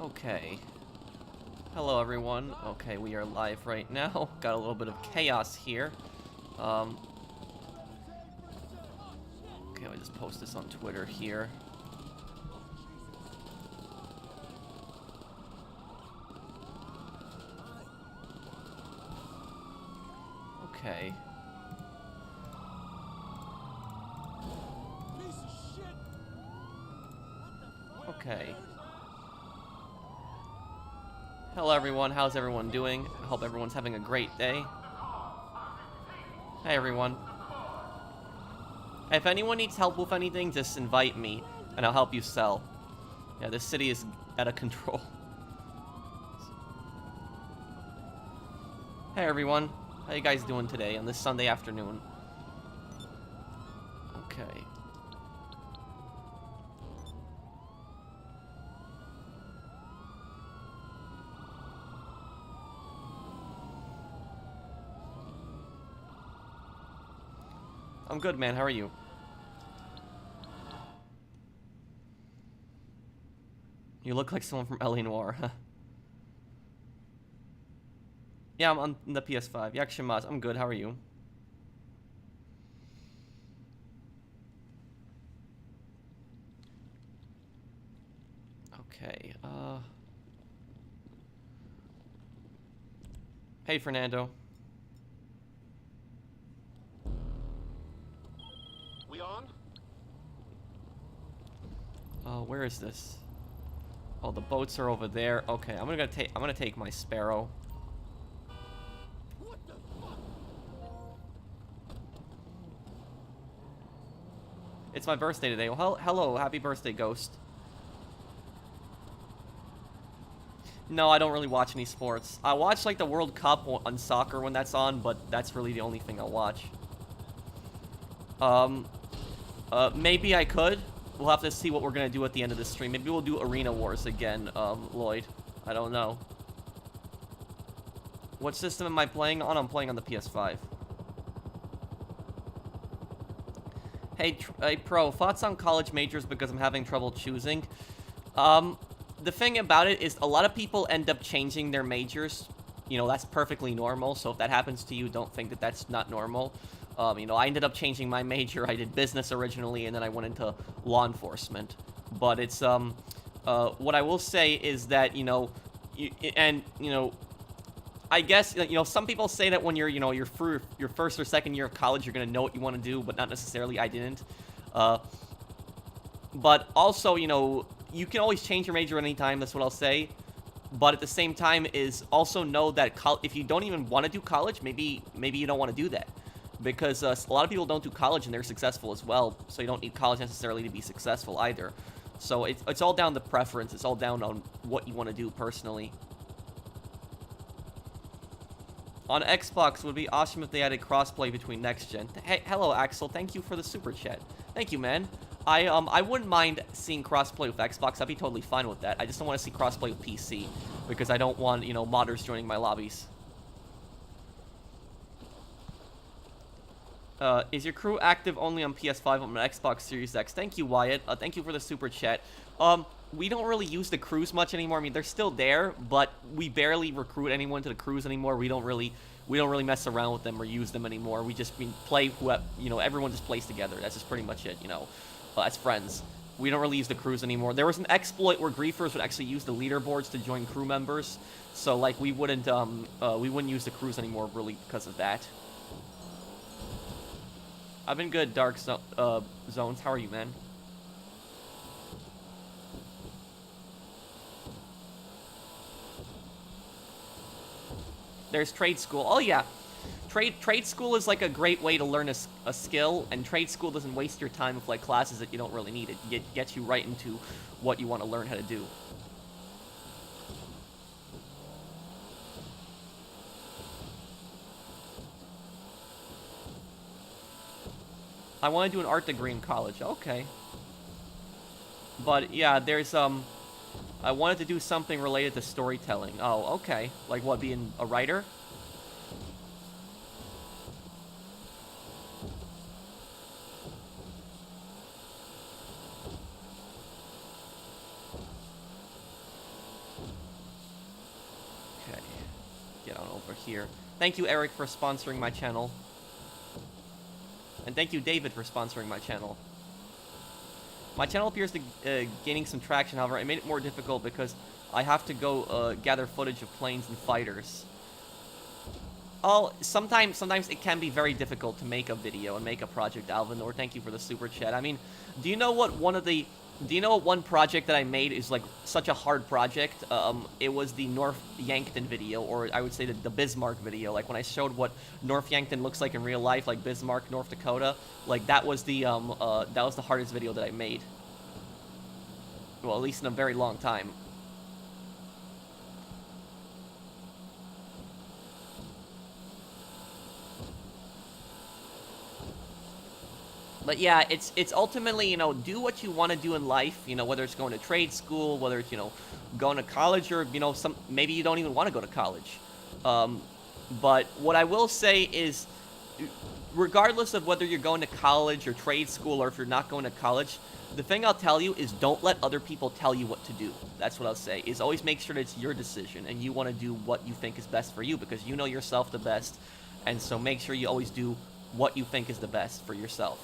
Okay. Hello, everyone. Okay, we are live right now. Got a little bit of chaos here. Okay, I'll just post this on Twitter here. Okay. Okay. Hello everyone, how's everyone doing? I hope everyone's having a great day. Hey everyone. If anyone needs help with anything, just invite me, and I'll help you sell. Yeah, this city is out of control. Hey everyone, how you guys doing today on this Sunday afternoon? Okay. I'm good, man. How are you? You look like someone from L.A. Noire. Yeah, I'm on the PS5. Yakshimas, I'm good. How are you? Okay, Hey, Fernando. We on? Where is this? Oh, the boats are over there. Okay, I'm gonna take my Sparrow. What the fuck? It's my birthday today. Well, hello, happy birthday, Ghost. No, I don't really watch any sports. I watch like the World Cup on soccer when that's on, but that's really the only thing I'll watch. Maybe I could. We'll have to see what we're gonna do at the end of the stream. Maybe we'll do Arena Wars again, Lloyd. I don't know. What system am I playing on? I'm playing on the PS5. Hey, Pro, thoughts on college majors because I'm having trouble choosing? The thing about it is a lot of people end up changing their majors. You know, that's perfectly normal. So if that happens to you, don't think that that's not normal. You know, I ended up changing my major. I did business originally, and then I went into law enforcement. But it's, what I will say is that, you know, I guess, you know, some people say that when you're, you know, your first or second year of college, you're going to know what you want to do, but not necessarily. I didn't. But also, you know, you can always change your major at any time. That's what I'll say. But at the same time is also know that if you don't even want to do college, maybe you don't want to do that. Because a lot of people don't do college and they're successful as well. So you don't need college necessarily to be successful either. So it's all down to preference. It's all down on what you want to do personally. On Xbox, it would be awesome if they added crossplay between next gen. Hey, hello Axel, thank you for the super chat. Thank you, man. I wouldn't mind seeing crossplay with Xbox. I'd be totally fine with that. I just don't want to see crossplay with PC because I don't want, you know, modders joining my lobbies. Is your crew active only on PS5 on Xbox Series X? Thank you, Wyatt. Thank you for the super chat. We don't really use the crews much anymore. I mean, they're still there, but we barely recruit anyone to the crews anymore. We don't really mess around with them or use them anymore. We just play you know, everyone just plays together. That's just pretty much it, you know. As friends. We don't really use the crews anymore. There was an exploit where griefers would actually use the leaderboards to join crew members. So like we wouldn't use the crews anymore really because of that. I've been good, Dark Zones. How are you, man? There's trade school. Oh yeah. Trade school is like a great way to learn a skill, and trade school doesn't waste your time with like classes that you don't really need. It gets you right into what you want to learn how to do. I want to do an art degree in college. Okay. But yeah, there's I wanted to do something related to storytelling. Oh, okay. Like what, being a writer? here. Thank you, Eric, for sponsoring my channel. And thank you, David, for sponsoring my channel. My channel appears to gaining some traction, however, it made it more difficult because I have to go gather footage of planes and fighters. Oh, sometimes it can be very difficult to make a video and make a project, Alvin, or thank you for the super chat. I mean, do you know what one project that I made is like such a hard project? It was the North Yankton video, or I would say the Bismarck video. Like when I showed what North Yankton looks like in real life, like Bismarck, North Dakota, like that was the hardest video that I made. Well, at least in a very long time. But yeah, it's ultimately, you know, do what you want to do in life, you know, whether it's going to trade school, whether it's, you know, going to college, or, you know, maybe you don't even want to go to college. But what I will say is, regardless of whether you're going to college or trade school, or if you're not going to college, the thing I'll tell you is don't let other people tell you what to do. That's what I'll say, is always make sure that it's your decision and you want to do what you think is best for you, because you know yourself the best. And so make sure you always do what you think is the best for yourself,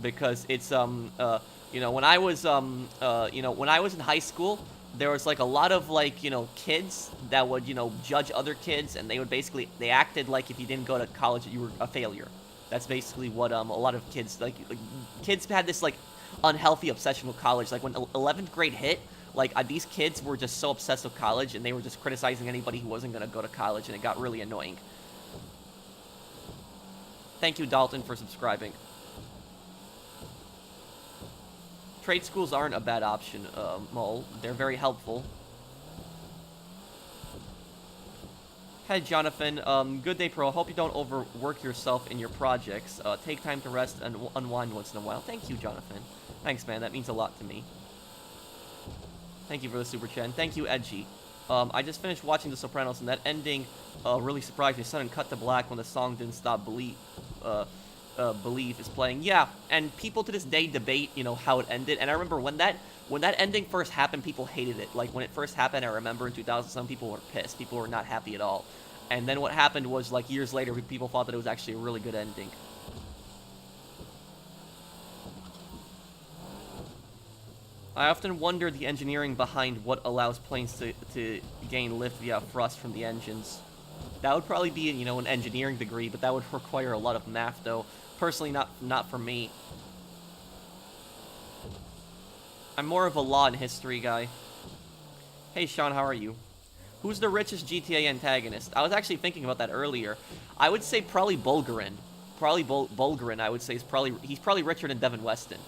because it's you know, when I was in high school, there was like a lot of, like, you know, kids that would, you know, judge other kids, and they acted like if you didn't go to college you were a failure. That's basically what a lot of kids, like kids had this like unhealthy obsession with college. Like when 11th grade hit, like these kids were just so obsessed with college, and they were just criticizing anybody who wasn't going to go to college, and it got really annoying. Thank you, Dalton, for subscribing. Trade schools aren't a bad option, Mole. They're very helpful. Hey, Jonathan. Good day, Pro. Hope you don't overwork yourself in your projects. Take time to rest and unwind once in a while. Thank you, Jonathan. Thanks, man. That means a lot to me. Thank you for the super chat. And thank you, Edgy. I just finished watching The Sopranos, and that ending really surprised me. Sudden cut to black when the song didn't stop. Believe is playing. Yeah, and people to this day debate, you know, how it ended. And I remember when that ending first happened, people hated it. Like when it first happened, I remember in 2000, some people were pissed. People were not happy at all. And then what happened was, like, years later, people thought that it was actually a really good ending. I often wonder the engineering behind what allows planes to gain lift via thrust from the engines. That would probably be, you know, an engineering degree, but that would require a lot of math, though. Personally, not for me. I'm more of a law and history guy. Hey, Sean, how are you? Who's the richest GTA antagonist? I was actually thinking about that earlier. I would say probably Bulgarin. Probably Bulgarin, I would say, he's probably richer than Devin Weston,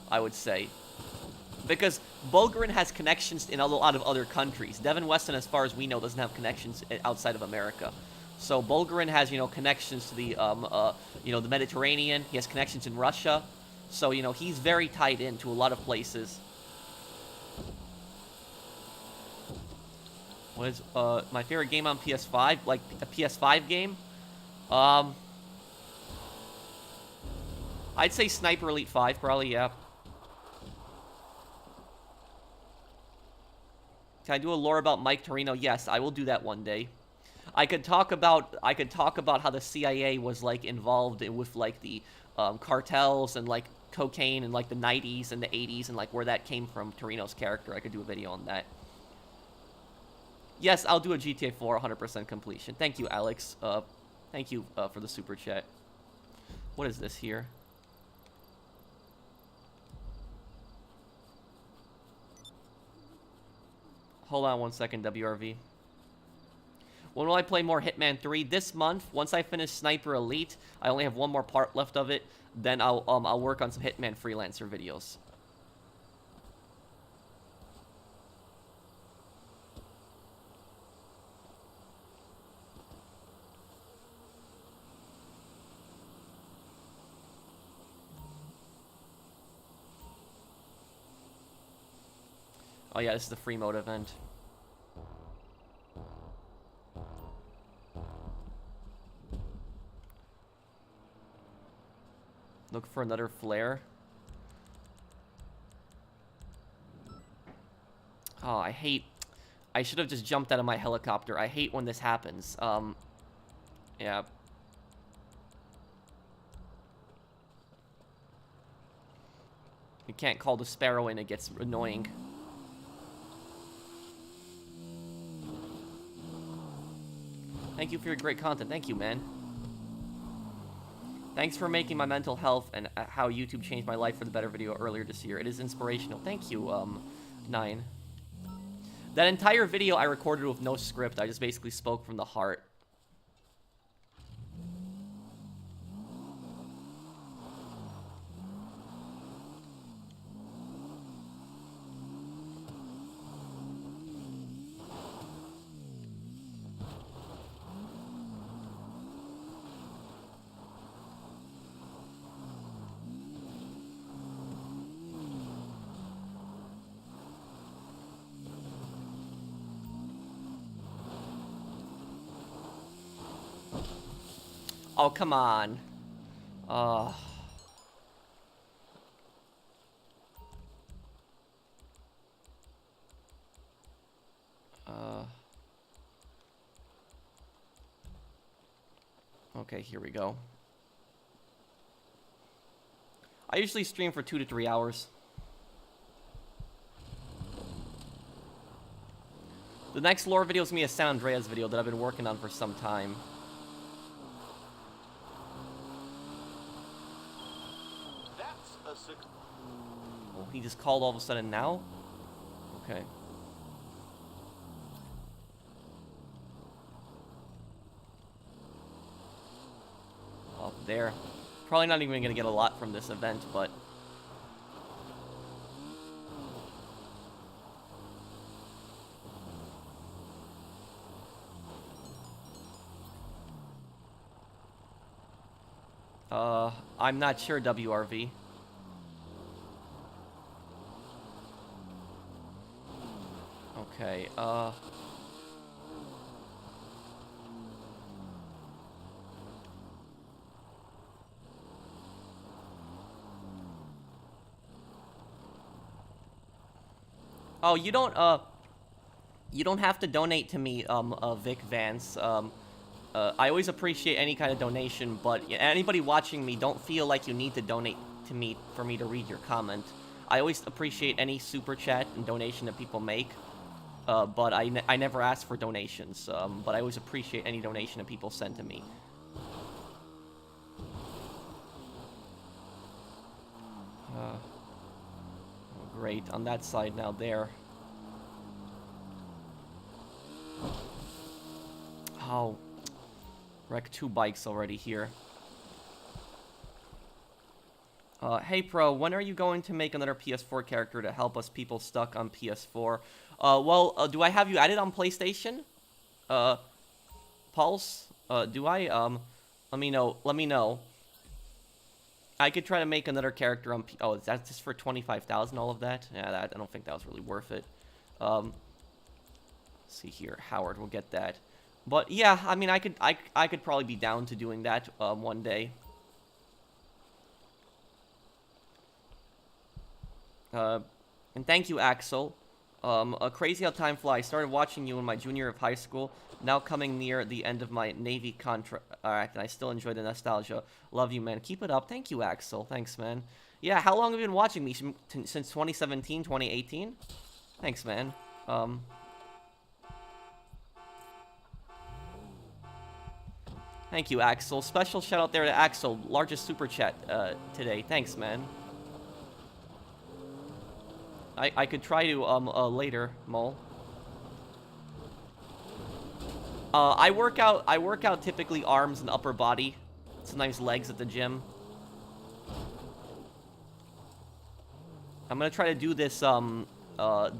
I would say. Because Bulgarin has connections in a lot of other countries. Devin Weston, as far as we know, doesn't have connections outside of America. So Bulgarin has, you know, connections to the, you know, the Mediterranean. He has connections in Russia. So, you know, he's very tied into a lot of places. What is my favorite game on PS5? Like a PS5 game? I'd say Sniper Elite 5, probably, yeah. Can I do a lore about Mike Torino? Yes, I will do that one day. I could talk about how the CIA was, like, involved with, like, the cartels and, like, cocaine in, like, the 90s and the 80s, and, like, where that came from, Torino's character. I could do a video on that. Yes, I'll do a GTA 4 100% completion. Thank you, Alex. Thank you for the super chat. What is this here? Hold on one second, WRV. When will I play more Hitman 3? This month. Once I finish Sniper Elite, I only have one more part left of it. Then I'll work on some Hitman freelancer videos. Oh yeah, this is the free mode event. Look for another flare. Oh, I should have just jumped out of my helicopter. I hate when this happens. Yeah. You can't call the sparrow in, it gets annoying. Thank you for your great content. Thank you, man. Thanks for making my mental health and how YouTube changed my life for the better video earlier this year. It is inspirational. Thank you, 9. That entire video I recorded with no script. I just basically spoke from the heart. Oh, come on. Okay, here we go. I usually stream for 2 to 3 hours. The next lore video is going to be a San Andreas video that I've been working on for some time. Oh, he just called all of a sudden now? Okay. Up there. Probably not even going to get a lot from this event, but... I'm not sure, WRV. Okay, Oh, you don't have to donate to me, Vic Vance. I always appreciate any kind of donation, but anybody watching me, don't feel like you need to donate to me for me to read your comment. I always appreciate any super chat and donation that people make, but I never ask for donations, but I always appreciate any donation that people send to me. Oh, great, on that side now there. Oh. Wrecked 2 bikes already here. Hey Pro, when are you going to make another PS4 character to help us people stuck on PS4? Do I have you added on PlayStation? Pulse? Do I? Let me know. I could try to make another character on oh, that's just for 25,000, all of that? Yeah, I don't think that was really worth it. Let's see here, Howard, we'll get that. But yeah, I mean, I could probably be down to doing that one day. And thank you, Axel. Crazy how time flies. Started watching you in my junior year of high school. Now coming near the end of my Navy contract. Alright, and I still enjoy the nostalgia. Love you, man. Keep it up. Thank you, Axel. Thanks, man. Yeah, how long have you been watching me? Since 2017, 2018? Thanks, man. Thank you, Axel. Special shout out there to Axel, largest super chat today. Thanks, man. I could try to later, Mole. I work out typically arms and upper body, sometimes legs at the gym. I'm gonna try to do this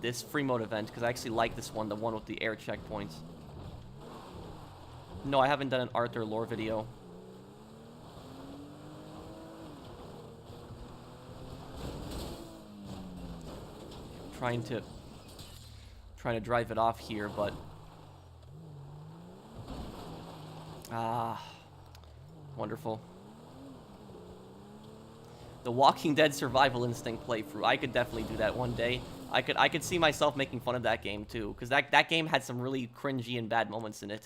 this free mode event because I actually like this one, the one with the air checkpoints. No, I haven't done an Arthur lore video. Trying to drive it off here, but wonderful. The Walking Dead Survival Instinct playthrough. I could definitely do that one day. I could see myself making fun of that game too, because that game had some really cringy and bad moments in it.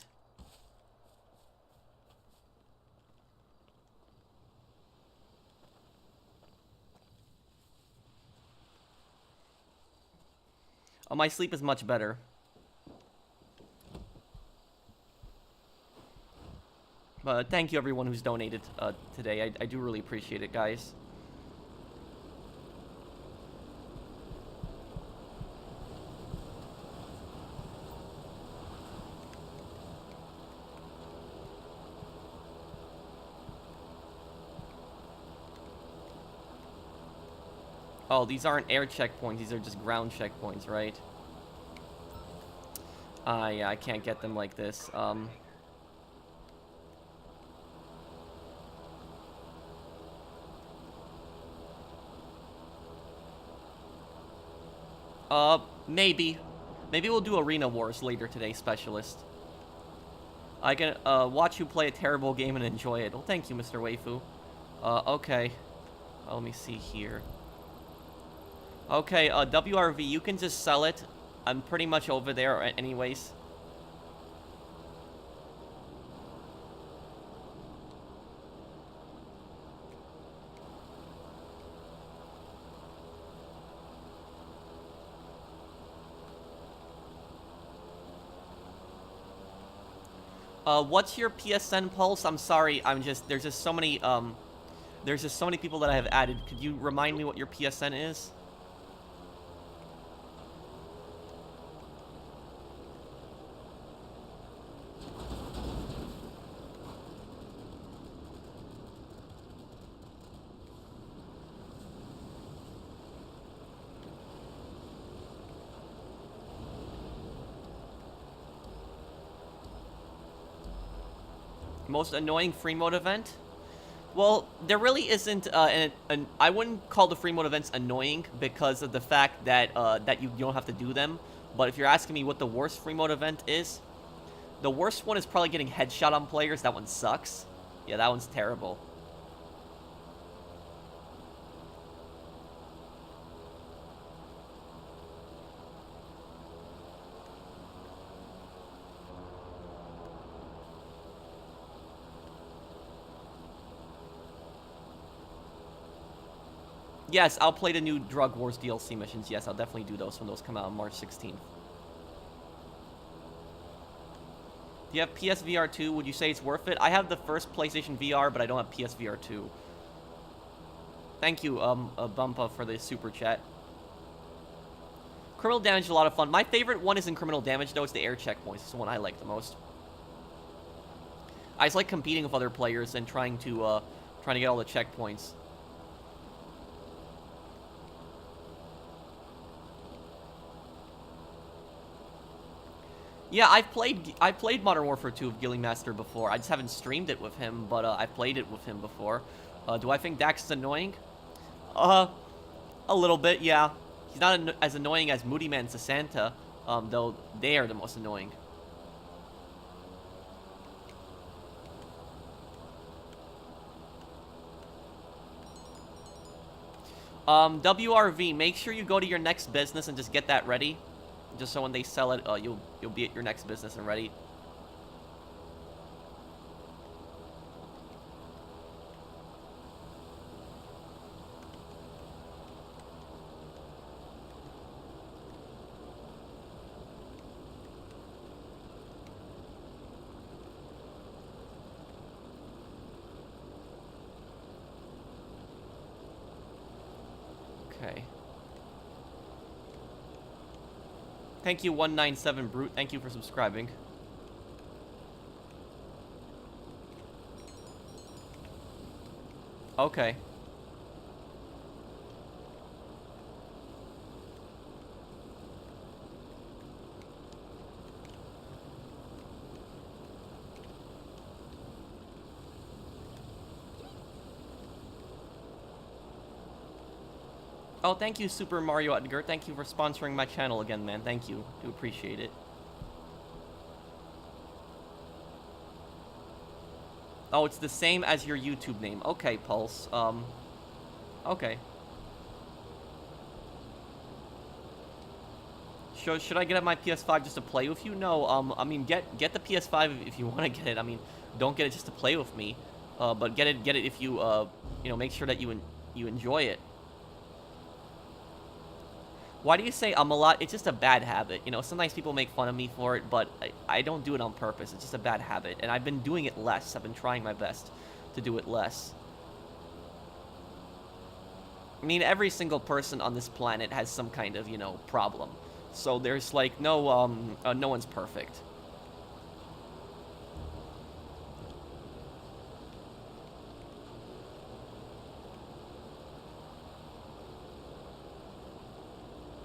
My sleep is much better. Thank you everyone who's donated today. I do really appreciate it, guys. Oh, these aren't air checkpoints. These are just ground checkpoints, right? Yeah, I can't get them like this. Maybe. Maybe we'll do Arena Wars later today, Specialist. I can, watch you play a terrible game and enjoy it. Well, thank you, Mr. Waifu. Okay. Let me see here. Okay, WRV, you can just sell it. I'm pretty much over there anyways. What's your PSN pulse? I'm sorry, there's just so many people that I have added. Could you remind me what your PSN is? Most annoying free mode event? Well, there really isn't I wouldn't call the free mode events annoying because of the fact that that you don't have to do them. But if you're asking me what the worst free mode event is, the worst one is probably getting headshot on players. That one sucks. Yeah, that one's terrible. Yes, I'll play the new Drug Wars DLC missions. Yes, I'll definitely do those when those come out on March 16th. Do you have PSVR 2? Would you say it's worth it? I have the first PlayStation VR, but I don't have PSVR 2. Thank you, Bumpa, for the super chat. Criminal Damage is a lot of fun. My favorite one is in Criminal Damage, though. It's the air checkpoints. It's the one I like the most. I just like competing with other players and trying to get all the checkpoints. Yeah, I've played Modern Warfare 2 with Gilling Master before. I just haven't streamed it with him, but I've played it with him before. Do I think Dax is annoying? A little bit, yeah. He's not as annoying as Moody Man Sasanta, though they are the most annoying. WRV, make sure you go to your next business and just get that ready. Just so when they sell it, you'll be at your next business and ready. Okay. Thank you, 197 Brute. Thank you for subscribing. Okay. Oh, thank you, Super Mario Edgar. Thank you for sponsoring my channel again, man. Thank you. Do appreciate it. Oh, it's the same as your YouTube name. Okay, Pulse. Okay. Should I get at my PS5 just to play with you? No, I mean, get the PS5 if you want to get it. I mean, don't get it just to play with me. But get it if you, you know, make sure that you enjoy it. Why do you say I'm a lot? It's just a bad habit. You know, sometimes people make fun of me for it, but I don't do it on purpose. It's just a bad habit. And I've been doing it less. I've been trying my best to do it less. I mean, every single person on this planet has some kind of, you know, problem. So there's, like, no one's perfect.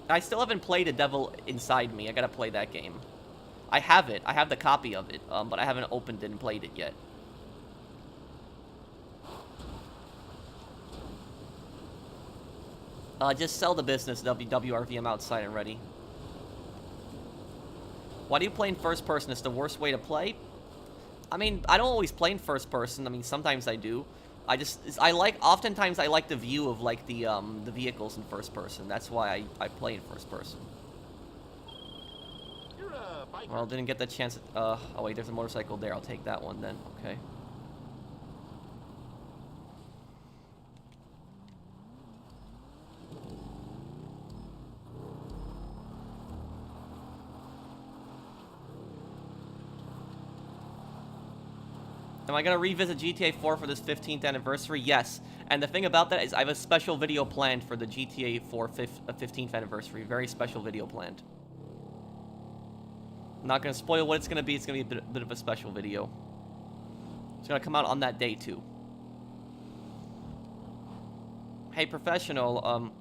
I still haven't played A Devil Inside Me. I gotta play that game. I have it. I have the copy of it, but I haven't opened it and played it yet. Just sell the business, WRV. I'm outside and ready. Why do you play in first person? It's the worst way to play? I mean, I don't always play in first person. I mean, sometimes I do. Oftentimes I like the view of, like, the vehicles in first person. That's why I play in first person. Well, didn't get the chance. Oh wait, there's a motorcycle there. I'll take that one then. Okay. Am I going to revisit GTA 4 for this 15th anniversary? Yes. And the thing about that is I have a special video planned for the GTA 4 15th anniversary. Very special video planned. I'm not going to spoil what it's going to be. It's going to be a bit of a special video. It's going to come out on that day, too. Hey, Professional.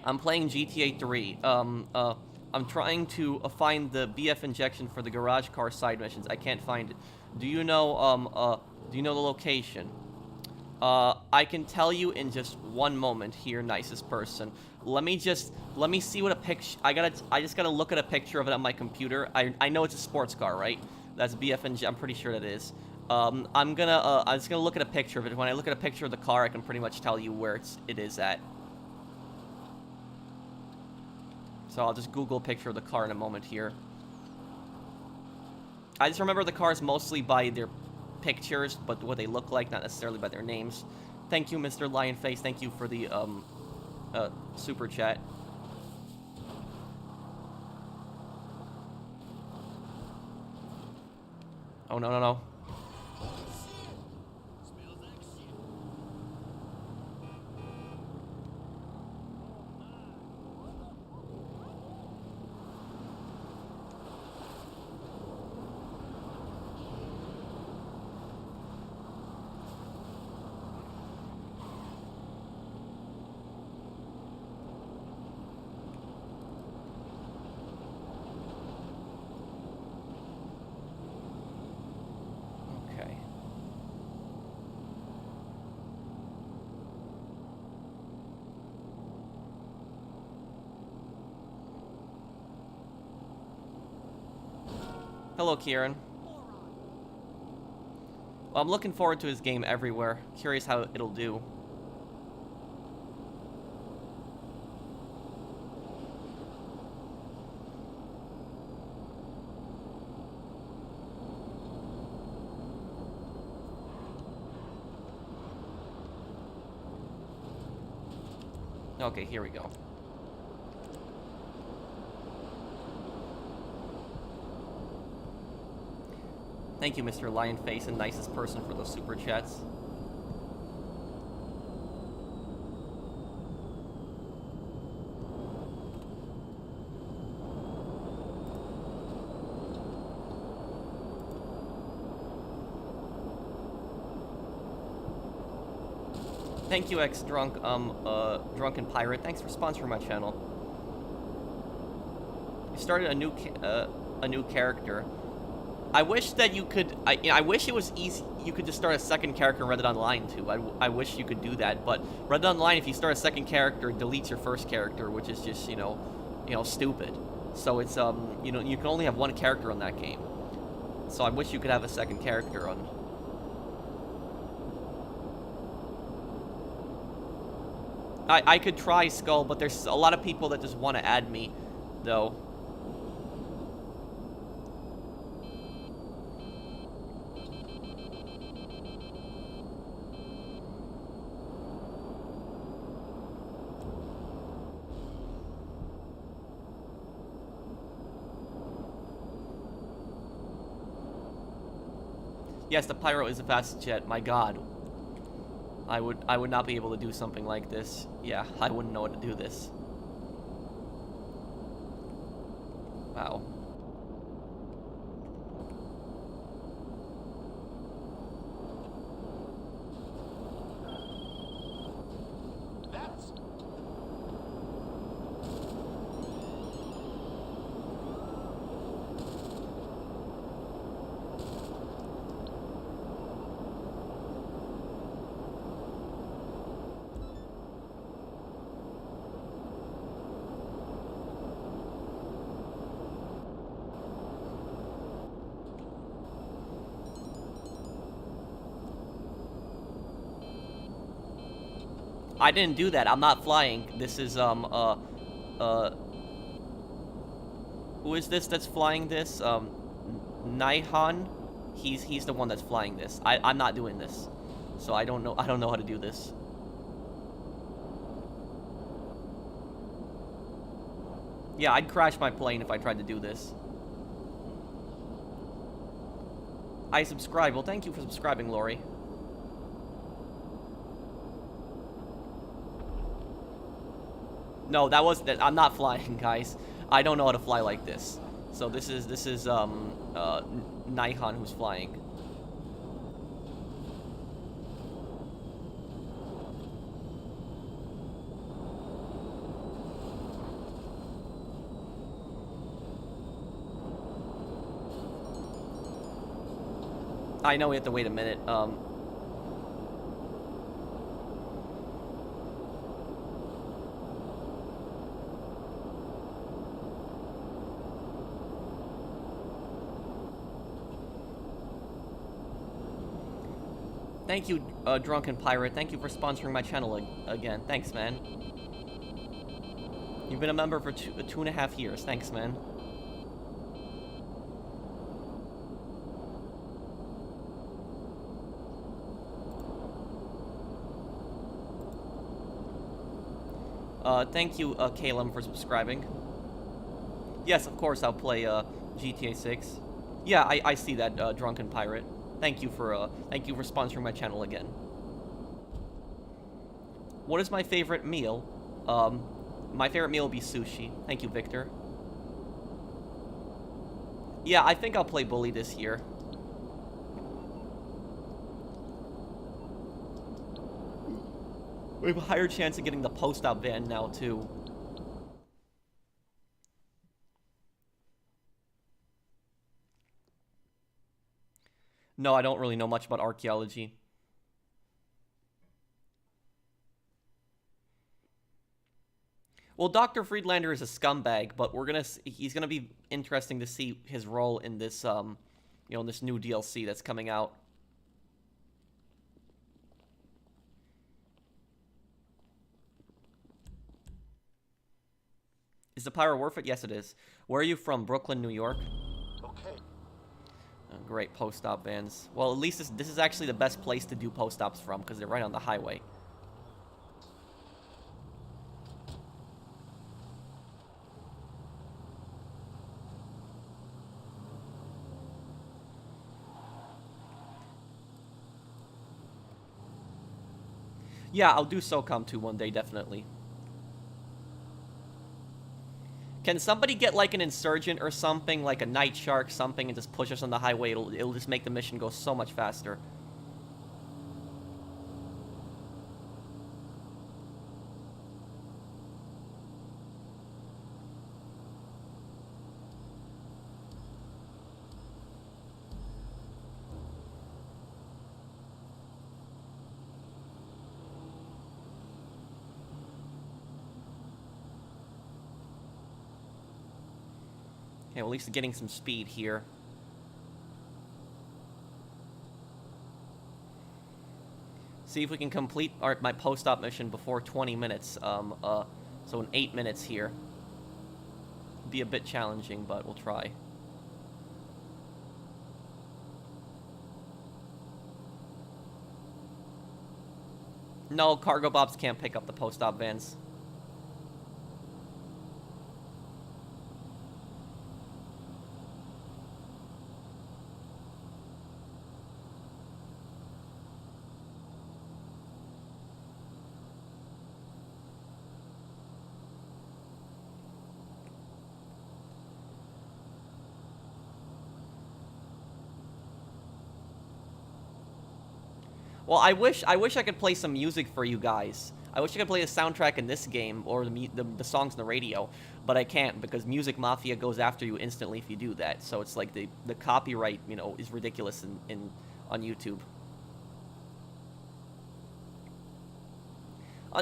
I'm playing GTA 3. I'm trying to find the BF injection for the garage car side missions. I can't find it. Do you know the location? I can tell you in just one moment here, nicest person. Let me see what a picture. I just gotta look at a picture of it on my computer. I know it's a sports car, right? That's BF I'm pretty sure that is. I'm just gonna look at a picture of it. When I look at a picture of the car, I can pretty much tell you where it is at. So I'll just Google a picture of the car in a moment here. I just remember the cars mostly by their pictures, but what they look like, not necessarily by their names. Thank you, Mr. Lionface. Thank you for the super chat. Oh, no, no, no. Hello, Kieran. Well, I'm looking forward to his game everywhere. Curious how it'll do. Okay, here we go. Thank you, Mr. Lionface, and nicest person for those super chats. Thank you, Drunken Pirate. Thanks for sponsoring my channel. You started a new character. I wish that you could. I wish it was easy. You could just start a second character in Red Dead Online too. I wish you could do that. But Red Dead Online, if you start a second character, it deletes your first character, which is just stupid. So it's you can only have one character on that game. So I wish you could have a second character on. I could try Skull, but there's a lot of people that just want to add me, though. Yes, the Pyro is a fast jet. My God. I would not be able to do something like this. Yeah, I wouldn't know how to do this. Wow. I didn't do that. I'm not flying. This is, who is this that's flying this? Naihan? He's the one that's flying this. I'm not doing this. So I don't know how to do this. Yeah, I'd crash my plane if I tried to do this. I subscribe. Well, thank you for subscribing, Lori. No, I'm not flying, guys. I don't know how to fly like this. So this is Naihan who's flying. I know we have to wait a minute. Thank you, Drunken Pirate. Thank you for sponsoring my channel again. Thanks, man. You've been a member for 2.5 years. Thanks, man. Thank you, Calum, for subscribing. Yes, of course, I'll play, GTA 6. Yeah, I see that, Drunken Pirate. Thank you for sponsoring my channel again. What is my favorite meal? My favorite meal will be sushi. Thank you, Victor. Yeah, I think I'll play Bully this year. We have a higher chance of getting the post-op van now, too. No, I don't really know much about archaeology. Well, Dr. Friedlander is a scumbag, but he's gonna be interesting to see his role in this, you know, in this new DLC that's coming out. Is the pyro worth it? Yes, it is. Where are you from? Brooklyn, New York? Okay. Great post-op vans. Well, at least this is actually the best place to do post-ops from, because they're right on the highway. Yeah, I'll do SOCOM 2 one day, definitely. Can somebody get, like, an insurgent or something, like a night shark, something, and just push us on the highway? It'll just make the mission go so much faster. Okay, well, at least getting some speed here. See if we can complete my post-op mission before 20 minutes. So in 8 minutes here. Be a bit challenging, but we'll try. No, cargo bobs can't pick up the post-op vans. Well, I wish I could play some music for you guys. I wish I could play the soundtrack in this game or the songs on the radio, but I can't because Music Mafia goes after you instantly if you do that. So it's like the copyright, you know, is ridiculous on YouTube.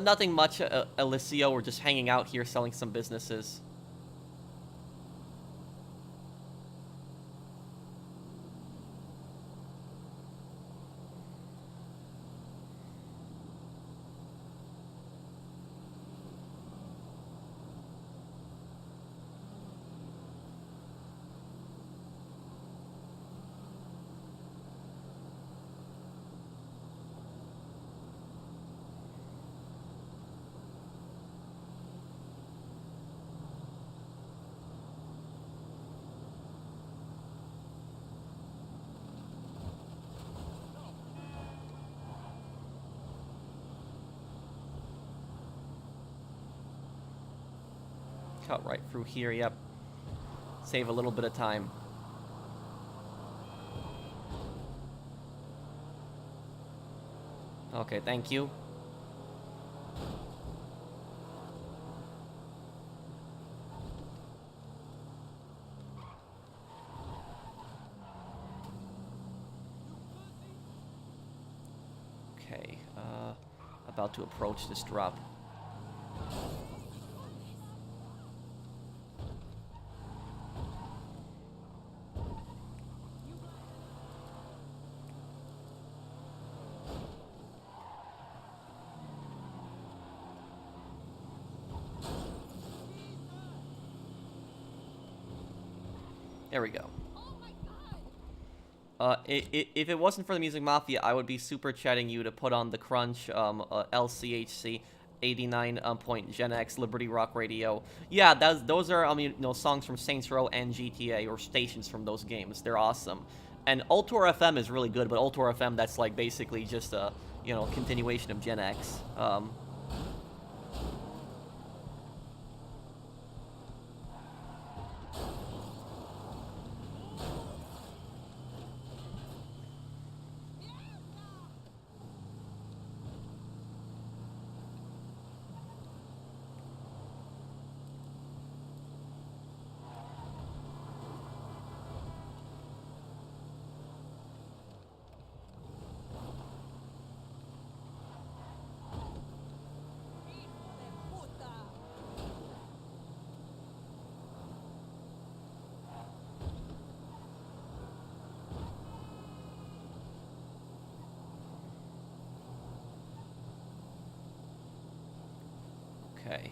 Nothing much, Alicio. We're just hanging out here selling some businesses. Cut right through here, yep. Save a little bit of time. Okay, thank you. Okay, about to approach this drop. There we go. If it wasn't for the Music Mafia, I would be super chatting you to put on the Crunch, LCHC, 89 point Gen X, Liberty Rock Radio. Yeah, those are, I mean, you know, songs from Saints Row and GTA, or stations from those games. They're awesome. And Ultor FM is really good, but Ultor FM, that's like basically just a, you know, continuation of Gen X. Okay.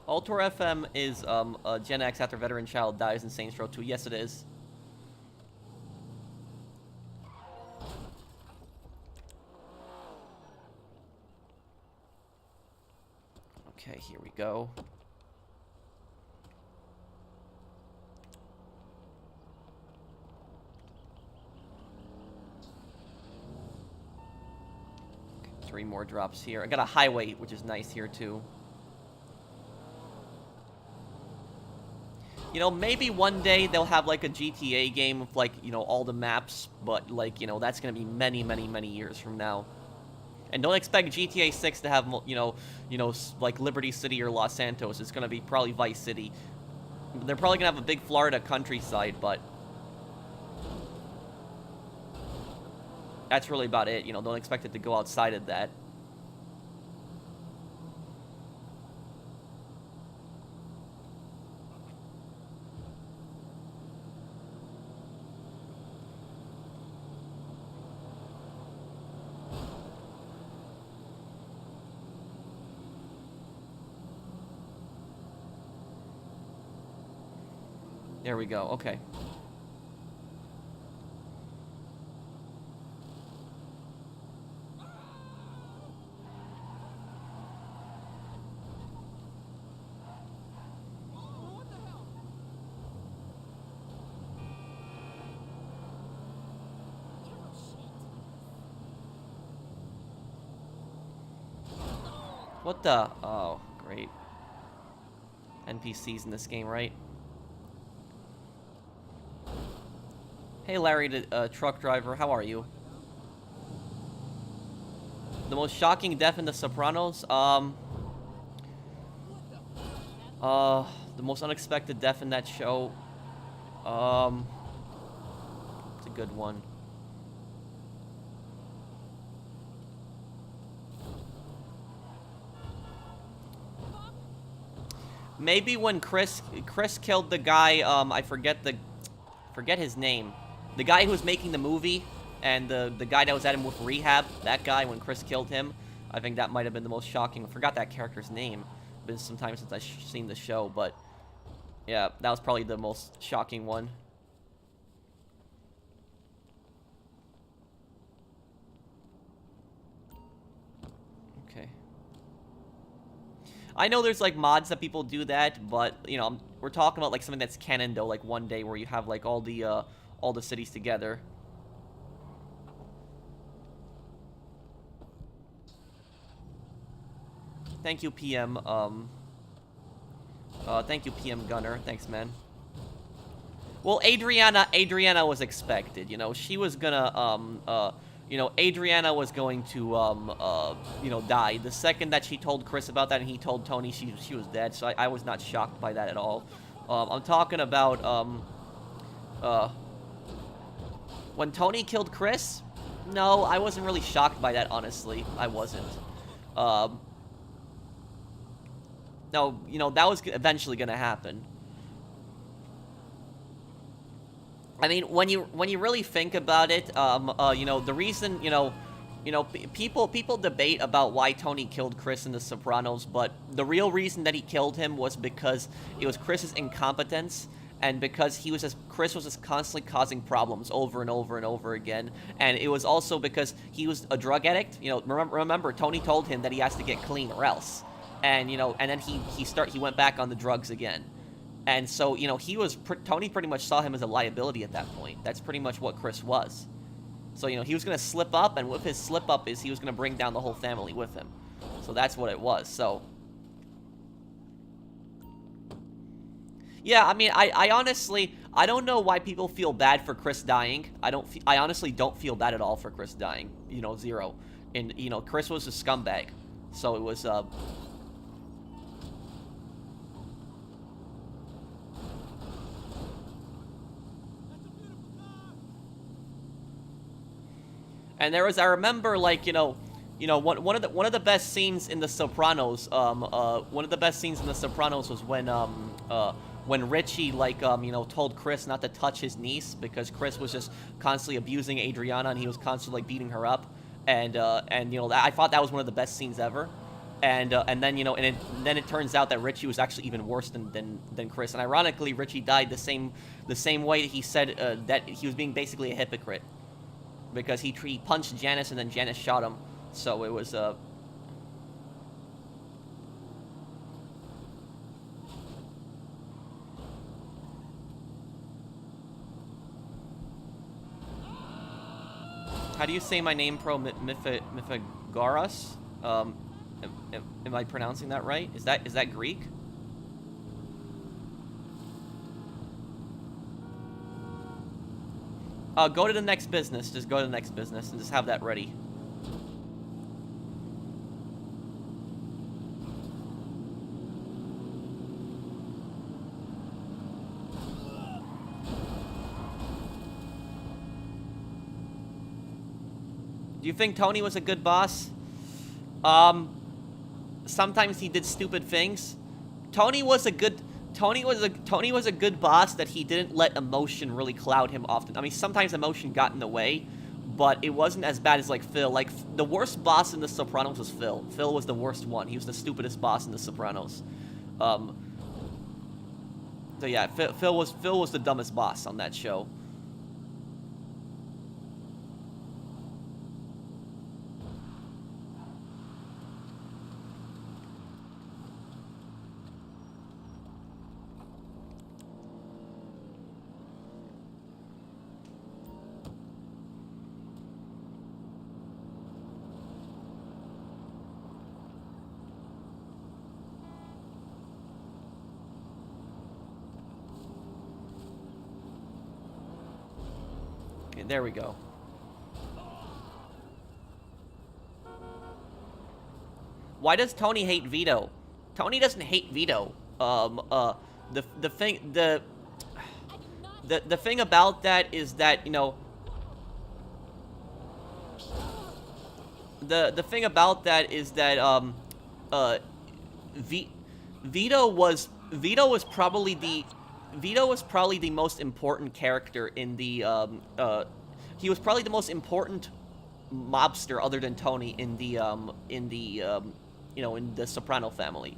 Ultor FM is Gen X after veteran child dies in Saints Row 2. Yes, it is. Okay, here we go. Okay, 3 more drops here. I got a highway, which is nice here too. You know, maybe one day they'll have, like, a GTA game with, like, you know, all the maps, but, like, you know, that's gonna be many, many, many years from now. And don't expect GTA 6 to have, you know, like, Liberty City or Los Santos. It's gonna be probably Vice City. They're probably gonna have a big Florida countryside, but that's really about it. You know, don't expect it to go outside of that. There we go. Okay. What the? Oh, great. NPCs in this game, right? Hey, Larry, the truck driver. How are you? The most shocking death in The Sopranos? The most unexpected death in that show? It's a good one. Maybe when Chris killed the guy, I forget his name. The guy who was making the movie, and the guy that was at him with rehab, that guy, when Chris killed him, I think that might have been the most shocking. I forgot that character's name. It's been some time since I've seen the show, but yeah, that was probably the most shocking one. Okay. I know there's like mods that people do that, but you know, we're talking about like something that's canon though, like one day where you have like all the cities together. Thank you, PM. Thank you, PM Gunner. Thanks, man. Well, Adriana was expected. You know, she was gonna, you know, Adriana was going to, you know, die. The second that she told Chris about that and he told Tony, she was dead. So I was not shocked by that at all. I'm talking about, when Tony killed Chris, no, I wasn't really shocked by that, honestly. I wasn't. No, you know, that was eventually gonna happen. I mean, when you really think about it, you know, the reason, you know, people debate about why Tony killed Chris in The Sopranos, but the real reason that he killed him was because it was Chris's incompetence, and because Chris was just constantly causing problems over and over and over again, and it was also because he was a drug addict. You know, remember Tony told him that he has to get clean or else, and you know, and then he went back on the drugs again. And so, you know, Tony pretty much saw him as a liability at that point. That's pretty much what Chris was. So, you know, he was going to slip up, and with his slip up he was going to bring down the whole family with him. So that's what it was. So, yeah, I mean, I honestly, I don't know why people feel bad for Chris dying. I honestly don't feel bad at all for Chris dying. You know, zero. And, you know, Chris was a scumbag. So it was, and there was, I remember, like, you know, one of the best scenes in The Sopranos, one of the best scenes in The Sopranos was when Richie, like, you know, told Chris not to touch his niece because Chris was just constantly abusing Adriana and he was constantly, like, beating her up, and you know, I thought that was one of the best scenes ever. And then, you know, then it turns out that Richie was actually even worse than Chris, and ironically, Richie died the same way that he said that he was being basically a hypocrite. Because he punched Janice and then Janice shot him. So it was, how do you say my name, Pro Mythagoras? Am I pronouncing that right? Is that Greek? Go to the next business. Just go to the next business and just have that ready. Do you think Tony was a good boss? Sometimes he did stupid things. Tony was a good boss that he didn't let emotion really cloud him often. I mean, sometimes emotion got in the way, but it wasn't as bad as, like, Phil. Like, the worst boss in The Sopranos was Phil. Phil was the worst one. He was the stupidest boss in The Sopranos. So yeah, Phil was the dumbest boss on that show. Okay, there we go. Why does Tony hate Vito? Tony doesn't hate Vito. The thing about that is that, you know, the thing about that is that Vito was probably the most important character in the he was probably the most important mobster other than Tony in the you know, in the Soprano family.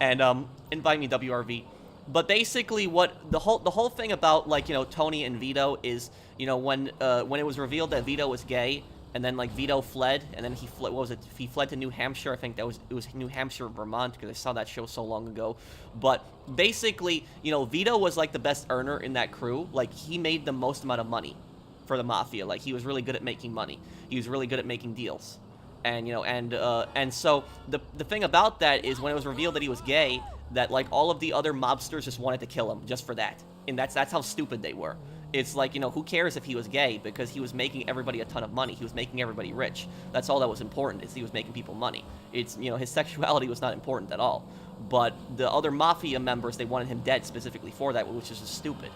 And invite me, WRV. But basically, what the whole thing about, like, you know, Tony and Vito is, you know, when it was revealed that Vito was gay, and then, like, Vito fled, and then he fled. What was it? He fled to New Hampshire. I think it was New Hampshire, Vermont, because I saw that show so long ago. But basically, you know, Vito was like the best earner in that crew. Like, he made the most amount of money for the mafia. Like, he was really good at making money. He was really good at making deals. And, you know, and so the thing about that is when it was revealed that he was gay, that, like, all of the other mobsters just wanted to kill him just for that. And that's how stupid they were. It's like, you know, who cares if he was gay, because he was making everybody a ton of money. He was making everybody rich. That's all that was important, is he was making people money. It's, you know, his sexuality was not important at all. But the other mafia members, they wanted him dead specifically for that, which is just stupid.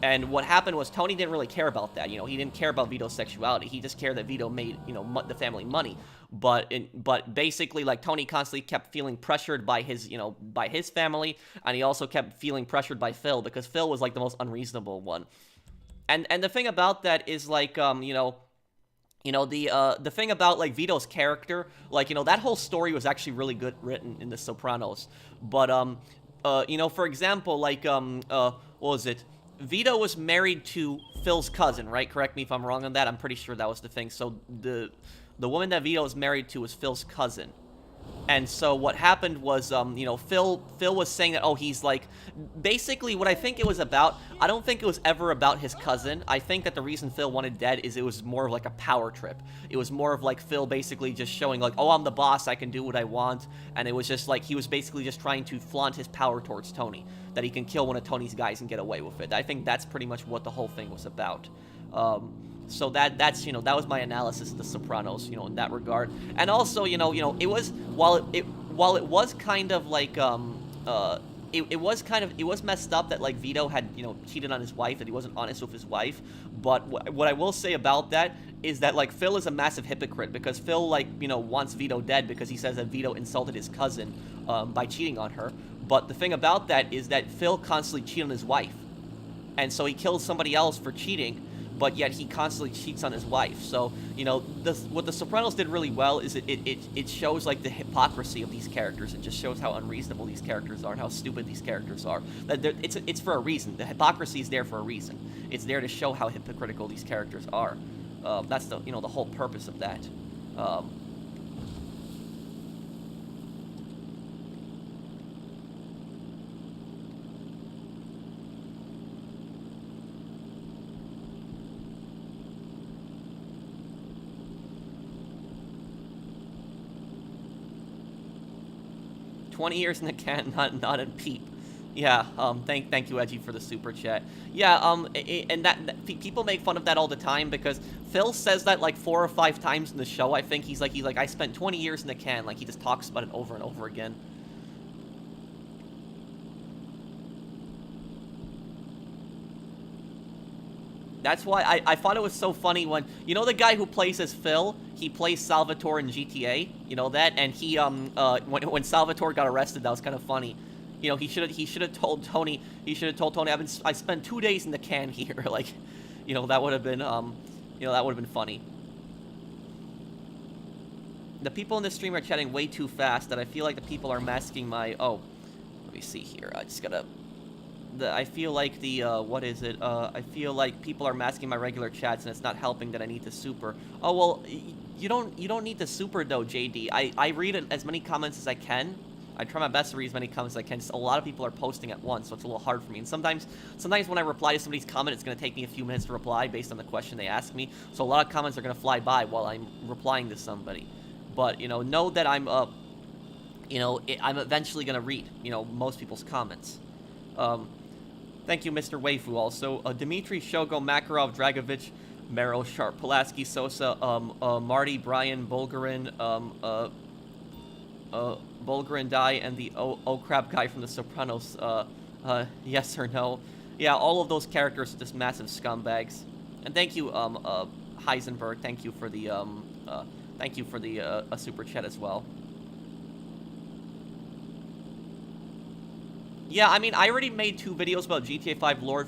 And what happened was Tony didn't really care about that. You know, he didn't care about Vito's sexuality. He just cared that Vito made, you know, the family money. But basically, like, Tony constantly kept feeling pressured by his, you know, by his family, and he also kept feeling pressured by Phil, because Phil was, like, the most unreasonable one. And the thing about that is, like, you know, the thing about, like, Vito's character, like, you know, that whole story was actually really good written in The Sopranos. But you know, for example, like, what was it? Vito was married to Phil's cousin, right? Correct me if I'm wrong on that. I'm pretty sure that was the thing. So the woman that Vito was married to was Phil's cousin. And so what happened was, you know, Phil was saying that, oh, he's like, basically what I think it was about, I don't think it was ever about his cousin. I think that the reason Phil wanted dead is it was more of like a power trip. It was more of like Phil basically just showing like, oh, I'm the boss, I can do what I want. And it was just like, he was basically just trying to flaunt his power towards Tony, that he can kill one of Tony's guys and get away with it. I think that's pretty much what the whole thing was about. So that's, you know, that was my analysis of The Sopranos, you know, in that regard. And also, you know, it was, while it was kind of like, it was messed up that, like, Vito had, you know, cheated on his wife, that he wasn't honest with his wife. But what I will say about that is that, like, Phil is a massive hypocrite, because Phil, like, you know, wants Vito dead because he says that Vito insulted his cousin by cheating on her. But the thing about that is that Phil constantly cheated on his wife. And so he kills somebody else for cheating, but yet he constantly cheats on his wife. So, you know, what The Sopranos did really well is it shows, like, the hypocrisy of these characters. It just shows how unreasonable these characters are and how stupid these characters are. It's for a reason. The hypocrisy is there for a reason. It's there to show how hypocritical these characters are. That's the, you know, the whole purpose of that. 20 years in the can, not in peep. Yeah, thank you, Edgy, for the super chat. Yeah, and that people make fun of that all the time, because Phil says that like 4 or 5 times in the show. I think he's like I spent 20 years in the can. Like, he just talks about it over and over again. That's why I thought it was so funny when, you know, the guy who plays as Phil, he plays Salvatore in GTA, you know that, and he when Salvatore got arrested, that was kind of funny. You know, he should have told Tony, I spent 2 days in the can here. Like, you know, that would have been funny. The people in this stream are chatting way too fast that I feel like the people are masking my, oh, let me see here. I just gotta, I feel like the, what is it? I feel like people are masking my regular chats and it's not helping that I need the super. Oh, well, you don't need the super though, JD. I read as many comments as I can. I try my best to read as many comments as I can. A lot of people are posting at once, so it's a little hard for me. And sometimes when I reply to somebody's comment, it's going to take me a few minutes to reply based on the question they ask me. So a lot of comments are going to fly by while I'm replying to somebody. But, you know that I'm, you know, I'm eventually going to read, you know, most people's comments. Thank you, Mr. Waifu. Also, Dmitry, Shogo, Makarov, Dragovich, Merrill, Sharp, Pulaski, Sosa, Marty, Brian, Bulgarin, Bulgarin Dai, and the Crab guy from the Sopranos. Yes or no? Yeah, all of those characters are just massive scumbags. And thank you, Heisenberg. Thank you for the super chat as well. Yeah, I mean, I already made 2 videos about GTA 5 lore,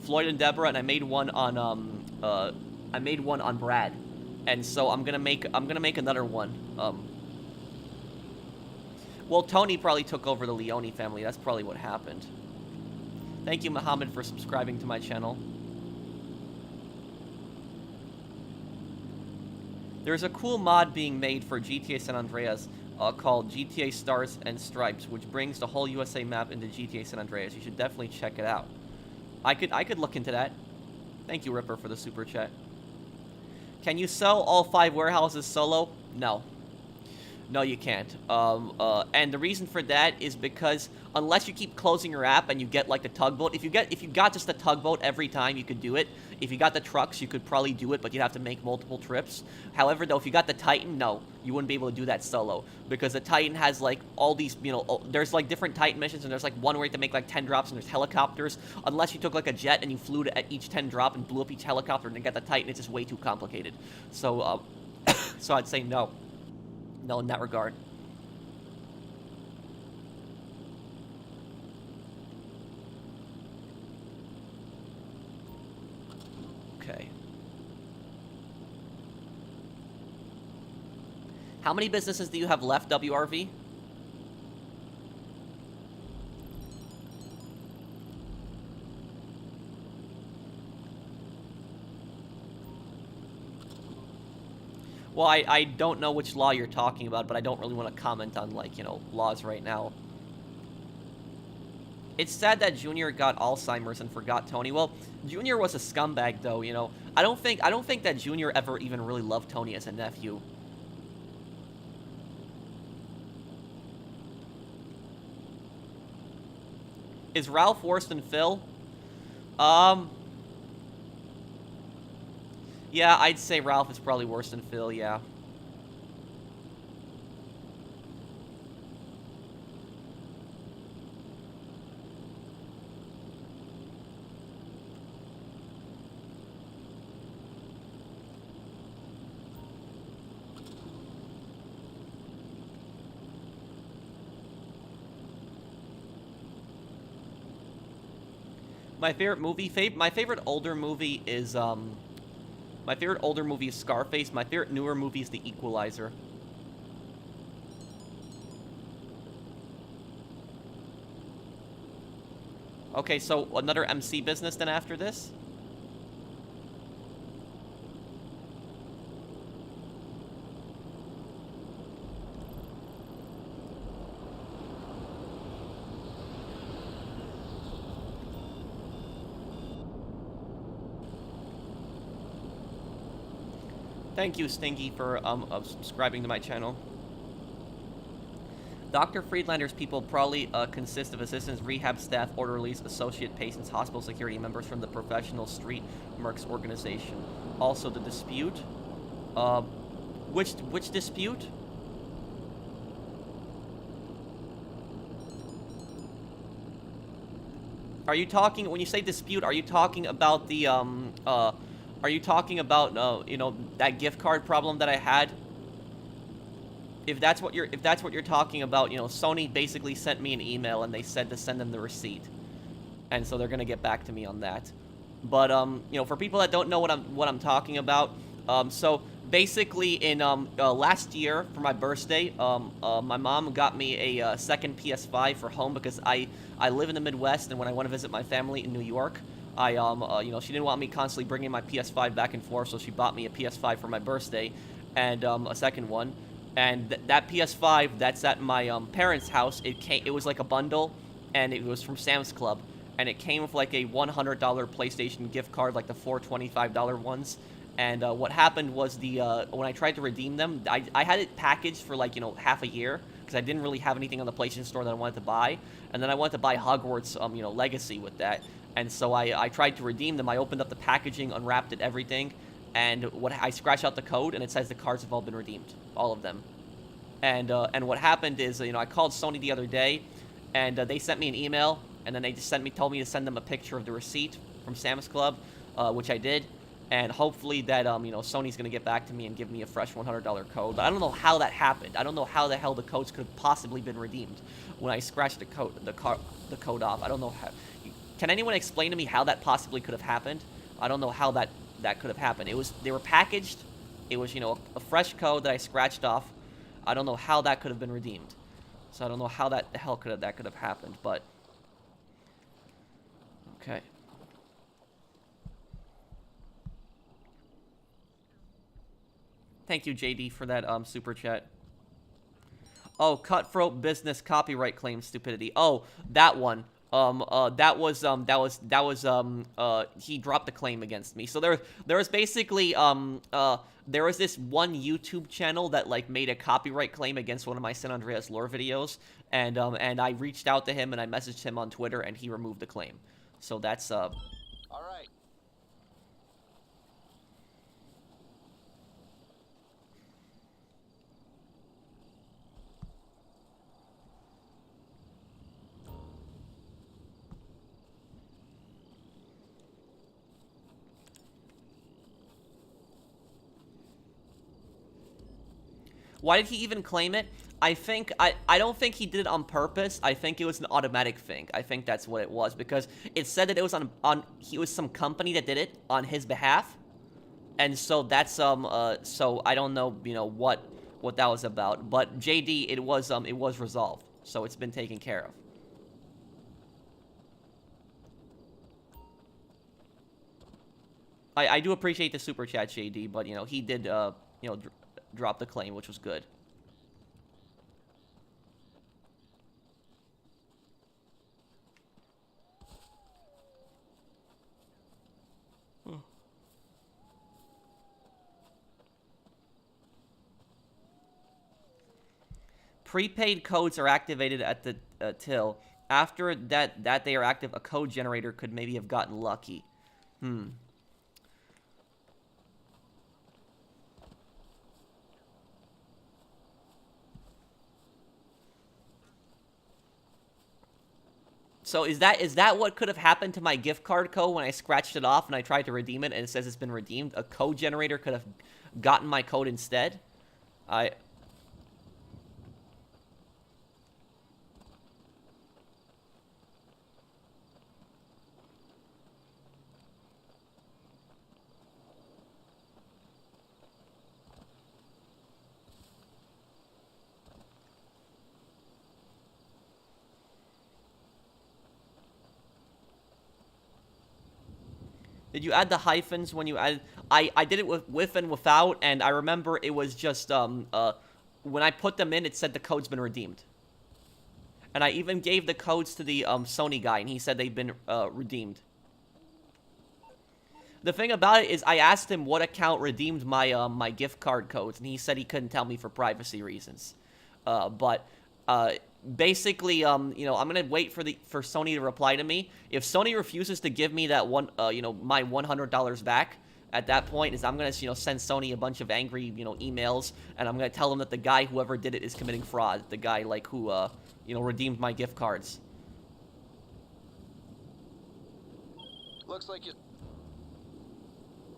Floyd and Deborah, and I made one on Brad, and so I'm gonna make another one. Well, Tony probably took over the Leone family. That's probably what happened. Thank you, Muhammad, for subscribing to my channel. There's a cool mod being made for GTA San Andreas called GTA Stars and Stripes, which brings the whole USA map into GTA San Andreas. You should definitely check it out. I could look into that. Thank you, Ripper, for the super chat. Can you sell all 5 warehouses solo? No. No, you can't. And the reason for that is because unless you keep closing your app and you get like the tugboat, if you got just the tugboat every time, you could do it. If you got the trucks, you could probably do it, but you'd have to make multiple trips. However, though, if you got the Titan, no, you wouldn't be able to do that solo, because the Titan has like all these, there's like different Titan missions, and there's like one where you have to make like 10 drops, and there's helicopters. Unless you took like a jet and you flew to each 10 drop and blew up each helicopter and then got the Titan, it's just way too complicated. So, so I'd say no. No, in that regard. Okay. How many businesses do you have left, WRV? Well, I don't know which law you're talking about, but I don't really want to comment on, like, laws right now. It's sad that Junior got Alzheimer's and forgot Tony. Well, Junior was a scumbag, though, I don't think that Junior ever even really loved Tony as a nephew. Is Ralph worse than Phil? Yeah, I'd say Ralph is probably worse than Phil, yeah. My favorite movie, my favorite older movie is, my favorite older movie is Scarface. My favorite newer movie is The Equalizer. Okay, so another MC business then after this? Thank you, Stingy, for subscribing to my channel. Dr. Friedlander's people probably consist of assistants, rehab staff, orderlies, associate patients, hospital security members from the professional street mercs organization. Also, the dispute. Which dispute? Are you talking, when you say dispute, are you talking about the, are you talking about, that gift card problem that I had? If that's what you're talking about, Sony basically sent me an email and they said to send them the receipt, and so they're gonna get back to me on that. But for people that don't know what I'm talking about, so basically in last year for my birthday, my mom got me a second PS5 for home because I live in the Midwest, and when I want to visit my family in New York, she didn't want me constantly bringing my PS5 back and forth, so she bought me a PS5 for my birthday, and a second one. And that PS5 that's at my parents' house, it was like a bundle, and it was from Sam's Club, and it came with like a $100 PlayStation gift card, like the $425 ones. And what happened was when I tried to redeem them, I had it packaged for like half a year, because I didn't really have anything on the PlayStation Store that I wanted to buy. And then I wanted to buy Hogwarts, you know, Legacy with that. And so I tried to redeem them. I opened up the packaging, unwrapped it, everything, and I scratched out the code, and it says the cards have all been redeemed, all of them. And what happened is, you know, I called Sony the other day, and they sent me an email, and then they just told me to send them a picture of the receipt from Sam's Club, which I did. And hopefully that, you know, Sony's going to get back to me and give me a fresh $100 code. But I don't know how that happened. I don't know how the hell the codes could have possibly been redeemed when I scratched the code off. I don't know how. Can anyone explain to me how that possibly could have happened? I don't know how that could have happened. They were packaged. It was, you know, a fresh code that I scratched off. I don't know how that could have been redeemed. So I don't know how that could have happened, but okay. Thank you, JD, for that super chat. Oh, cutthroat business copyright claim stupidity. Oh, that one. He dropped a claim against me. So there was basically there was this one YouTube channel that like made a copyright claim against one of my San Andreas lore videos, and I reached out to him and I messaged him on Twitter, and he removed the claim. So that's All right. Why did he even claim it? I don't think he did it on purpose. I think it was an automatic thing. I think that's what it was, because it said that it was it was some company that did it on his behalf. And so that's so I don't know, you know, what that was about. But JD, it was resolved. So it's been taken care of. I do appreciate the super chat, JD, but you know, he did you know, drop the claim, which was good. Prepaid codes are activated at the till. After that they are active, a code generator could maybe have gotten lucky. So is that what could have happened to my gift card code when I scratched it off and I tried to redeem it and it says it's been redeemed? A code generator could have gotten my code instead? Did you add the hyphens when you added... I did it with and without, and I remember it was just, when I put them in, it said the code's been redeemed. And I even gave the codes to the, Sony guy, and he said they've been, redeemed. The thing about it is, I asked him what account redeemed my, my gift card codes, and he said he couldn't tell me for privacy reasons. Basically, you know, I'm gonna wait for Sony to reply to me. If Sony refuses to give me that one, you know, my $100 back, at that point, I'm gonna, you know, send Sony a bunch of angry, you know, emails, and I'm gonna tell them that the guy, whoever did it, is committing fraud. The guy, like, who, you know, redeemed my gift cards. Looks like you.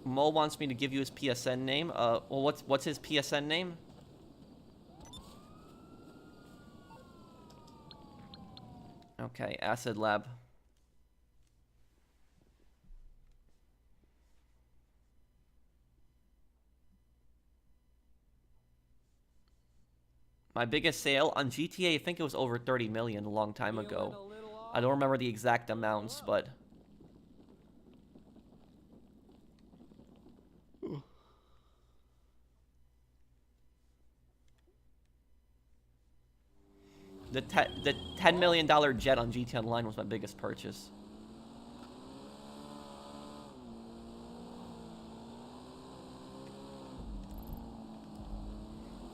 Mo wants me to give you his PSN name. Well, what's his PSN name? Okay, Acid Lab. My biggest sale on GTA, I think it was over 30 million a long time ago. I don't remember the exact amounts, but... The $10 million jet on GTA Online was my biggest purchase.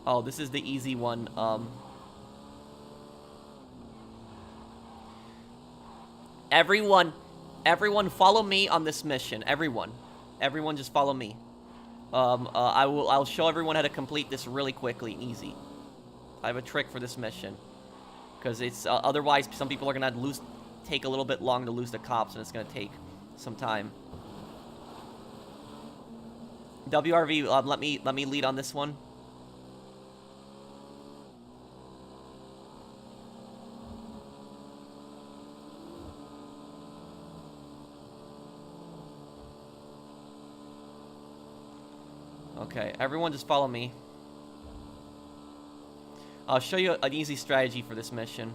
Oh, this is the easy one. Everyone follow me on this mission. Everyone just follow me. I'll show everyone how to complete this really quickly and easy. I have a trick for this mission. Because it's, otherwise some people are gonna take a little bit long to lose the cops, and it's gonna take some time. WRV, let me lead on this one. Okay, everyone just follow me. I'll show you an easy strategy for this mission.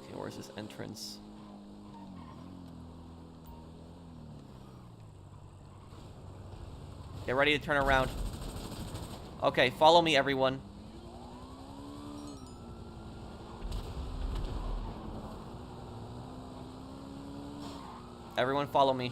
Okay, where's this entrance? Get ready to turn around. Okay, follow me, everyone. Everyone follow me.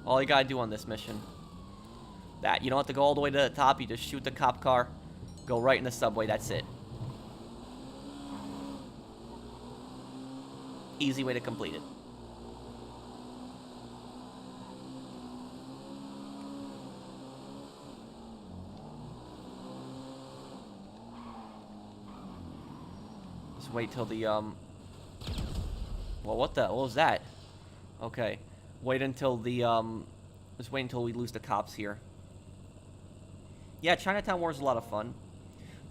All you gotta do on this mission. That. You don't have to go all the way to the top. You just shoot the cop car. Go right in the subway. That's it. Easy way to complete it. Just wait till the, Well, what was that? Okay. Wait until the, Just wait until we lose the cops here. Yeah, Chinatown War is a lot of fun.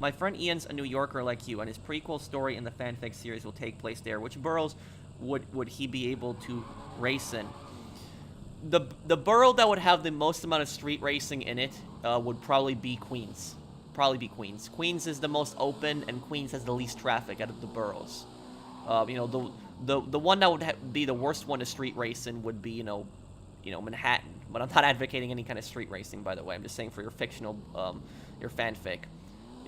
My friend Ian's a New Yorker like you, and his prequel story in the fanfic series will take place there. Which boroughs would he be able to race in? The borough that would have the most amount of street racing in it would probably be Queens. Queens is the most open, and Queens has the least traffic out of the boroughs. You know, the one that would be the worst one to street race in would be, you know, Manhattan. But I'm not advocating any kind of street racing, by the way. I'm just saying for your fictional, your fanfic.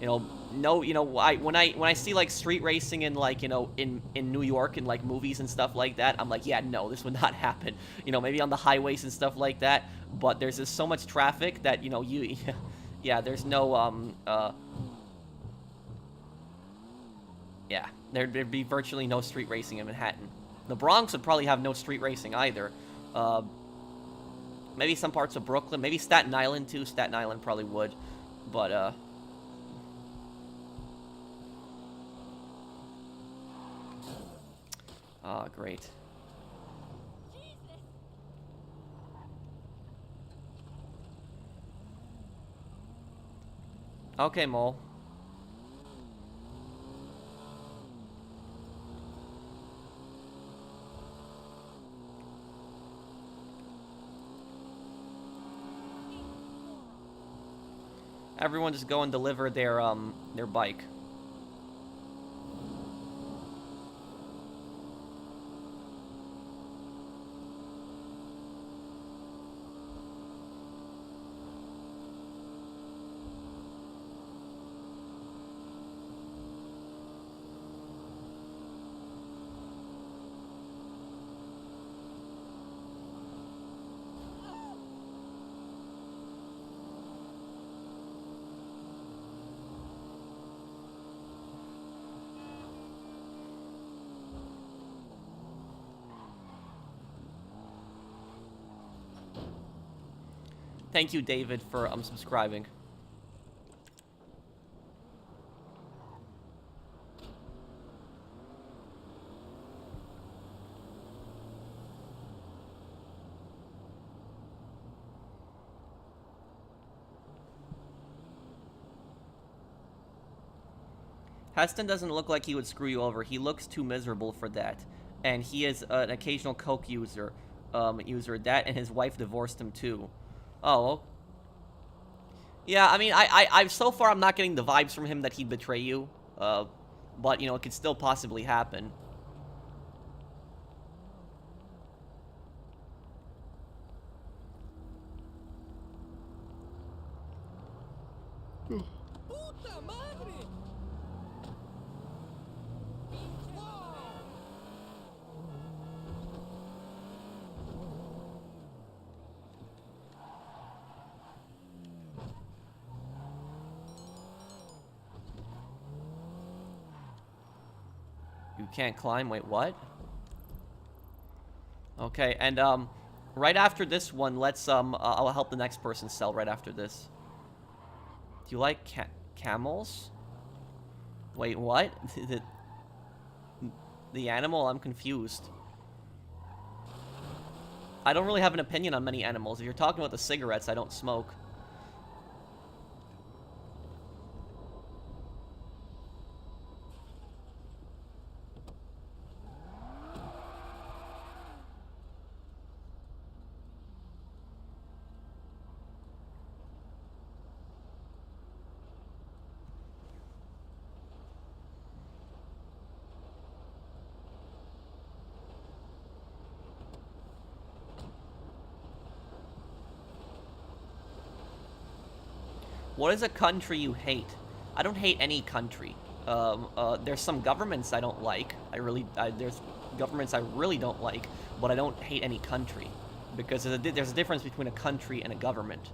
When I see like street racing in like, in New York and like movies and stuff like that, I'm like, yeah, no, this would not happen. Maybe on the highways and stuff like that. But there's just so much traffic that, yeah, there's no, yeah, there'd be virtually no street racing in Manhattan. The Bronx would probably have no street racing either. Maybe some parts of Brooklyn. Maybe Staten Island, too. Staten Island probably would. But, great. Okay, Mole. Everyone just go and deliver their bike. Thank you, David, for subscribing. Heston doesn't look like he would screw you over. He looks too miserable for that. And he is an occasional coke user. That and his wife divorced him too. Oh. Yeah, I mean, I so far I'm not getting the vibes from him that he'd betray you. But, it could still possibly happen. Puta madre! You can't climb. Wait, what? Okay, and right after this one, let's I'll help the next person sell right after this. Do you like camels? Wait, what? the animal? I'm confused. I don't really have an opinion on many animals. If you're talking about the cigarettes, I don't smoke. What is a country you hate? I don't hate any country. There's some governments I don't like. There's governments I really don't like, but I don't hate any country. Because there's a difference between a country and a government.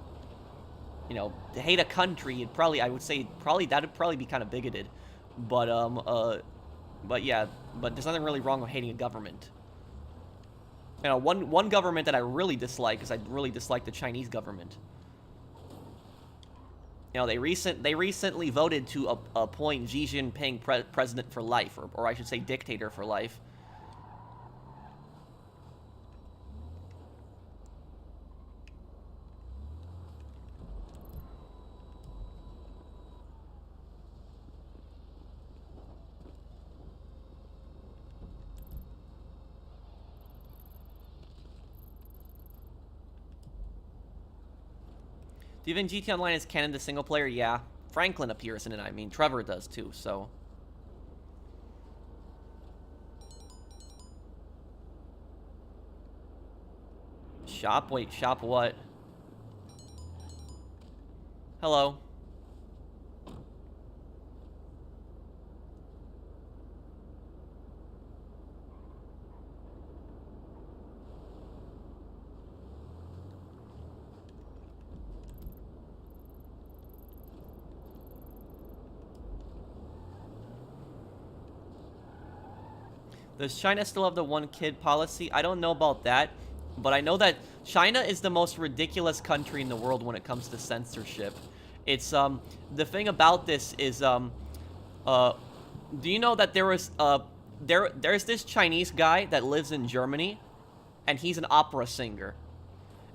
You know, to hate a country, I would say that'd probably be kind of bigoted. But yeah, but there's nothing really wrong with hating a government. You know, one government that I really dislike is I really dislike the Chinese government. You know, they recently voted to appoint Xi Jinping president for life, or I should say dictator for life. Do you think GTA Online is canon to single player? Yeah. Franklin appears in it, I mean. Trevor does too, so. Shop? Wait, shop what? Hello. Does China still have the one-kid policy? I don't know about that, but I know that China is the most ridiculous country in the world when it comes to censorship. It's, the thing about this is, do you know that there was, there's this Chinese guy that lives in Germany, and he's an opera singer,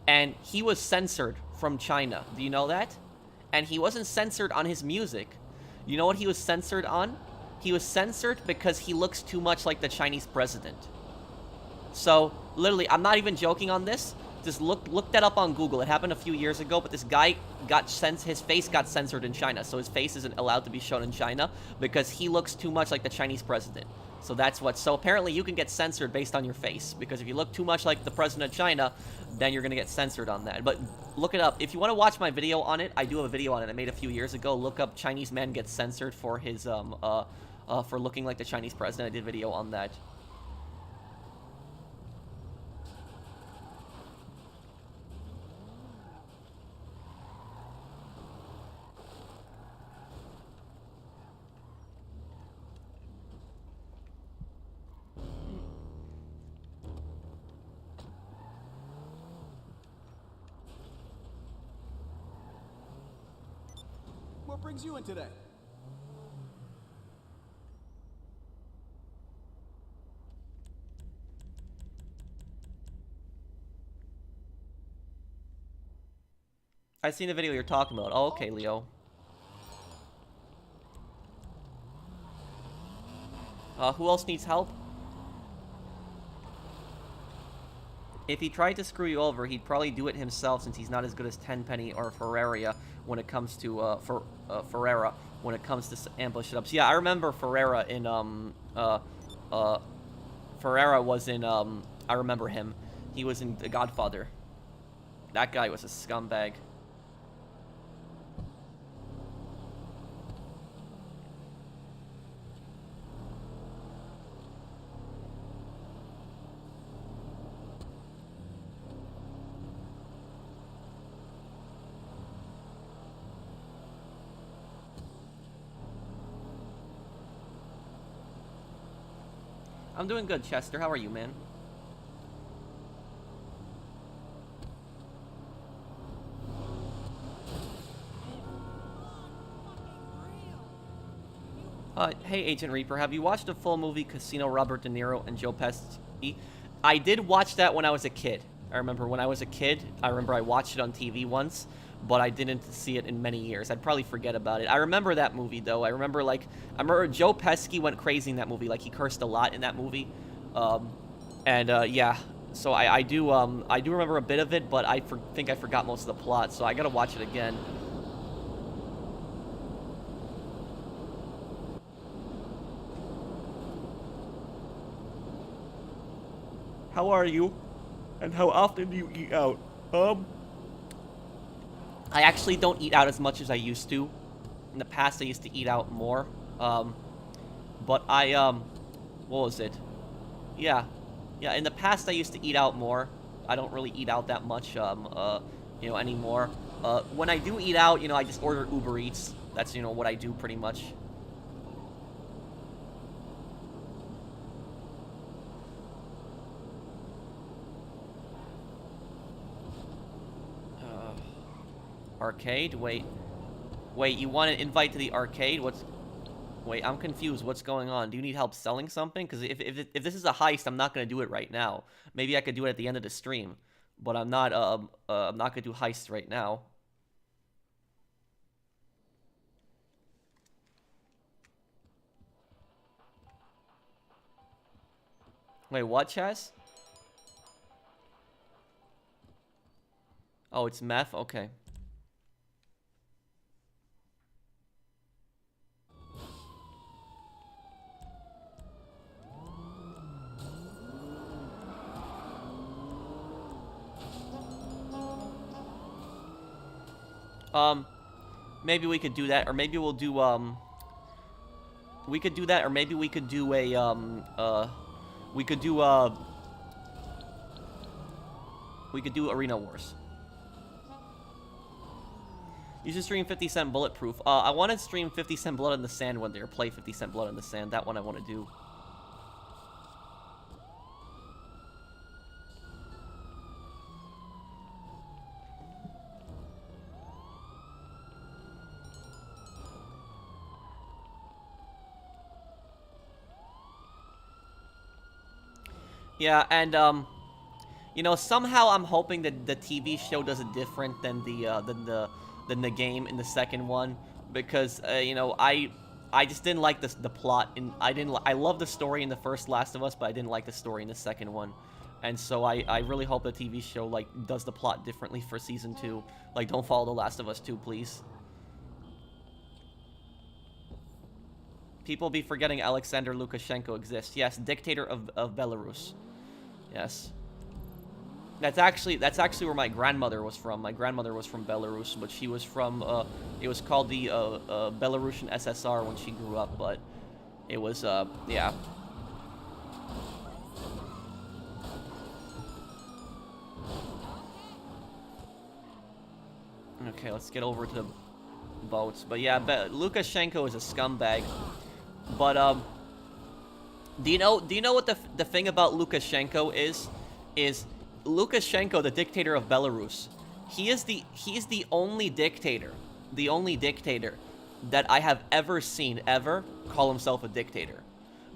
and he was censored from China. Do you know that? And he wasn't censored on his music. You know what he was censored on? He was censored because he looks too much like the Chinese president. So, literally, I'm not even joking on this. Just look that up on Google. It happened a few years ago, but this guy his face got censored in China. So his face isn't allowed to be shown in China because he looks too much like the Chinese president. So that's what, so apparently you can get censored based on your face. Because if you look too much like the president of China, then you're gonna get censored on that. But look it up. If you want to watch my video on it, I do have a video on it I made a few years ago. Look up Chinese man gets censored for his, for looking like the Chinese president. I did a video on that. What brings you in today? I seen the video you're talking about. Oh, okay, Leo. Who else needs help? If he tried to screw you over, he'd probably do it himself since he's not as good as Tenpenny or Ferreira when it comes to, Ferreira when it comes to ambush setups. Yeah, I remember Ferreira in, Ferreira was in, I remember him. He was in The Godfather. That guy was a scumbag. I'm doing good, Chester. How are you, man? Hey, Agent Reaper, have you watched the full movie Casino Robert De Niro and Joe Pesci? I did watch that when I was a kid. I remember when I was a kid, I watched it on TV once, but I didn't see it in many years. I'd probably forget about it. I remember that movie, though. I remember Joe Pesci went crazy in that movie. Like, he cursed a lot in that movie. Yeah. So I do remember a bit of it, but I think I forgot most of the plot, so I gotta watch it again. How are you? And how often do you eat out? I actually don't eat out as much as I used to. In the past, I used to eat out more. But what was it? Yeah, in the past, I used to eat out more. I don't really eat out that much, anymore. When I do eat out, I just order Uber Eats. That's, what I do pretty much. Arcade? Wait, you want an invite to the arcade? Wait, I'm confused. What's going on? Do you need help selling something? Because if this is a heist, I'm not going to do it right now. Maybe I could do it at the end of the stream. But I'm not going to do heists right now. Wait, what, Chaz? Oh, it's meth? Okay. Maybe we could do that, or maybe we'll do, we could do that, or maybe we could do a, we could do Arena Wars. You should stream 50 Cent Bulletproof. I want to stream 50 Cent Blood in the Sand one day, or play 50 Cent Blood in the Sand. That one I want to do. Yeah, and somehow I'm hoping that the TV show does it different than the game in the second one, because I just didn't like the plot, and I love the story in the first Last of Us, but I didn't like the story in the second one, and so I really hope the TV show does the plot differently for season 2. Don't follow the Last of Us 2, please. People be forgetting Alexander Lukashenko exists. Yes, dictator of Belarus. Yes. That's actually where my grandmother was from. My grandmother was from Belarus, but she was from, it was called the Belarusian SSR when she grew up, but it was, yeah. Okay, let's get over to the boats. But yeah, Lukashenko is a scumbag. But, do you know what the thing about Lukashenko is? Is Lukashenko, the dictator of Belarus, he is the only dictator that I have ever seen call himself a dictator.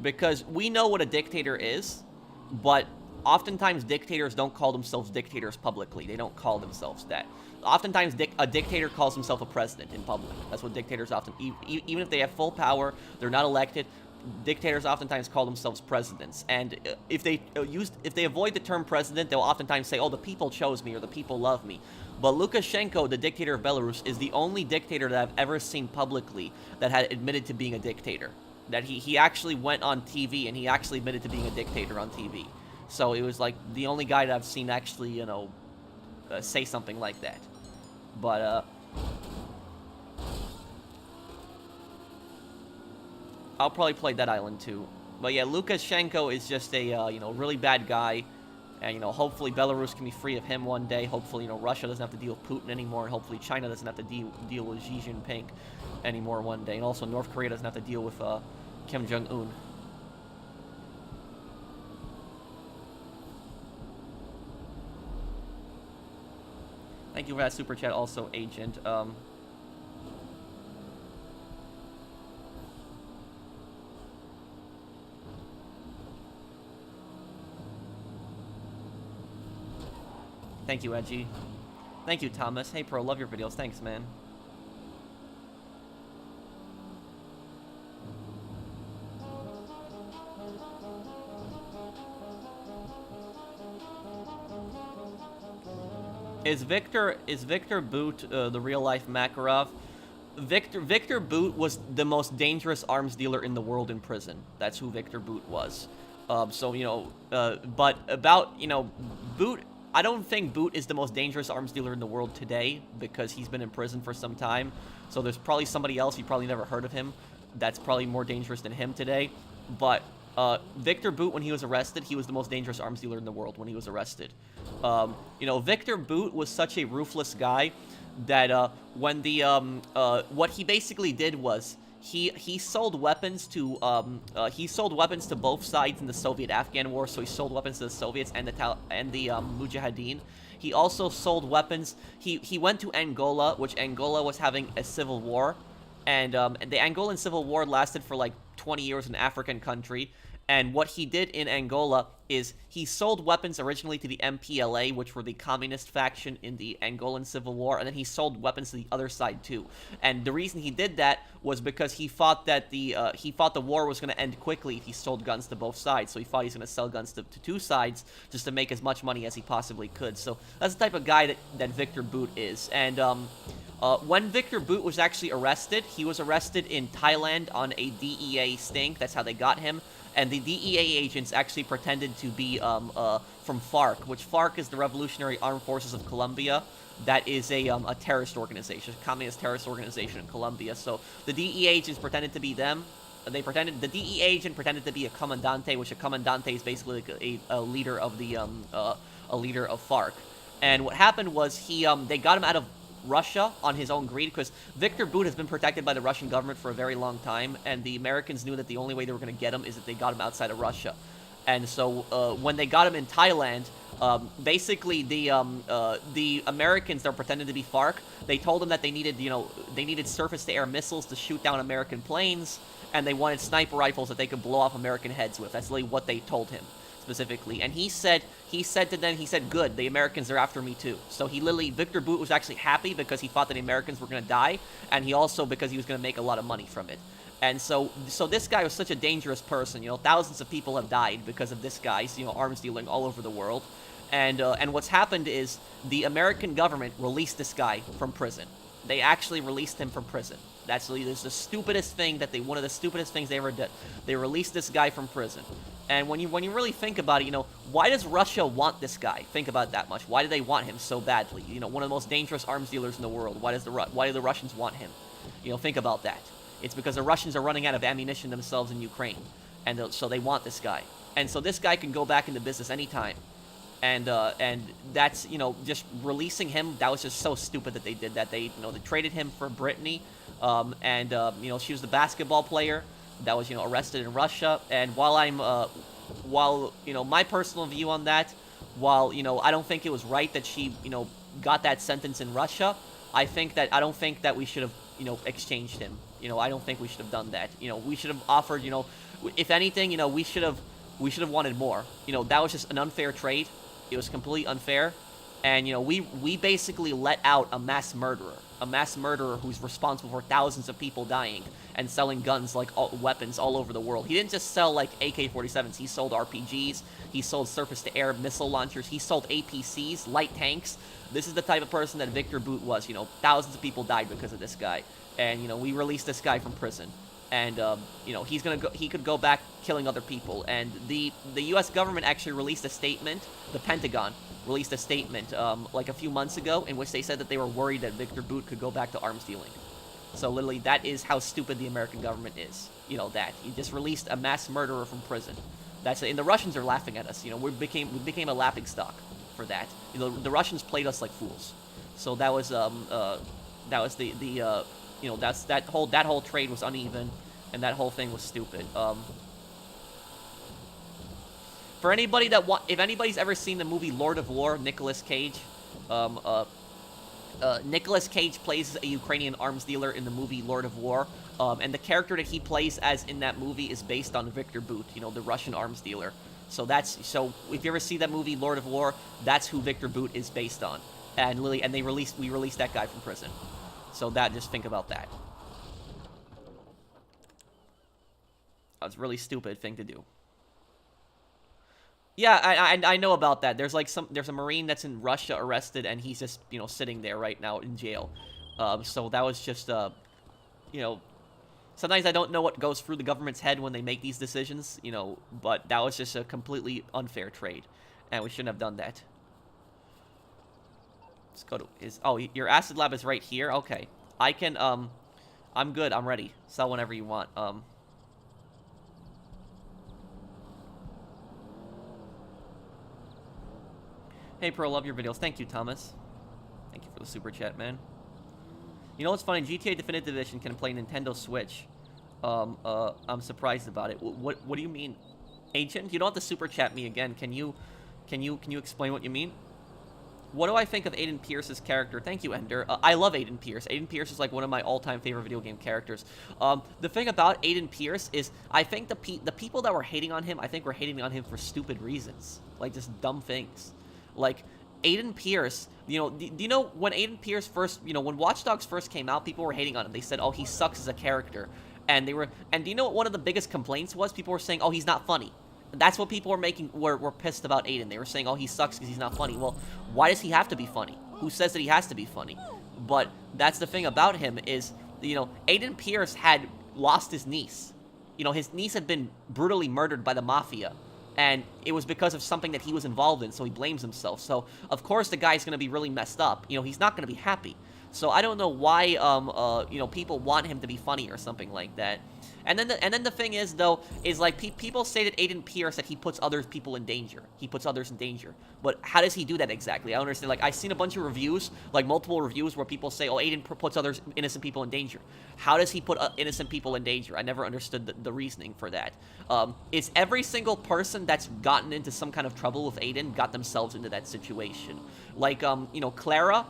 Because we know what a dictator is, but oftentimes dictators don't call themselves dictators publicly. They don't call themselves that. Oftentimes a dictator calls himself a president in public. That's what dictators often, even if they have full power, they're not elected. Dictators oftentimes call themselves presidents, and if they avoid the term president, they'll oftentimes say, "Oh, the people chose me," or "the people love me." But Lukashenko, the dictator of Belarus, is the only dictator that I've ever seen publicly that had admitted to being a dictator. That he actually went on TV and he actually admitted to being a dictator on TV. So it was the only guy that I've seen actually, say something like that. But I'll probably play Dead Island 2. But yeah, Lukashenko is just a, really bad guy. And, hopefully Belarus can be free of him one day. Hopefully, Russia doesn't have to deal with Putin anymore. And hopefully China doesn't have to deal with Xi Jinping anymore one day. And also North Korea doesn't have to deal with Kim Jong-un. Thank you for that super chat, also, Agent. Thank you, Edgy. Thank you, Thomas. Hey, Pro, love your videos. Thanks, man. Is Victor Bout the real life Makarov? Victor Bout was the most dangerous arms dealer in the world in prison. That's who Victor Bout was. So you know, but about Bout. I don't think Bout is the most dangerous arms dealer in the world today because he's been in prison for some time. So there's probably somebody else, you probably never heard of him, that's probably more dangerous than him today. But Victor Bout, when he was arrested, he was the most dangerous arms dealer in the world when he was arrested. Victor Bout was such a ruthless guy that when the what he basically did was he sold weapons to both sides in the Soviet-Afghan war. So he sold weapons to the Soviets and the Mujahideen. He also sold weapons. He went to Angola, which Angola was having a civil war, and the Angolan civil war lasted for like 20 years in an African country. And what he did in Angola is he sold weapons originally to the MPLA, which were the communist faction in the Angolan Civil War, and then he sold weapons to the other side too. And the reason he did that was because he thought that the war was going to end quickly if he sold guns to both sides. So he thought he was going to sell guns to two sides just to make as much money as he possibly could. So that's the type of guy that Victor Bout is. And when Victor Bout was actually arrested, he was arrested in Thailand on a DEA sting. That's how they got him. And the DEA agents actually pretended to be from FARC, which FARC is the Revolutionary Armed Forces of Colombia. That is a terrorist organization, a communist terrorist organization in Colombia. So the DEA agents pretended to be them. The DEA agent pretended to be a comandante, which a comandante is basically like a leader of the FARC. And what happened was they got him out of Russia on his own greed, because Victor Bout has been protected by the Russian government for a very long time, and the Americans knew that the only way they were going to get him is if they got him outside of Russia. And so when they got him in Thailand, basically the Americans that were pretending to be FARC, they told him that they needed surface-to-air missiles to shoot down American planes, and they wanted sniper rifles that they could blow off American heads with. That's literally what they told him specifically. And he said to them, good, the Americans are after me too. So Victor Bout was actually happy because he thought that the Americans were going to die, and he also because he was going to make a lot of money from it. And so this guy was such a dangerous person. Thousands of people have died because of this guy's, arms dealing all over the world. And what's happened is the American government released this guy from prison. They actually released him from prison. That's one of the stupidest things they ever did. They released this guy from prison. And when you really think about it, why does Russia want this guy? Think about it that much. Why do they want him so badly? One of the most dangerous arms dealers in the world. Why do the Russians want him? Think about that. It's because the Russians are running out of ammunition themselves in Ukraine, and so they want this guy. And so this guy can go back into business anytime. And that's, just releasing him, that was just so stupid that they did that. They traded him for Brittany, she was the basketball player that was, arrested in Russia. And while my personal view on that, I don't think it was right that she, got that sentence in Russia, I don't think that we should have, exchanged him. I don't think we should have done that. We should have offered, if anything, we should have wanted more. That was just an unfair trade. It was completely unfair. And, we basically let out a mass murderer who's responsible for thousands of people dying and selling guns, like weapons all over the world. He didn't just sell, like, AK-47s. He sold RPGs. He sold surface-to-air missile launchers. He sold APCs, light tanks. This is the type of person that Victor Bout was. Thousands of people died because of this guy. And, we released this guy from prison. And, he could go back killing other people. And the U.S. government actually released a statement, the Pentagon released a statement, like a few months ago, in which they said that they were worried that Victor Bout could go back to arms dealing. So literally, that is how stupid the American government is. That. You just released a mass murderer from prison. That's it. And the Russians are laughing at us. We became a laughing stock for that. The Russians played us like fools. So that was that whole trade was uneven, and that whole thing was stupid. For anybody if anybody's ever seen the movie Lord of War, Nicolas Cage, Nicolas Cage plays a Ukrainian arms dealer in the movie Lord of War, and the character that he plays as in that movie is based on Victor Bout, you know, the Russian arms dealer. So if you ever see that movie Lord of War, that's who Victor Bout is based on. And we released that guy from prison. So just think about that. That's a really stupid thing to do. Yeah, I know about that. There's a Marine that's in Russia arrested, and he's just, you know, sitting there right now in jail. So that was just, you know, sometimes I don't know what goes through the government's head when they make these decisions, you know, but that was just a completely unfair trade, and we shouldn't have done that. Let's go to your acid lab is right here? Okay. I can, I'm good, I'm ready. Sell whenever you want. Hey, Pro, love your videos. Thank you, Thomas. Thank you for the super chat, man. You know what's funny? GTA Definitive Edition can play Nintendo Switch. I'm surprised about it. What do you mean, Agent? You don't have to super chat me again. Can you explain what you mean? What do I think of Aiden Pierce's character? Thank you, Ender. I love Aiden Pierce. Aiden Pierce is like one of my all-time favorite video game characters. The thing about Aiden Pierce is I think the people that were hating on him, I think were hating on him for stupid reasons, like just dumb things. Like, Aiden Pierce, you know, do you know when Aiden Pierce first, you know, when Watch Dogs first came out, people were hating on him. They said, oh, he sucks as a character. And do you know what one of the biggest complaints was? People were saying, oh, he's not funny. That's what people were pissed about Aiden. They were saying, oh, he sucks because he's not funny. Well, why does he have to be funny? Who says that he has to be funny? But that's the thing about him is, you know, Aiden Pierce had lost his niece. You know, his niece had been brutally murdered by the mafia. And it was because of something that he was involved in, so he blames himself. So, of course, the guy's going to be really messed up. You know, he's not going to be happy. So, I don't know why, you know, people want him to be funny or something like that. And then the thing is, though, is like people say that Aiden Pierce, that he puts other people in danger. He puts others in danger. But how does he do that exactly? I don't understand. Like, I've seen a bunch of reviews, like multiple reviews where people say, oh, Aiden puts other innocent people in danger. How does he put innocent people in danger? I never understood the reasoning for that. It's every single person that's gotten into some kind of trouble with Aiden got themselves into that situation. Like, you know, Clara,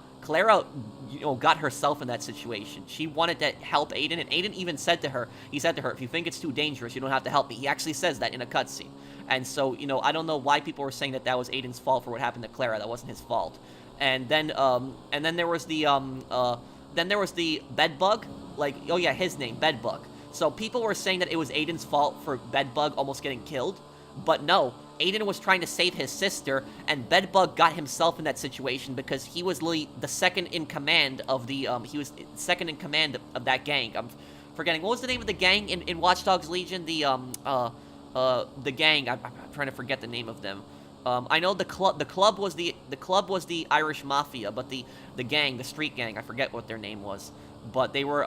you know, got herself in that situation. She wanted to help Aiden, and Aiden even said to her, if you think it's too dangerous, you don't have to help me. He actually says that in a cutscene. And so, you know, I don't know why people were saying that that was Aiden's fault for what happened to Clara. That wasn't his fault. And then there was the bedbug. Like, oh yeah, his name, Bedbug. So people were saying that it was Aiden's fault for Bedbug almost getting killed. But no, Aiden was trying to save his sister, and Bedbug got himself in that situation because he was literally the second in command of the, that gang. I'm forgetting, what was the name of the gang in Watch Dogs Legion? The gang, I'm trying to forget the name of them. I know the club was the Irish Mafia, but the gang, the street gang, I forget what their name was. But they were,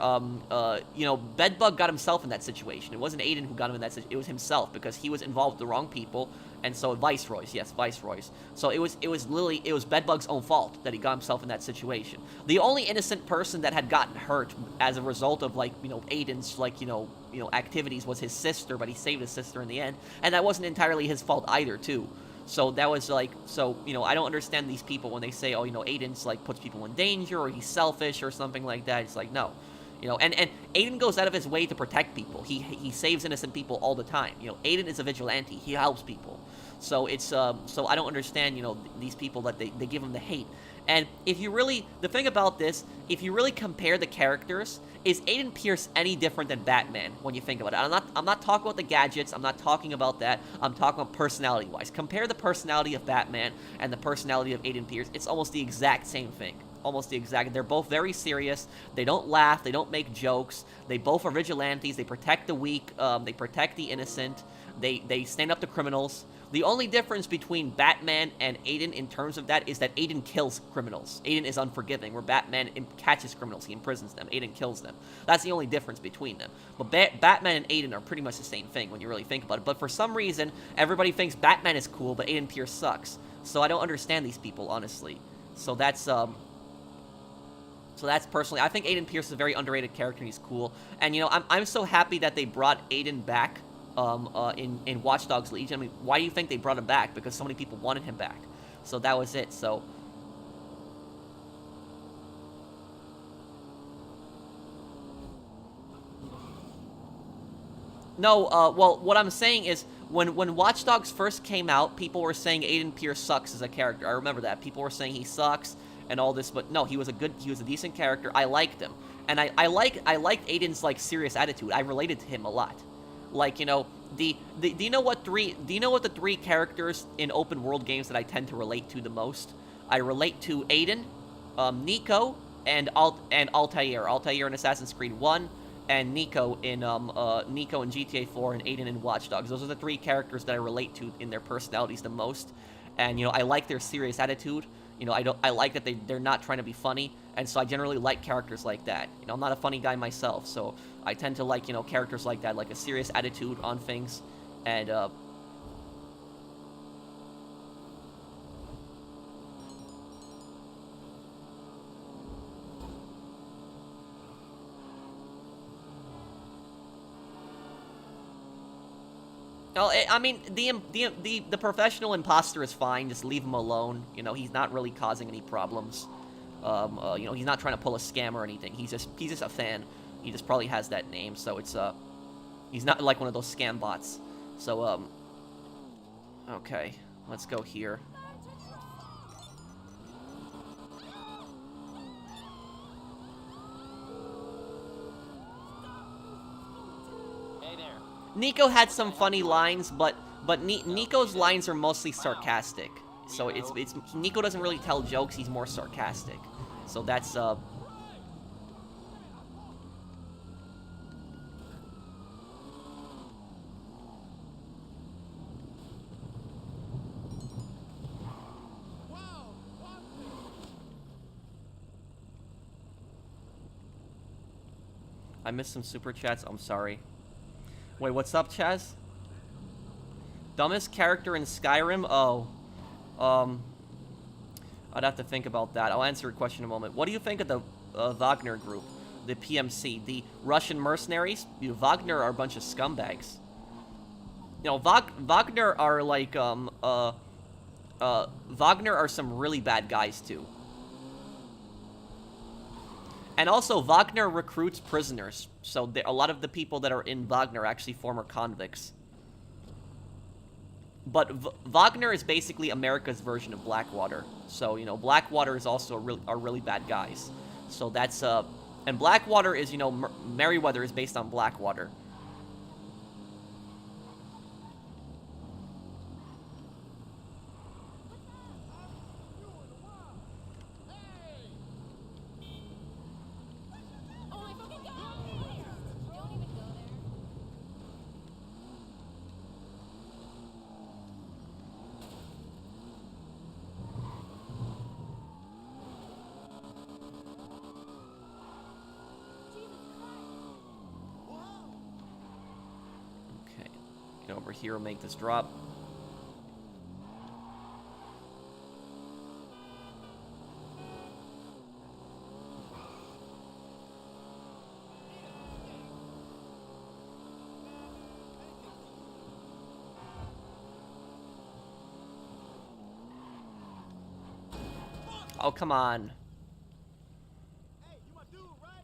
you know, Bedbug got himself in that situation. It wasn't Aiden who got him in that situation. It was himself, because he was involved with the wrong people. And so, Viceroys. So, it was Bedbug's own fault that he got himself in that situation. The only innocent person that had gotten hurt as a result of, like, you know, Aiden's, like, you know, activities was his sister, but he saved his sister in the end. And that wasn't entirely his fault either, too. So that was like, you know, I don't understand these people when they say, oh, you know, Aiden's like puts people in danger or he's selfish or something like that. It's like, no, you know, and Aiden goes out of his way to protect people. He saves innocent people all the time. You know, Aiden is a vigilante. He helps people. So it's, so I don't understand, you know, these people that they give him the hate. And if you really, the thing about this, if you really compare the characters, is Aiden Pierce any different than Batman when you think about it? I'm not talking about the gadgets, I'm not talking about that, I'm talking about personality-wise. Compare the personality of Batman and the personality of Aiden Pierce, it's almost the exact same thing. Almost the exact, they're both very serious, they don't laugh, they don't make jokes, they both are vigilantes, they protect the weak, they protect the innocent, they stand up to criminals. The only difference between Batman and Aiden in terms of that is that Aiden kills criminals. Aiden is unforgiving, where Batman catches criminals, he imprisons them. Aiden kills them. That's the only difference between them. But Batman and Aiden are pretty much the same thing when you really think about it. But for some reason, everybody thinks Batman is cool, but Aiden Pierce sucks. So I don't understand these people, honestly. So that's personally, I think Aiden Pierce is a very underrated character, and he's cool. And, you know, I'm so happy that they brought Aiden back. In Watch Dogs Legion. I mean, why do you think they brought him back? Because so many people wanted him back. So that was it. So No, well, what I'm saying is, when Watch Dogs first came out, people were saying Aiden Pierce sucks as a character. I remember that. People were saying he sucks and all this, but no, he was a decent character. I liked him. And I liked Aiden's, like, serious attitude. I related to him a lot. Like, you know, do you know what the three characters in open world games that I tend to relate to the most? I relate to Aiden, Nico, and Altair. Altair in Assassin's Creed 1, and Nico in GTA 4, and Aiden in Watch Dogs. Those are the three characters that I relate to in their personalities the most. And, you know, I like their serious attitude. You know, I like that they're not trying to be funny, and so I generally like characters like that. You know, I'm not a funny guy myself, so I tend to like, you know, characters like that, like a serious attitude on things, and, No, I mean, the professional imposter is fine. Just leave him alone. You know, he's not really causing any problems. You know, he's not trying to pull a scam or anything. He's just a fan. He just probably has that name, so it's he's not like one of those scam bots. So okay, let's go here. Nico had some funny lines, but Nico's lines are mostly sarcastic. So it's Nico doesn't really tell jokes, he's more sarcastic. So that's I missed some super chats, I'm sorry. Wait, what's up, Chaz? Dumbest character in Skyrim? Oh. I'd have to think about that. I'll answer your question in a moment. What do you think of the Wagner group? The PMC? The Russian mercenaries? Wagner are a bunch of scumbags. You know, Wagner are like, Wagner are some really bad guys, too. And also, Wagner recruits prisoners, so a lot of the people that are in Wagner are actually former convicts. But Wagner is basically America's version of Blackwater. So, you know, Blackwater is also are really bad guys. So that's, and Blackwater is, you know, Merryweather is based on Blackwater. Over here and make this drop. Oh, come on. Hey, you my dude, right?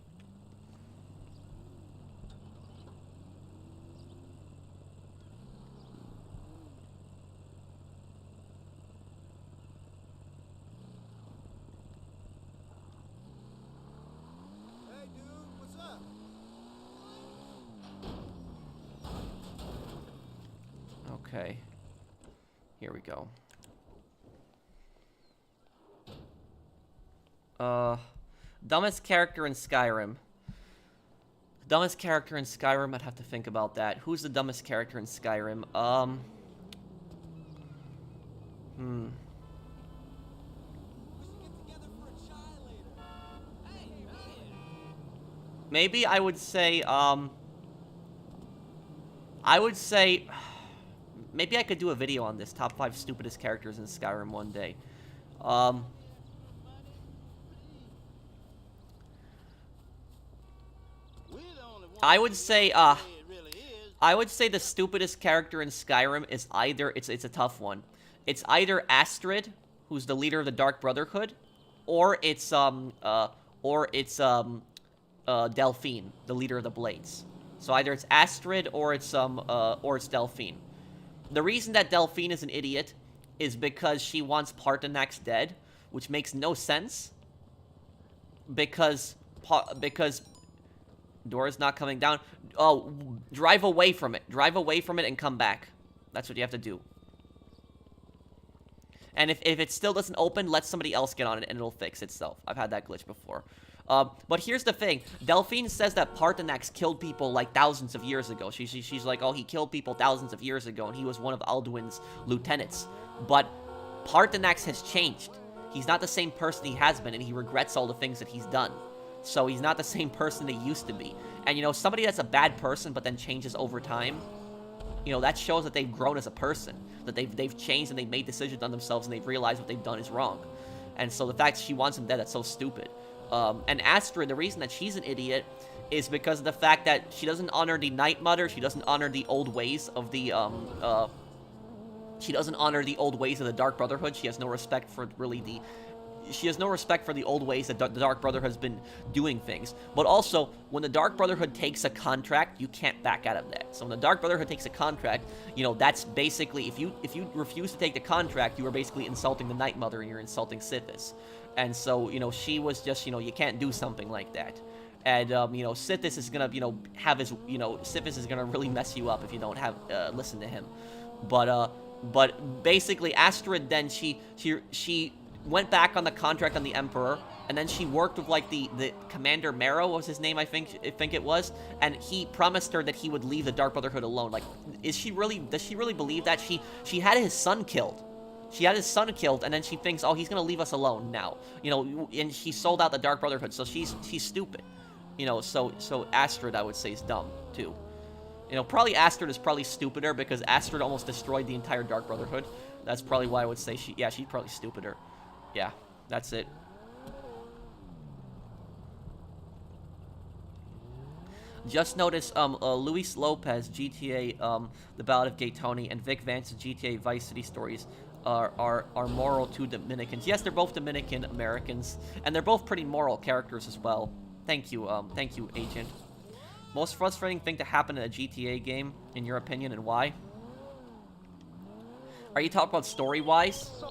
Hey, dude, what's up? Okay. Here we go. Dumbest character in Skyrim. Dumbest character in Skyrim, I'd have to think about that. Who's the dumbest character in Skyrim? Maybe I would say, maybe I could do a video on this, top 5 stupidest characters in Skyrim one day. I would say the stupidest character in Skyrim is either, it's a tough one. It's either Astrid, who's the leader of the Dark Brotherhood, or it's Delphine, the leader of the Blades. So either it's Astrid or it's Delphine. The reason that Delphine is an idiot is because she wants Parthenax dead, which makes no sense. Because Dora's not coming down. Oh, drive away from it. Drive away from it and come back. That's what you have to do. And if it still doesn't open, let somebody else get on it and it'll fix itself. I've had that glitch before. But here's the thing. Delphine says that Parthenax killed people like thousands of years ago. She's like, oh, he killed people thousands of years ago and he was one of Alduin's lieutenants. But Parthenax has changed. He's not the same person he has been and he regrets all the things that he's done. So he's not the same person that he used to be. And, you know, somebody that's a bad person but then changes over time, you know, that shows that they've grown as a person. That they've changed and they've made decisions on themselves and they've realized what they've done is wrong. And so the fact she wants him dead, that's so stupid. And Astrid, the reason that she's an idiot is because of the fact that she doesn't honor the Night Mother, she doesn't honor the old ways of the, she doesn't honor the old ways of the Dark Brotherhood. She has no respect for she has no respect for the old ways that the Dark Brotherhood has been doing things. But also, when the Dark Brotherhood takes a contract, you can't back out of that. So when the Dark Brotherhood takes a contract, you know, that's basically, if you refuse to take the contract, you are basically insulting the Night Mother and you're insulting Sithis. And so, you know, she was just, you know, you can't do something like that. And, you know, Sithis is gonna, you know, have his, you know, Sithis is gonna really mess you up if you don't have, listen to him. But basically, Astrid then, she went back on the contract on the Emperor, and then she worked with, like, the Commander Marrow was his name, I think it was, and he promised her that he would leave the Dark Brotherhood alone. Like, does she really believe that? She had his son killed. She had his son killed, and then she thinks, oh, he's gonna leave us alone now. You know, and she sold out the Dark Brotherhood, so she's stupid. You know, so Astrid, I would say, is dumb, too. You know, probably Astrid is probably stupider, because Astrid almost destroyed the entire Dark Brotherhood. That's probably why I would say she's probably stupider. Yeah, that's it. Just noticed, Luis Lopez, GTA, The Ballad of Gay Tony, and Vic Vance's GTA Vice City stories are moral to Dominicans. Yes, they're both Dominican Americans, and they're both pretty moral characters as well. Thank you, Agent. Most frustrating thing to happen in a GTA game, in your opinion, and why? Are you talking about story-wise?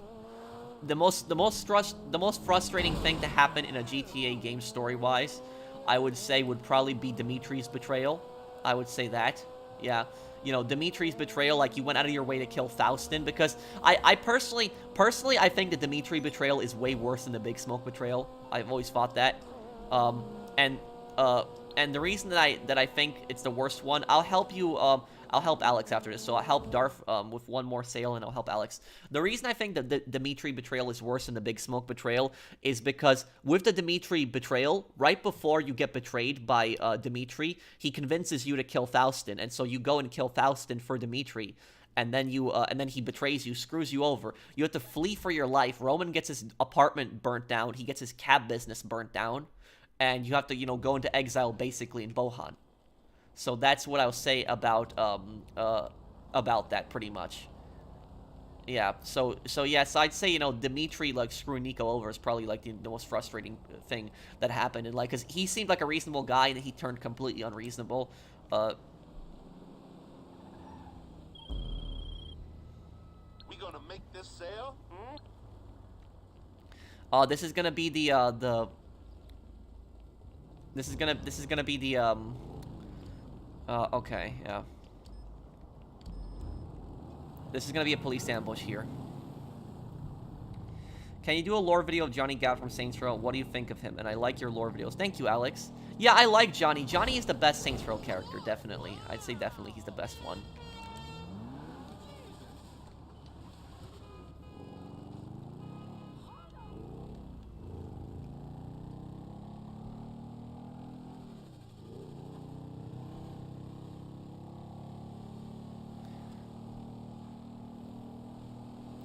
The most frustrating thing to happen in a GTA game story-wise, I would say, would probably be Dimitri's betrayal. I would say that. Yeah. You know, Dimitri's betrayal, like, you went out of your way to kill Faustin, because I personally, I think the Dimitri betrayal is way worse than the Big Smoke betrayal. I've always thought that. And the reason that I think it's the worst one, I'll help you, I'll help Alex after this. So I'll help Darth with one more sale, and I'll help Alex. The reason I think that the Dimitri betrayal is worse than the Big Smoke betrayal is because with the Dimitri betrayal, right before you get betrayed by Dimitri, he convinces you to kill Faustin, and so you go and kill Faustin for Dimitri. And then he betrays you, screws you over. You have to flee for your life. Roman gets his apartment burnt down. He gets his cab business burnt down. And you have to, you know, go into exile basically in Bohan. So that's what I'll say about that pretty much. Yeah, so yes, I'd say, you know, Dimitri, like, screwing Nico over is probably, like, the most frustrating thing that happened. And, like, because he seemed like a reasonable guy, and he turned completely unreasonable. We gonna make this sale? This is gonna be the This is gonna be the, okay, yeah. This is gonna be a police ambush here. Can you do a lore video of Johnny Gat from Saints Row? What do you think of him? And I like your lore videos. Thank you, Alex. Yeah, I like Johnny. Johnny is the best Saints Row character, definitely. I'd say definitely he's the best one.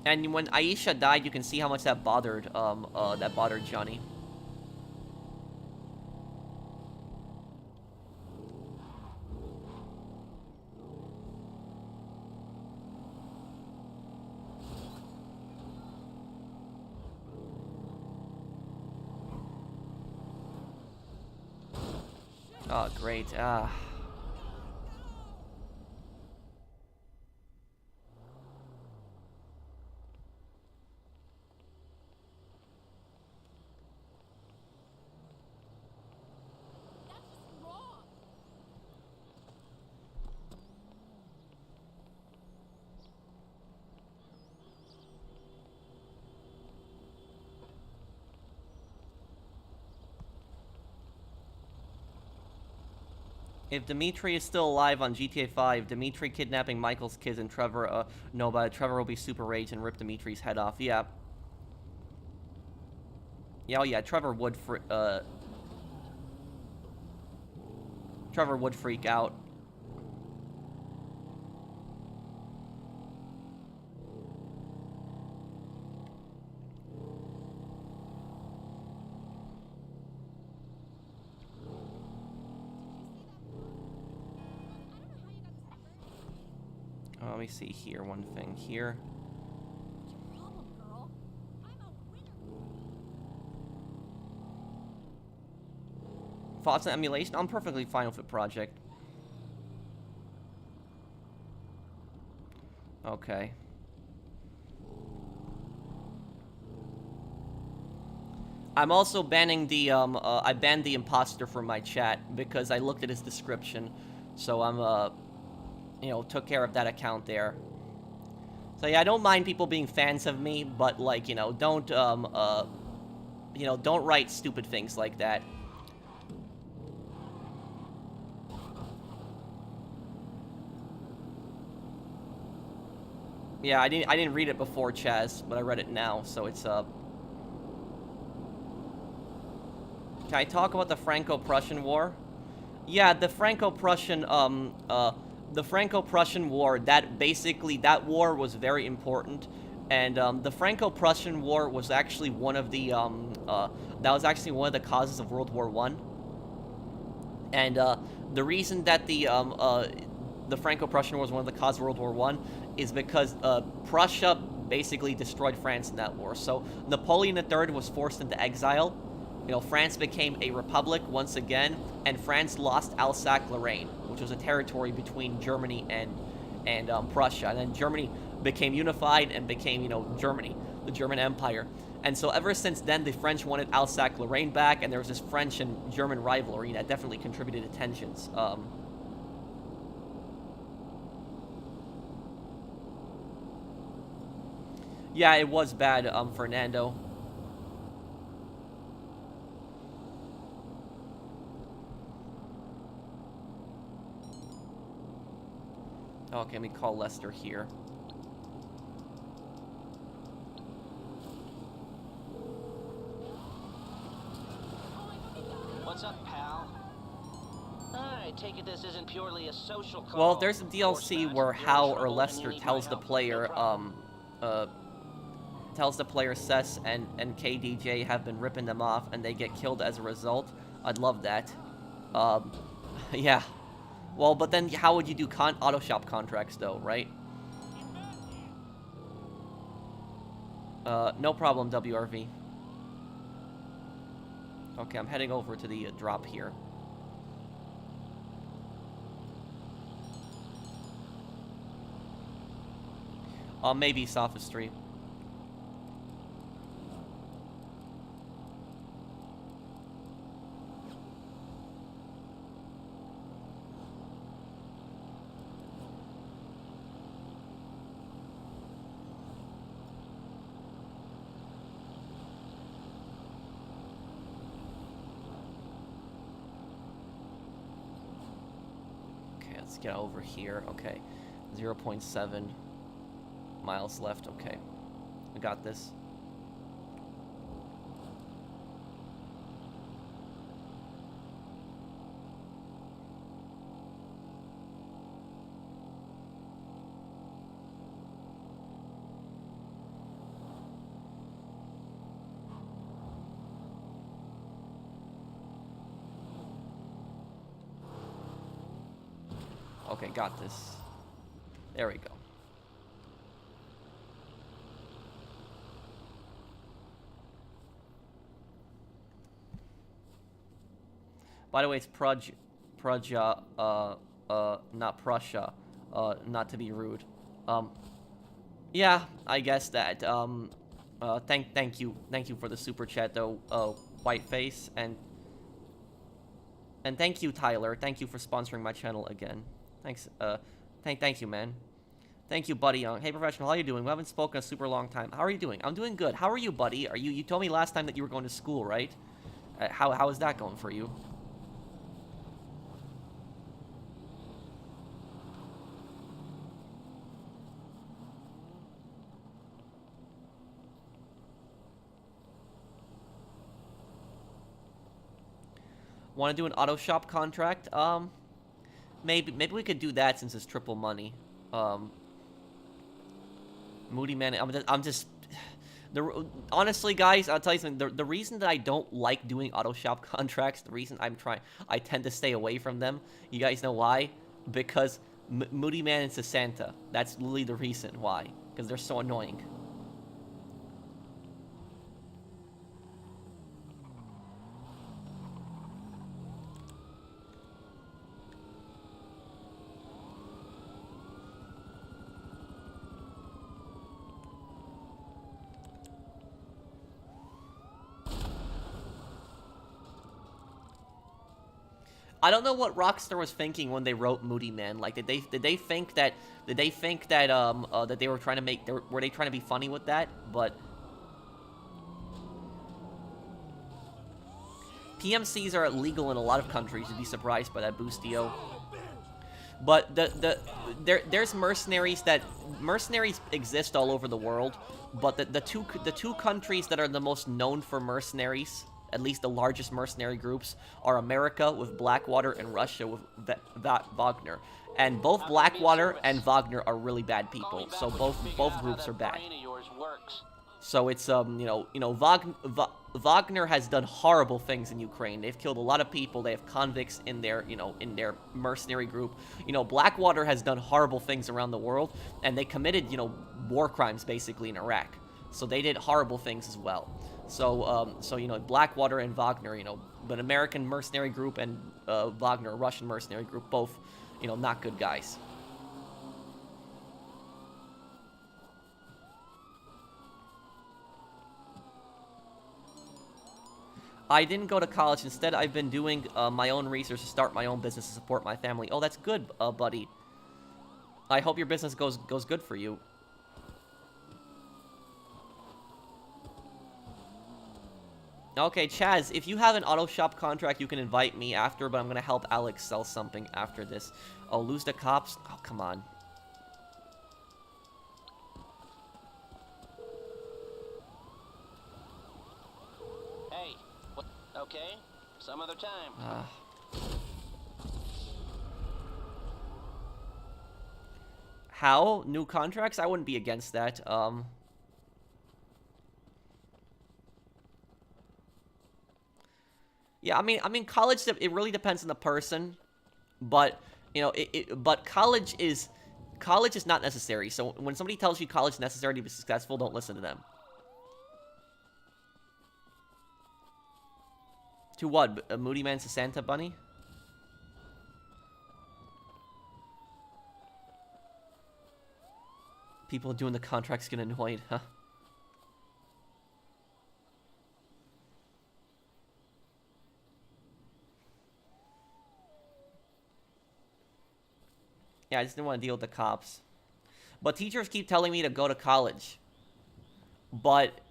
And when Aisha died, you can see how much that bothered Johnny. Oh, great. If Dimitri is still alive on GTA 5, Dimitri kidnapping Michael's kids and Trevor, no, but Trevor will be super raged and rip Dimitri's head off. Yeah. Yeah, oh yeah, Trevor would freak out. Let me see here, one thing here. What's your problem, girl? I'm a winner. Thoughts on emulation? I'm perfectly fine with the project. Okay. I'm also banning the, I banned the imposter from my chat because I looked at his description. So I'm, you know, took care of that account there. So yeah, I don't mind people being fans of me, but like, you know, don't, you know, don't write stupid things like that. Yeah, I didn't read it before, Chaz, but I read it now, so it's, Can I talk about the Franco-Prussian War? Yeah, the Franco-Prussian, the Franco-Prussian War, that war was very important, and the Franco-Prussian War was actually one of the that was actually one of the causes of World War I. And the reason that the Franco-Prussian War was one of the causes of World War I is because Prussia basically destroyed France in that war. So Napoleon III was forced into exile. You know, France became a republic once again, and France lost Alsace-Lorraine, which was a territory between Germany and Prussia. And then Germany became unified and became, you know, Germany, the German Empire. And so ever since then, the French wanted Alsace-Lorraine back, and there was this French and German rivalry that definitely contributed to tensions. Yeah, it was bad, Fernando. Okay, let me call Lester here. What's up, pal? I take it this isn't purely a social call. Well, there's a DLC where Hal or Lester tells the player, Sess and KDJ have been ripping them off and they get killed as a result. I'd love that. Yeah. Well, but then how would you do auto shop contracts, though, right? No problem, WRV. Okay, I'm heading over to the drop here. Maybe sophistry. Let's get over here. Okay. 0.7 miles left. Okay. I got this. Okay, got this. There we go. By the way, it's Prussia, not Prussia, not to be rude. Yeah, I guess that, thank you for the super chat, though, Whiteface, and thank you, Tyler. Thank you for sponsoring my channel again. Thanks, thank you, man. Thank you, Buddy Young. Hey, Professional, how you doing? We haven't spoken a super long time. How are you doing? I'm doing good. How are you, buddy? You told me last time that you were going to school, right? How is that going for you? Want to do an auto shop contract? Maybe we could do that since it's triple money. Moody Man, I'm just honestly, guys, I'll tell you something. The reason that I don't like doing auto shop contracts, the reason I tend to stay away from them. You guys know why? Because Moody Man and Santa. That's literally the reason why. Because they're so annoying. I don't know what Rockstar was thinking when they wrote Moody Man. Like, did they think that that they were trying to were they trying to be funny with that? But PMCs are illegal in a lot of countries. You'd be surprised by that, Boostio. But there's mercenaries exist all over the world. But the two countries that are the most known for mercenaries, at least the largest mercenary groups, are America with Blackwater and Russia with Wagner. And both Blackwater and Wagner are really bad people. So both groups are bad. So it's Wagner has done horrible things in Ukraine. They've killed a lot of people. They have convicts in their mercenary group. Blackwater has done horrible things around the world, and they committed war crimes basically in Iraq. So they did horrible things as well. So Blackwater and Wagner, an American mercenary group, and Wagner, a Russian mercenary group, both, not good guys. I didn't go to college. Instead, I've been doing my own research to start my own business to support my family. Oh, that's good, buddy. I hope your business goes good for you. Okay, Chaz, if you have an auto shop contract, you can invite me after, but I'm gonna help Alex sell something after this. Oh, lose the cops? Oh, come on. Hey, what? Okay, some other time. How? New contracts? I wouldn't be against that. Yeah, I mean, college, it really depends on the person, but, but college is not necessary. So when somebody tells you college is necessary to be successful, don't listen to them. To what? A Moody Man to Santa Bunny? People doing the contracts get annoyed, huh? Yeah, I just didn't want to deal with the cops. But teachers keep telling me to go to college. But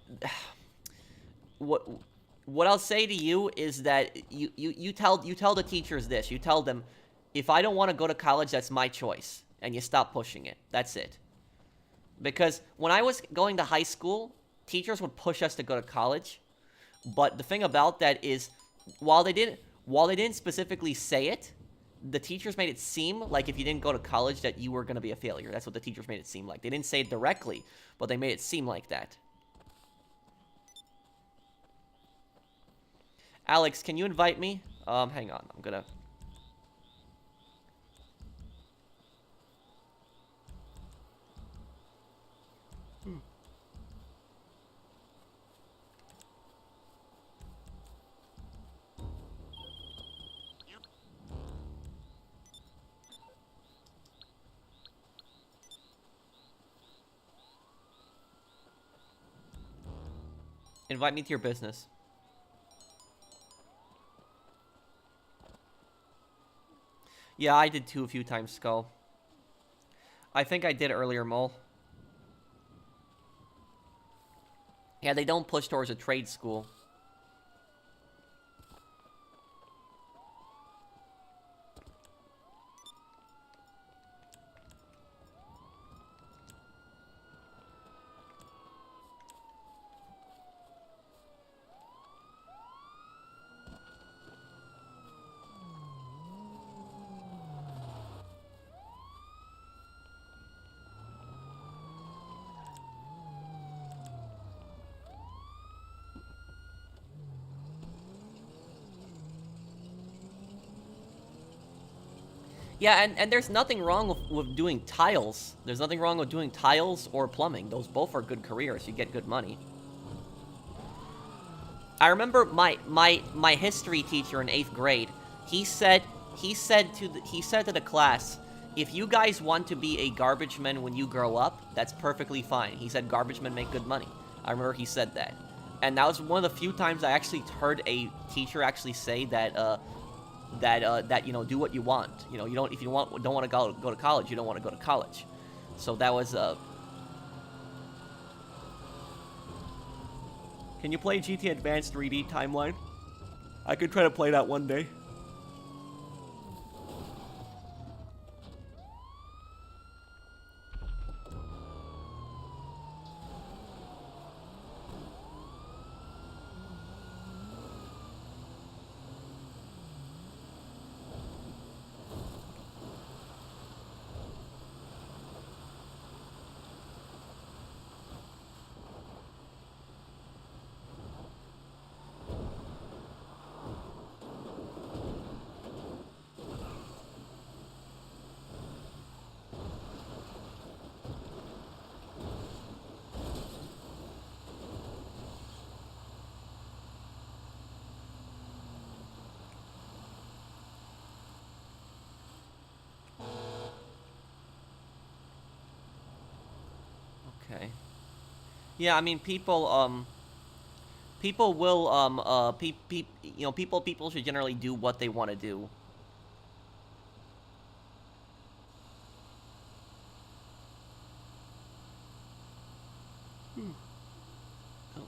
what I'll say to you is that you tell the teachers this. You tell them, if I don't want to go to college, that's my choice, and you stop pushing it. That's it. Because when I was going to high school, teachers would push us to go to college. But the thing about that is, while they didn't specifically say it, the teachers made it seem like if you didn't go to college that you were going to be a failure. That's what the teachers made it seem like. They didn't say it directly, but they made it seem like that. Alex, can you invite me? Hang on. I'm gonna... Invite me to your business. Yeah, I did too a few times, Skull. I think I did earlier, Mole. Yeah, they don't push towards a trade school. Yeah, and there's nothing wrong with doing tiles. There's nothing wrong with doing tiles or plumbing. Those both are good careers. You get good money. I remember my history teacher in 8th grade. He said to the class, if you guys want to be a garbage man when you grow up, that's perfectly fine. He said garbage men make good money. I remember he said that. And that was one of the few times I actually heard a teacher actually say that you know, do what you want. You know, you don't, if you don't want to go to college, you don't want to go to college. So that was Can you play GTA Advanced 3D Timeline? I could try to play that one day. Okay. Yeah, I mean, people will, you know, people should generally do what they want to do.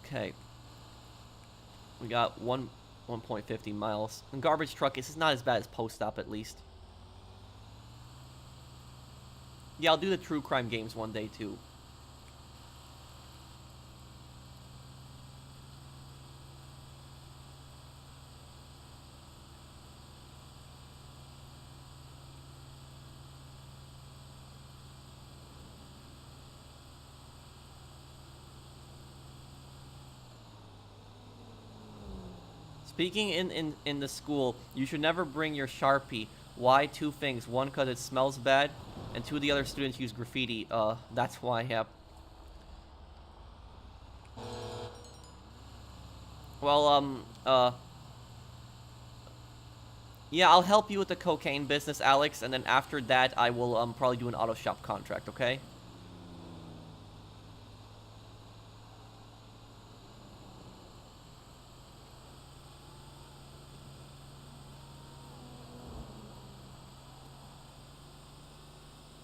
Okay. We got 1.50 miles. And garbage truck is not as bad as post-op, at least. Yeah, I'll do the true crime games one day, too. Speaking in the school, you should never bring your Sharpie. Why? Two things. One, because it smells bad, and two, the other students use graffiti. That's why, yeah. Well, yeah, I'll help you with the cocaine business, Alex, and then after that, I will, probably do an auto shop contract, okay?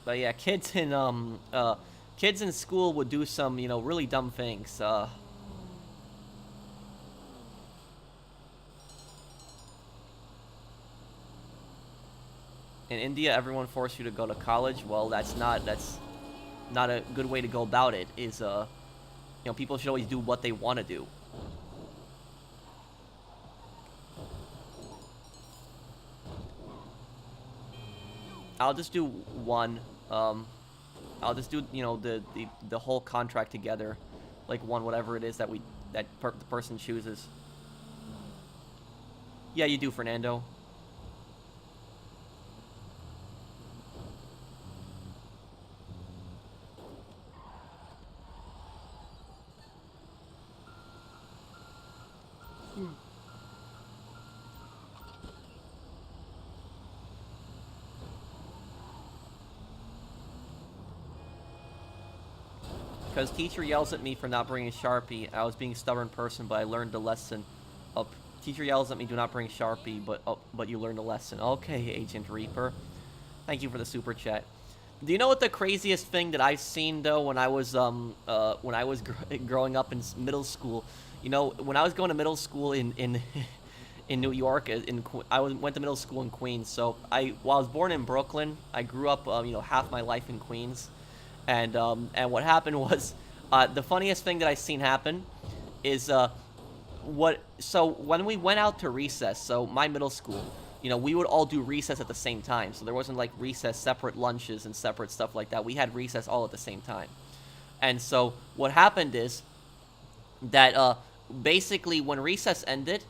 But yeah, kids in school would do some, you know, really dumb things. In India, everyone forced you to go to college. Well, that's not a good way to go about it. Is you know, people should always do what they want to do. I'll just do one. I'll just do, you know, the whole contract together, like one, whatever it is that the person chooses. Yeah, you do, Fernando. Because teacher yells at me for not bringing Sharpie. I was being a stubborn person, but I learned the lesson. Teacher yells at me, do not bring Sharpie, but you learned a lesson. Okay, Agent Reaper. Thank you for the super chat. Do you know what the craziest thing that I've seen, though, when I was growing up in middle school? You know, when I was going to middle school in New York, went to middle school in Queens. So while I was born in Brooklyn, I grew up, you know, half my life in Queens. And what happened was, the funniest thing that I seen happen is, so when we went out to recess, so my middle school, you know, we would all do recess at the same time. So there wasn't like recess, separate lunches and separate stuff like that. We had recess all at the same time. And so what happened is that, basically when recess ended,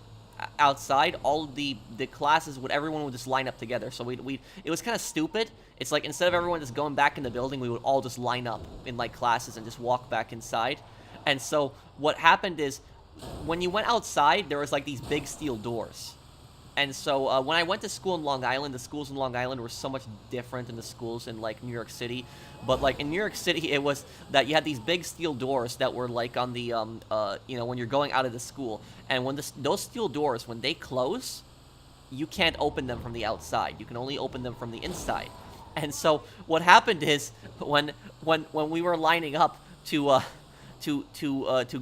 outside, all the classes everyone would just line up together. So it was kind of stupid. It's like instead of everyone just going back in the building, we would all just line up in like classes and just walk back inside. And so what happened is when you went outside, there was like these big steel doors. And so when I went to school in Long Island, the schools in Long Island were so much different than the schools in like New York City. But like in New York City, it was that you had these big steel doors that were like on the when you're going out of the school. And when those steel doors, when they close, you can't open them from the outside. You can only open them from the inside. And so what happened is when we were lining up to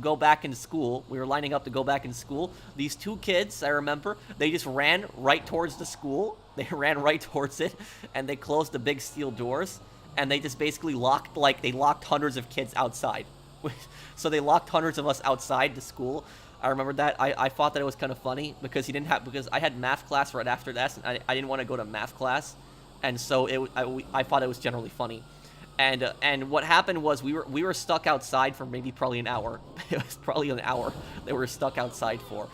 go back into school. We were lining up to go back into school. These two kids, I remember, they just ran right towards the school. They ran right towards it, and they closed the big steel doors, and they just basically locked hundreds of kids outside. So they locked hundreds of us outside the school. I remember that. I thought that it was kind of funny because because I had math class right after that, and I didn't want to go to math class, and so I thought it was generally funny. And what happened was we were stuck outside for probably an hour. It was probably an hour that we were stuck outside for.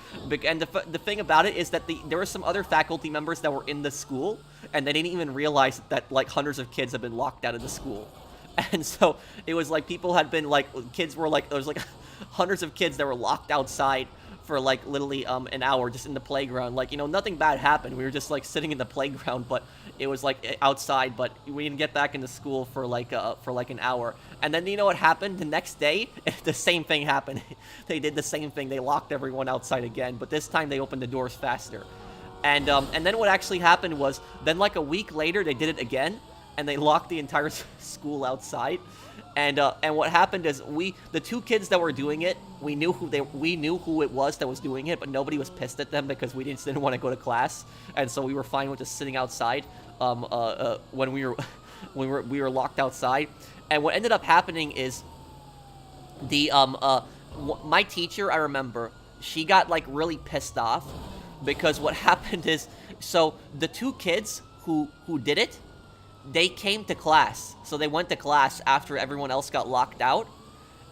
And the thing about it is that there were some other faculty members that were in the school, and they didn't even realize that like hundreds of kids had been locked out of the school. And so it was like people had been like kids were like there was like hundreds of kids that were locked outside for like literally an hour just in the playground. Like, nothing bad happened. We were just like sitting in the playground, but it was like outside, but we didn't get back into school for like an hour. And then you know what happened? The next day, the same thing happened. They did the same thing. They locked everyone outside again, but this time they opened the doors faster. And then what actually happened was then like a week later they did it again, and they locked the entire school outside. And what happened is the two kids that were doing it, we knew who it was that was doing it, but nobody was pissed at them because we just didn't want to go to class, and so we were fine with just sitting outside when we were locked outside. And what ended up happening is my teacher, I remember, she got like really pissed off because what happened is so the two kids who did it, they came to class. So they went to class after everyone else got locked out.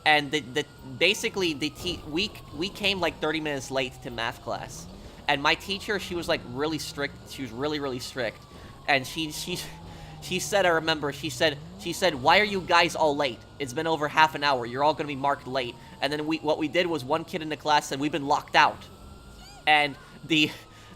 And we came like 30 minutes late to math class. And my teacher, she was like really strict. She was really, really strict. And she said, I remember, she said, "Why are you guys all late? It's been over half an hour. You're all going to be marked late." And then what we did was one kid in the class said, "We've been locked out." And the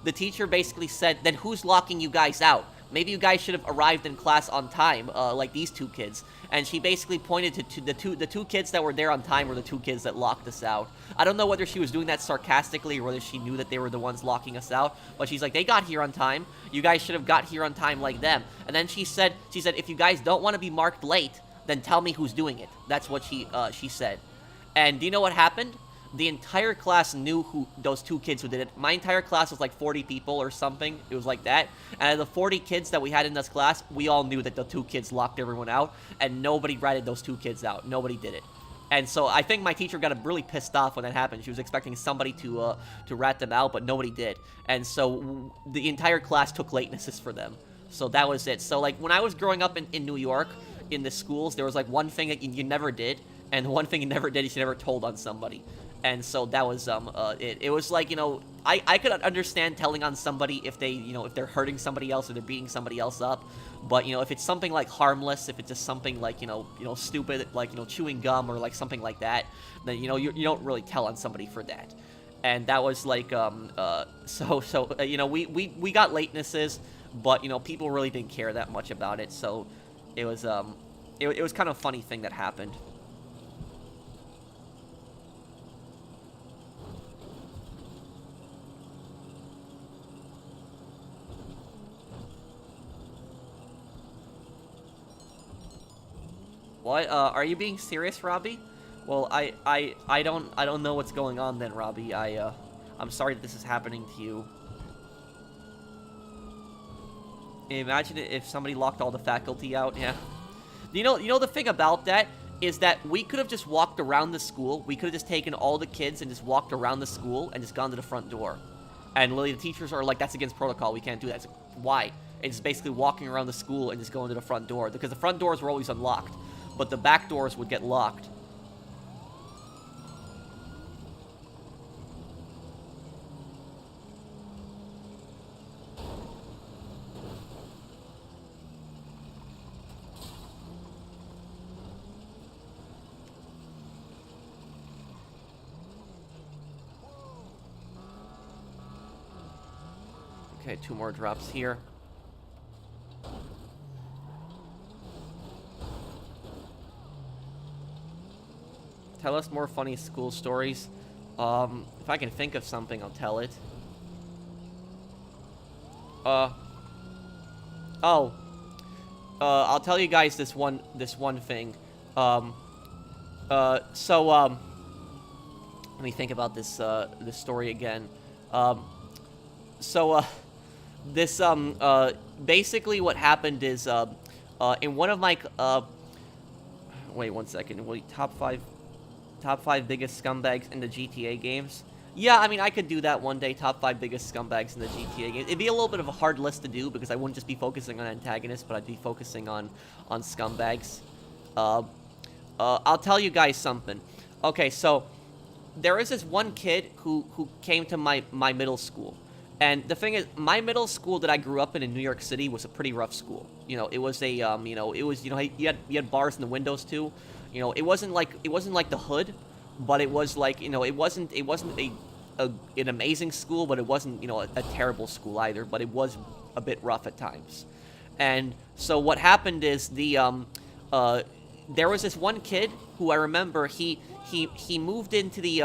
teacher basically said, "Then who's locking you guys out? Maybe you guys should have arrived in class on time, like these two kids." And she basically pointed to the two kids that were there on time were the two kids that locked us out. I don't know whether she was doing that sarcastically or whether she knew that they were the ones locking us out, but she's like, "They got here on time. You guys should have got here on time like them." And then she said, "If you guys don't want to be marked late, then tell me who's doing it." That's what she said. And do you know what happened? The entire class knew who those two kids who did it. My entire class was like 40 people or something. It was like that. And of the 40 kids that we had in this class, we all knew that the two kids locked everyone out, and nobody ratted those two kids out. Nobody did it. And so I think my teacher got really pissed off when that happened. She was expecting somebody to rat them out, but nobody did. And so the entire class took latenesses for them. So that was it. So like when I was growing up in New York, in the schools, there was like one thing that you never did, and one thing you never did is you never told on somebody. And so that was it. It was like, I could understand telling on somebody if they, if they're hurting somebody else or they're beating somebody else up. But, if it's something like harmless, if it's just something like, stupid, like, chewing gum or like something like that, then, you don't really tell on somebody for that. And that was like, we got latenesses, but, people really didn't care that much about it. So it was, it was kind of a funny thing that happened. What? Are you being serious, Robbie? Well, I don't know what's going on then, Robbie. I'm sorry that this is happening to you. Imagine if somebody locked all the faculty out. Yeah. You know the thing about that is that we could have just walked around the school. We could have just taken all the kids and just walked around the school and just gone to the front door. And literally the teachers are like, "That's against protocol. We can't do that." It's like, why? It's basically walking around the school and just going to the front door because the front doors were always unlocked. But the back doors would get locked. Okay, 2 more drops here. Tell us more funny school stories. If I can think of something, I'll tell it. I'll tell you guys this one thing. Let me think about this story again. Basically what happened is, in one of my, wait 1 second, wait, top five biggest scumbags in the GTA games. Yeah, I mean, I could do that one day, top 5 biggest scumbags in the GTA games. It'd be a little bit of a hard list to do, because I wouldn't just be focusing on antagonists, but I'd be focusing on scumbags. I'll tell you guys something. Okay, so, there is this one kid who came to my middle school. And the thing is, my middle school that I grew up in New York City was a pretty rough school. You know, it was a, you had bars in the windows too. You know, it wasn't like the hood, but it was like, you know, it wasn't an amazing school, but it wasn't, you know, a terrible school either, but it was a bit rough at times. And so what happened is there was this one kid who I remember, he moved into the,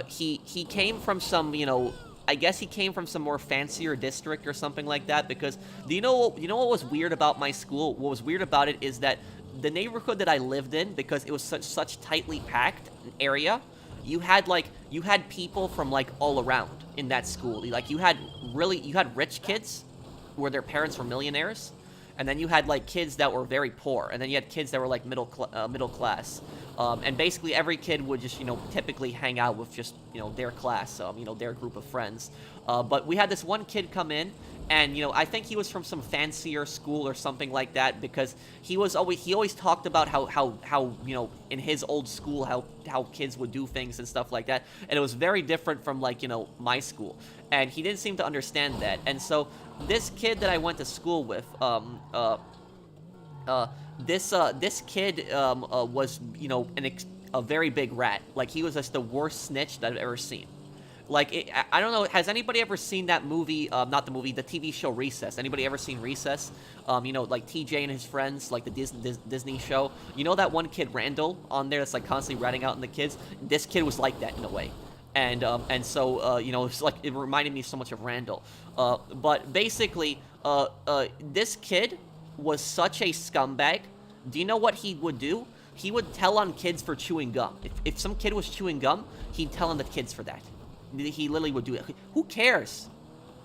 he came from some, you know, I guess he came from some more fancier district or something like that, because you know what was weird about my school? What was weird about it is that the neighborhood that I lived in, because it was such tightly packed area, you had people from like all around in that school. Like you had rich kids where their parents were millionaires, and then you had like kids that were very poor, and then you had kids that were like middle class. And basically every kid would just, you know, typically hang out with just, you know, their class, you know, their group of friends. But we had this one kid come in, and, you know, I think he was from some fancier school or something like that, because he always talked about how you know, in his old school, how kids would do things and stuff like that. And it was very different from, like, you know, my school. And he didn't seem to understand that. And so this kid that I went to school with, this kid was, you know, a very big rat. Like, he was just the worst snitch that I've ever seen. Like, I don't know, has anybody ever seen that movie, not the movie, the TV show Recess? Anybody ever seen Recess? You know, like TJ and his friends, like the Disney show. You know that one kid, Randall, on there that's like constantly ratting out on the kids? This kid was like that in a way. And so, you know, it's like, it reminded me so much of Randall. But basically, this kid was such a scumbag. Do you know what he would do? He would tell on kids for chewing gum. If some kid was chewing gum, he'd tell on the kids for that. He literally would do it. Who cares?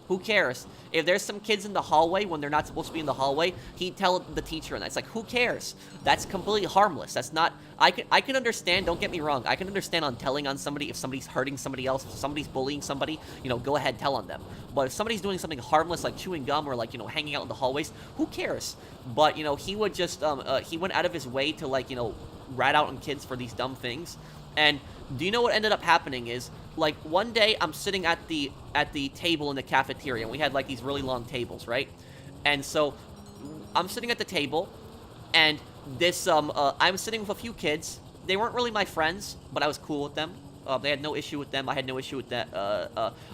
Who cares? If there's some kids in the hallway when they're not supposed to be in the hallway, he'd tell the teacher, and that's like, who cares? That's completely harmless. That's not. I can understand. Don't get me wrong. I can understand on telling on somebody if somebody's hurting somebody else, if somebody's bullying somebody. You know, go ahead, tell on them. But if somebody's doing something harmless like chewing gum or like, you know, hanging out in the hallways, who cares? But, you know, he would just he went out of his way to, like, you know, rat out on kids for these dumb things. And do you know what ended up happening is, like, one day I'm sitting at the table in the cafeteria, and we had like these really long tables, right? And so I'm sitting at the table, and this I'm sitting with a few kids. They weren't really my friends, but I was cool with them. They had no issue with them. I had no issue with that.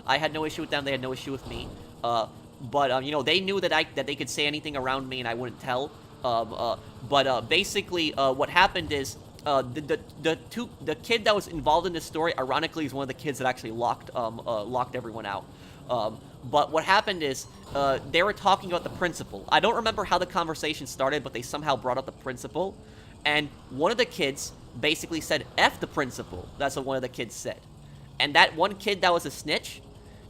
I had no issue with them. They had no issue with me. But you know, they knew that they could say anything around me and I wouldn't tell. But basically, what happened is, the kid that was involved in this story, ironically, is one of the kids that actually locked everyone out. But what happened is, they were talking about the principal. I don't remember how the conversation started, but they somehow brought up the principal. And one of the kids basically said, F the principal. That's what one of the kids said. And that one kid that was a snitch,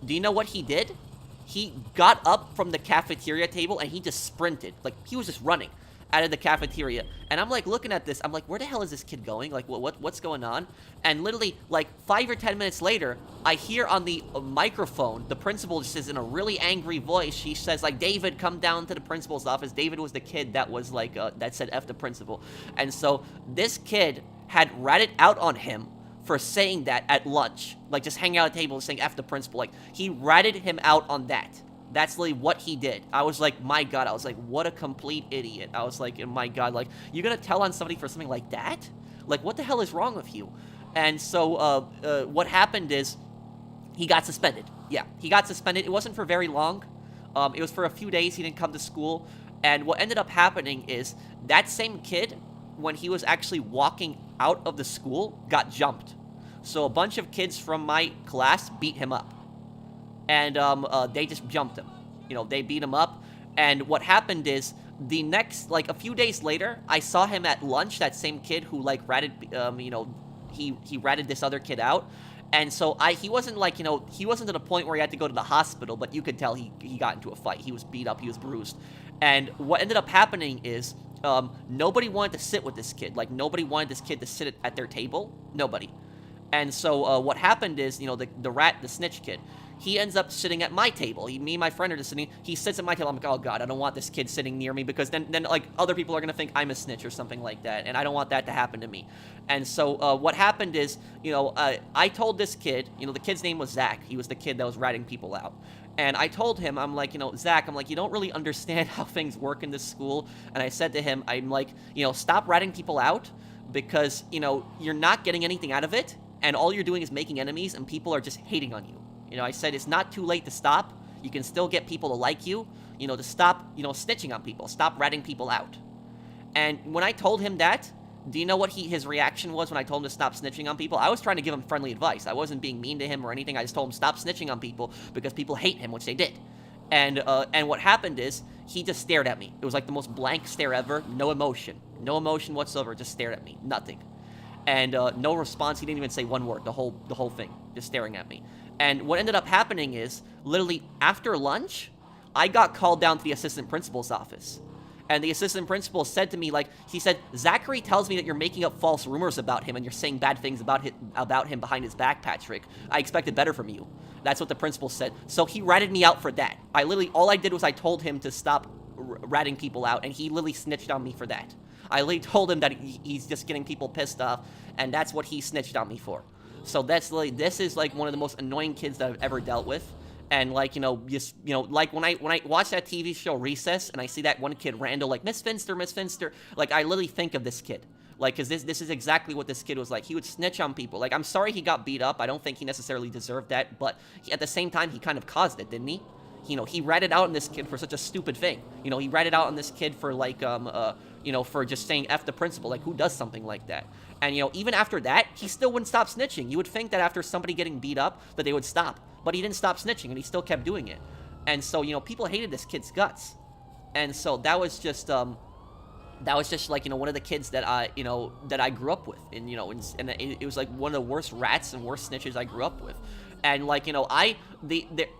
do you know what he did? He got up from the cafeteria table and he just sprinted. Like, he was just running out of the cafeteria. And I'm like looking at this, I'm like, where the hell is this kid going? Like, what's going on? And literally, like 5 or 10 minutes later, I hear on the microphone, the principal just says in a really angry voice, she says, like, David, come down to the principal's office. David was the kid that was like, that said F the principal. And so this kid had ratted out on him for saying that at lunch. Like, just hanging out at a table saying F the principal. Like, he ratted him out on that. That's literally what he did. I was like, my God. I was like, what a complete idiot. I was like, my God. Like, you're gonna tell on somebody for something like that? Like, what the hell is wrong with you? And so, what happened is, he got suspended. Yeah, he got suspended. It wasn't for very long. It was for a few days. He didn't come to school. And what ended up happening is that same kid, when he was actually walking out of the school, got jumped. So a bunch of kids from my class beat him up. And they just jumped him. You know, they beat him up. And what happened is, the next, like, a few days later, I saw him at lunch, that same kid who, like, ratted, you know, he ratted this other kid out. And so he wasn't like, you know, he wasn't to the point where he had to go to the hospital, but you could tell he got into a fight. He was beat up, he was bruised. And what ended up happening is, nobody wanted to sit with this kid. Like, nobody wanted this kid to sit at their table. Nobody. And so, what happened is, you know, the snitch kid, he ends up sitting at my table. Me and my friend are just sitting, he sits at my table. I'm like, oh god, I don't want this kid sitting near me, because then like, other people are gonna think I'm a snitch or something like that, and I don't want that to happen to me. And so, what happened is, you know, I told this kid, you know, the kid's name was Zach. He was the kid that was ratting people out. And I told him, I'm like, you know, Zach, I'm like, you don't really understand how things work in this school. And I said to him, I'm like, you know, stop ratting people out, because, you know, you're not getting anything out of it, and all you're doing is making enemies, and people are just hating on you. You know, I said, it's not too late to stop. You can still get people to like you, you know, to stop, you know, snitching on people. Stop ratting people out. And when I told him that, do you know what his reaction was when I told him to stop snitching on people? I was trying to give him friendly advice. I wasn't being mean to him or anything. I just told him stop snitching on people, because people hate him, which they did. And what happened is, he just stared at me. It was like the most blank stare ever. No emotion. No emotion whatsoever. Just stared at me. Nothing. And no response. He didn't even say one word. The whole thing. Just staring at me. And what ended up happening is, literally, after lunch, I got called down to the assistant principal's office. And the assistant principal said to me, like, he said, Zachary tells me that you're making up false rumors about him and you're saying bad things about him behind his back, Patrick. I expected better from you. That's what the principal said. So he ratted me out for that. All I did was I told him to stop ratting people out, and he literally snitched on me for that. I literally told him that he's just getting people pissed off, and that's what he snitched on me for. So this is like one of the most annoying kids that I've ever dealt with. And like, you know, just, you know, like when I watch that TV show Recess and I see that one kid, Randall, like, Miss Finster, like, I literally think of this kid. Like, because this is exactly what this kid was like. He would snitch on people. Like, I'm sorry he got beat up. I don't think he necessarily deserved that, but at the same time, he kind of caused it, didn't he? You know, he ratted out on this kid for such a stupid thing. You know, he ratted out on this kid for, like, you know, for just saying F the principal. Like, who does something like that? And, you know, even after that, he still wouldn't stop snitching. You would think that after somebody getting beat up, that they would stop. But he didn't stop snitching, and he still kept doing it. And so, you know, people hated this kid's guts. And so that was just like, you know, one of the kids that I grew up with. And, you know, and it was like one of the worst rats and worst snitches I grew up with. And, like, you know,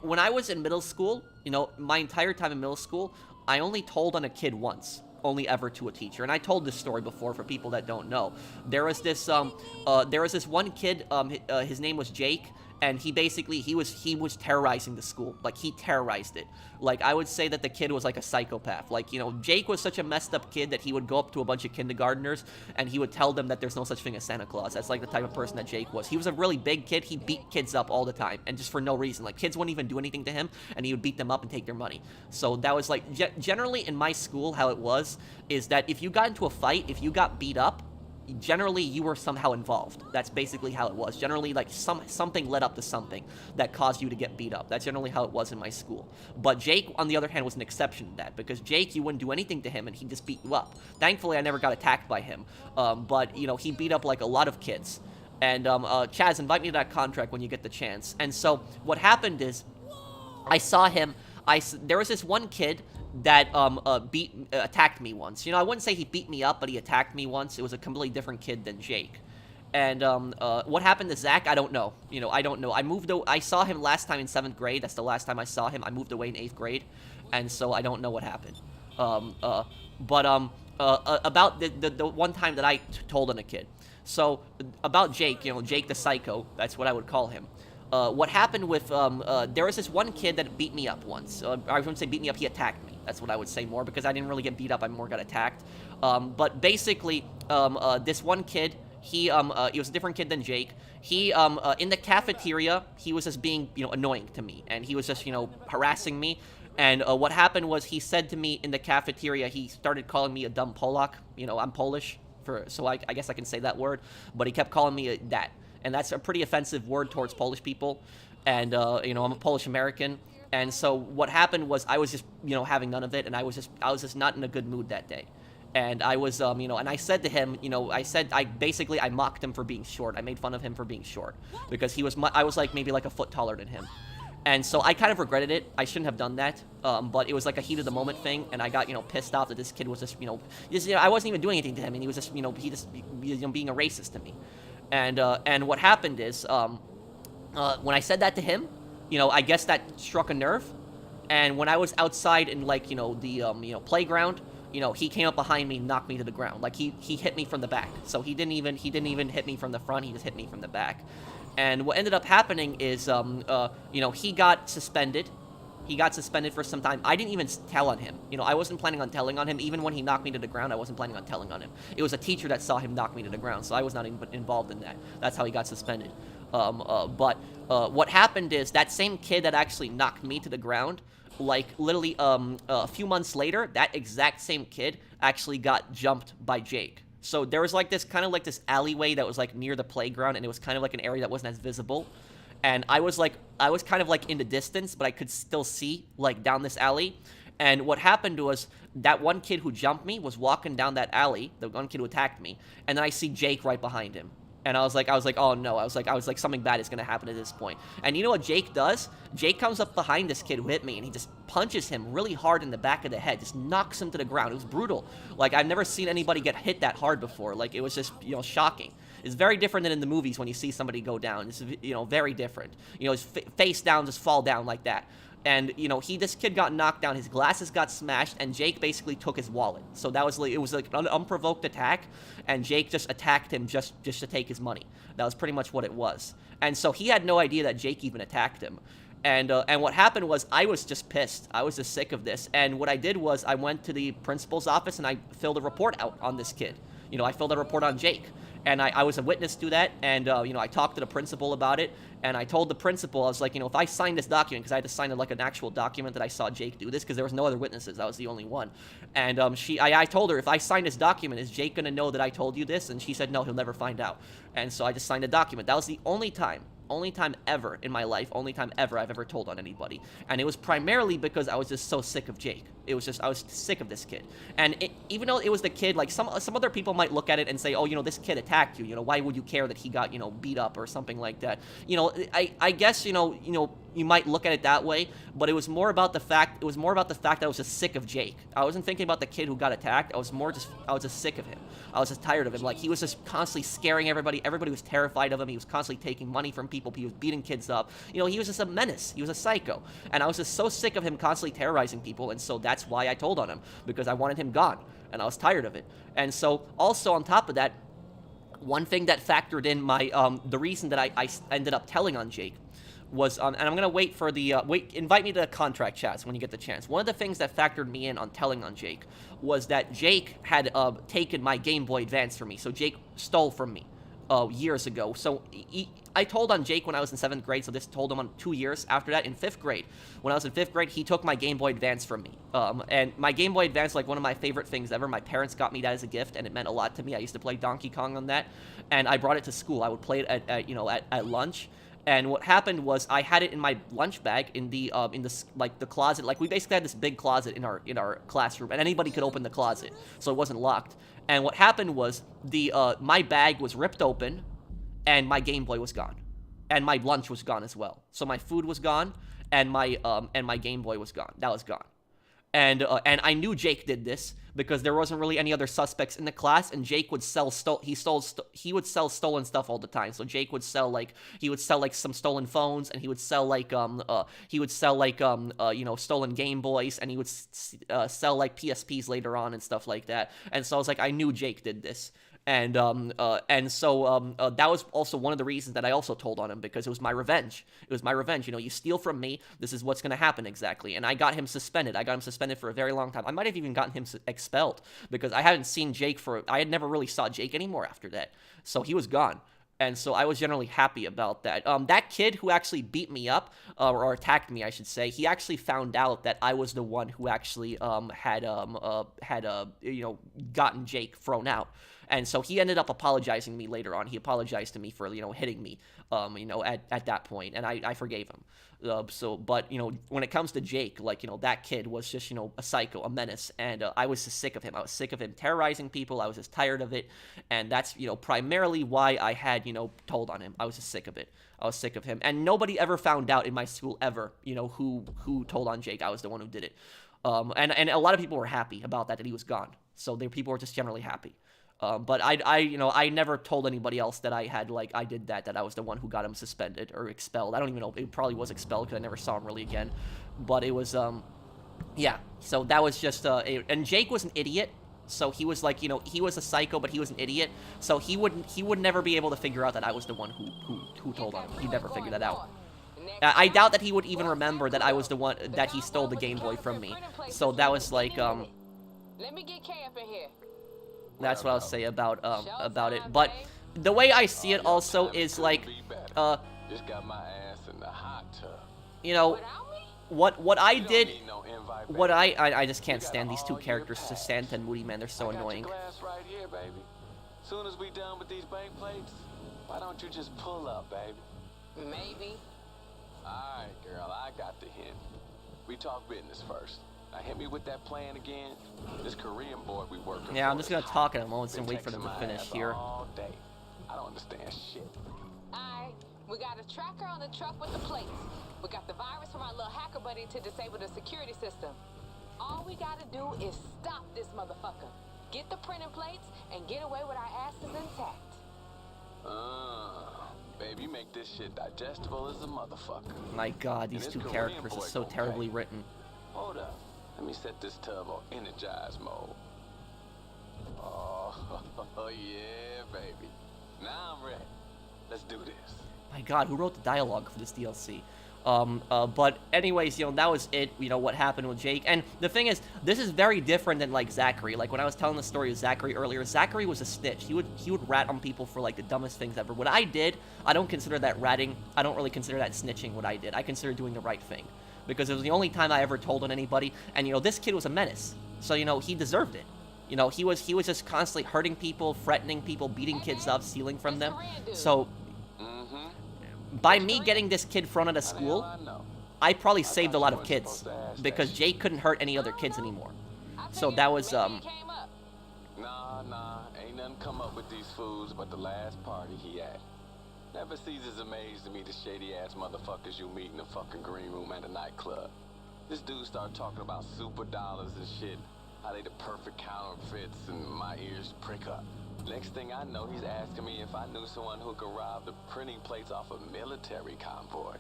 when I was in middle school, you know, my entire time in middle school, I only told on a kid once. Only ever to a teacher. And I told this story before for people that don't know. There was this one kid, his name was Jake, and he was terrorizing the school. Like, he terrorized it. Like, I would say that the kid was like a psychopath. Like, you know, Jake was such a messed up kid that he would go up to a bunch of kindergartners and he would tell them that there's no such thing as Santa Claus. That's like the type of person that Jake was. He was a really big kid. He beat kids up all the time, and just for no reason. Like, kids wouldn't even do anything to him, and he would beat them up and take their money. So that was like, generally in my school, how it was is that if you got into a fight, if you got beat up, generally you were somehow involved. That's basically how it was. Generally, like, something led up to something that caused you to get beat up. That's generally how it was in my school. But Jake, on the other hand, was an exception to that, because Jake, you wouldn't do anything to him and he'd just beat you up. Thankfully, I never got attacked by him. But, you know, he beat up, like, a lot of kids. And, Chaz, invite me to that contract when you get the chance. And so, what happened is, I saw him, there was this one kid that attacked me once. You know, I wouldn't say he beat me up, but he attacked me once. It was a completely different kid than Jake. And what happened to Zach, I don't know. You know, I don't know. I saw him last time in 7th grade. That's the last time I saw him. I moved away in 8th grade, and so I don't know what happened. About the one time that I told on a kid. So, about Jake, you know, Jake the Psycho, that's what I would call him. What happened with, there was this one kid that beat me up once. I wouldn't say beat me up, he attacked me. That's what I would say more, because I didn't really get beat up, I more got attacked. But basically, this one kid, he was a different kid than Jake. He, in the cafeteria, he was just being, you know, annoying to me. And he was just, you know, harassing me. And what happened was, he said to me in the cafeteria, he started calling me a dumb Polak. You know, I'm Polish, so I guess I can say that word. But he kept calling me that. And that's a pretty offensive word towards Polish people. and you know, I'm a Polish American, and so what happened was I was just, you know, having none of it, and I was just not in a good mood that day. And I was, you know, and I said to him, you know, I mocked him for being short. I made fun of him for being short because I was like maybe like a foot taller than him. And so I kind of regretted it. I shouldn't have done that. But it was like a heat of the moment thing. And I got, you know, pissed off that this kid was just, you know, I wasn't even doing anything to him. And he was just, you know, being a racist to me. And what happened is, when I said that to him, you know, I guess that struck a nerve. And when I was outside in, like, you know, the, you know, playground, you know, he came up behind me and knocked me to the ground. Like, he hit me from the back. So he didn't even hit me from the front. He just hit me from the back. And what ended up happening is, you know, he got suspended. He got suspended for some time. I didn't even tell on him. You know, I wasn't planning on telling on him. Even when he knocked me to the ground, I wasn't planning on telling on him. It was a teacher that saw him knock me to the ground, so I was not even involved in that. That's how he got suspended. But what happened is that same kid that actually knocked me to the ground, like, literally, a few months later, that exact same kid actually got jumped by Jake. So there was, like, this kind of, like, this alleyway that was, like, near the playground, and it was kind of, like, an area that wasn't as visible. And I was kind of, like, in the distance, but I could still see, like, down this alley. And what happened was that one kid who jumped me was walking down that alley, the one kid who attacked me, and then I see Jake right behind him. And I was like, oh no, I was like, something bad is gonna happen at this point. And you know what Jake does? Jake comes up behind this kid who hit me, and he just punches him really hard in the back of the head, just knocks him to the ground. It was brutal. Like, I've never seen anybody get hit that hard before. Like, it was just, you know, shocking. It's very different than in the movies when you see somebody go down. It's, you know, very different. You know, his face down, just fall down like that. And, you know, this kid got knocked down, his glasses got smashed, and Jake basically took his wallet. So that was, like, it was like an unprovoked attack, and Jake just attacked him just to take his money. That was pretty much what it was. And so he had no idea that Jake even attacked him. And what happened was I was just pissed. I was just sick of this. And what I did was I went to the principal's office, and I filled a report out on this kid. You know, I filled a report on Jake. And I was a witness to that, and, you know, I talked to the principal about it, and I told the principal, I was like, you know, if I sign this document, because I had to sign, like, an actual document that I saw Jake do this, because there was no other witnesses, I was the only one, and, I told her, if I sign this document, is Jake gonna know that I told you this? And she said, no, he'll never find out. And so I just signed the document. That was the only time ever in my life, only time ever I've ever told on anybody. And it was primarily because I was just so sick of Jake. It was just, I was sick of this kid. And even though it was the kid, like, some other people might look at it and say, oh, you know, this kid attacked you, you know, why would you care that he got, you know, beat up or something like that? You know, I guess, you know, you might look at it that way, but it was more about the fact that I was just sick of Jake. I wasn't thinking about the kid who got attacked. I was just sick of him. I was just tired of him. Like, he was just constantly scaring everybody. Everybody was terrified of him. He was constantly taking money from people. He was beating kids up. You know, he was just a menace. He was a psycho. And I was just so sick of him constantly terrorizing people, and so that's why I told on him, because I wanted him gone, and I was tired of it. And so, also on top of that, one thing that factored in my, the reason that I ended up telling on Jake was, and I'm gonna wait for the, invite me to the contract chats when you get the chance. One of the things that factored me in on telling on Jake was that Jake had, taken my Game Boy Advance from me. So Jake stole from me, years ago. So I told on Jake when I was in 7th grade, so this told him on 2 years after that. In 5th grade, when I was in 5th grade, he took my Game Boy Advance from me. And my Game Boy Advance, like, one of my favorite things ever. My parents got me that as a gift, and it meant a lot to me. I used to play Donkey Kong on that, and I brought it to school. I would play it at lunch. And what happened was I had it in my lunch bag in the closet. Like, we basically had this big closet in our classroom, and anybody could open the closet, so it wasn't locked. And what happened was my bag was ripped open, and my Game Boy was gone, and my lunch was gone as well. So my food was gone, and my Game Boy was gone. That was gone. And I knew Jake did this because there wasn't really any other suspects in the class, and Jake would sell he would sell stolen stuff all the time. So Jake would sell some stolen phones, and he would sell stolen Game Boys, and he would sell like PSPs later on and stuff like that. And so I was like, I knew Jake did this. And so that was also one of the reasons that I also told on him, because it was my revenge. It was my revenge. You know, you steal from me, this is what's going to happen exactly. And I got him suspended. I got him suspended for a very long time. I might have even gotten him expelled, because I hadn't seen Jake I had never really saw Jake anymore after that. So he was gone. And so I was generally happy about that. That kid who actually beat me up, or attacked me, I should say, he actually found out that I was the one who actually had gotten Jake thrown out. And so he ended up apologizing to me later on. He apologized to me for, hitting me, at that point, and I forgave him. But, when it comes to Jake, that kid was just, a psycho, a menace, and I was just sick of him. I was sick of him terrorizing people. I was just tired of it, and that's, primarily why I had, told on him. I was just sick of it. I was sick of him, and nobody ever found out in my school ever, who told on Jake. I was the one who did it. And a lot of people were happy about that he was gone. So people were just generally happy. But I never told anybody else that I had, I did that I was the one who got him suspended or expelled. I don't even know. It probably was expelled because I never saw him really again. But it was, yeah. So that was just, and Jake was an idiot. So he was he was a psycho, but he was an idiot. So he would never be able to figure out that I was the one who told on him. He'd never figure that out. I doubt that he would even remember that I was the one that he stole the Game Boy from me. So that was Let me get K up in here. That's what I'll say about it. But the way I see it also is Just got my ass in the hot tub. What I did. Need no invite, baby. What I just can't stand these two characters, Santa and Moody, man. They're so I got annoying. your glass right here, baby. Soon as we done with these bank plates, why don't you just pull up, baby? Maybe. Alright, girl, I got the hint. We talk business first. Now hit me with that plan again. This Korean boy we working Yeah, I'm for just is gonna hot. talk in a moment and Been wait for them to texting my finish ass here. all day. I don't understand shit. Alright, we got a tracker on the truck with the plates. We got the virus from our little hacker buddy to disable the security system. All we gotta do is stop this motherfucker. Get the printing plates and get away with our asses intact. Baby, you make this shit digestible as a motherfucker. My God, these And two this Korean characters boy are so gon' terribly pay. written. Hold up. Let me set this tub on energize mode. Oh, yeah, baby. Now I'm ready. Let's do this. My God, who wrote the dialogue for this DLC? But anyways, that was it, what happened with Jake. And the thing is, this is very different than, Zachary. When I was telling the story of Zachary earlier, Zachary was a snitch. He would rat on people for, the dumbest things ever. What I did, I don't consider that ratting. I don't really consider that snitching, what I did. I consider doing the right thing. Because it was the only time I ever told on anybody. And, this kid was a menace. So, he deserved it. He was just constantly hurting people, threatening people, beating kids up, stealing from them. So by me getting this kid thrown out of school, I probably saved a lot of kids, because Jake couldn't hurt any other kids anymore. So that was, Nah, ain't nothing come up with these fools but the last party he at. Never ceases amazed to me the shady ass motherfuckers you meet in the fucking green room at a nightclub. This dude started talking about super dollars and shit, how they the perfect counterfeits, and my ears prick up. Next thing I know, he's asking me if I knew someone who could rob the printing plates off a military convoy.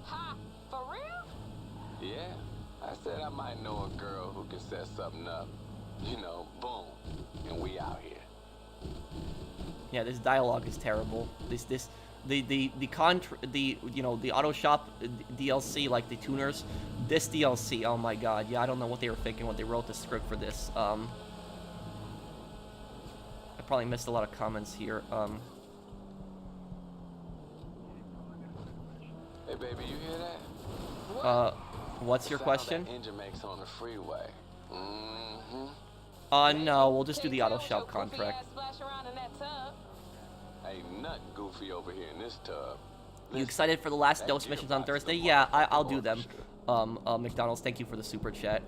Ha! For real? Yeah, I said I might know a girl who can set something up. Boom, and we out here. yeah, this dialogue is terrible. The auto shop DLC, the tuners, this DLC, oh my God, yeah, I don't know what they were thinking when they wrote the script for this. I probably missed a lot of comments here. Hey baby, you hear that? What's your Sound question? that engine makes on the freeway. No, we'll just do the auto Can't shop tell your goofy contract. ass splash around in that tub. Ain't nothing goofy over here in this tub. You excited for the last dose missions on Thursday? Yeah, I'll do them. McDonald's, thank you for the super chat.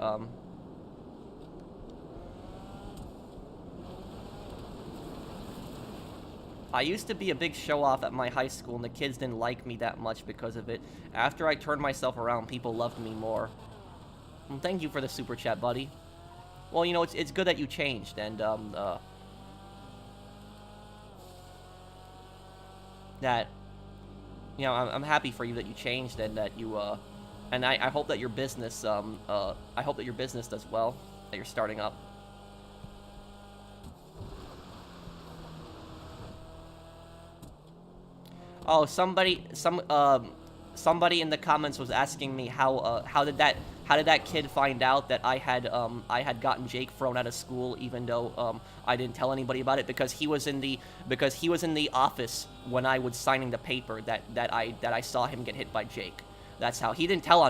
I used to be a big show-off at my high school, and the kids didn't like me that much because of it. After I turned myself around, people loved me more. Well, thank you for the super chat, buddy. Well, it's good that you changed, and, that, I'm happy for you that you changed, and that you, and I hope that your business, I hope that your business does well, that you're starting up. Oh, somebody in the comments was asking me how did that kid find out that I had gotten Jake thrown out of school, even though I didn't tell anybody about it, because he was in the office when I was signing the paper that I saw him get hit by Jake. That's how he didn't tell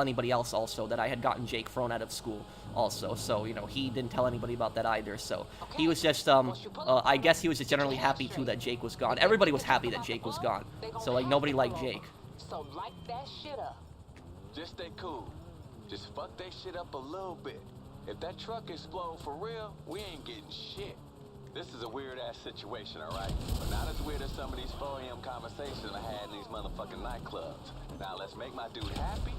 anybody else also that I had gotten Jake thrown out of school. also. So, you know, he didn't tell anybody about that either. So he was just, I guess he was just generally happy too that Jake was gone. Everybody was happy that Jake was gone. So, like, nobody liked Jake. So light that shit up. Just stay cool. Just fuck that shit up a little bit. If that truck explode for real, we ain't getting shit. This is a weird-ass situation, alright? But not as weird as some of these 4 AM conversations I had in these motherfucking nightclubs. Now let's make my dude happy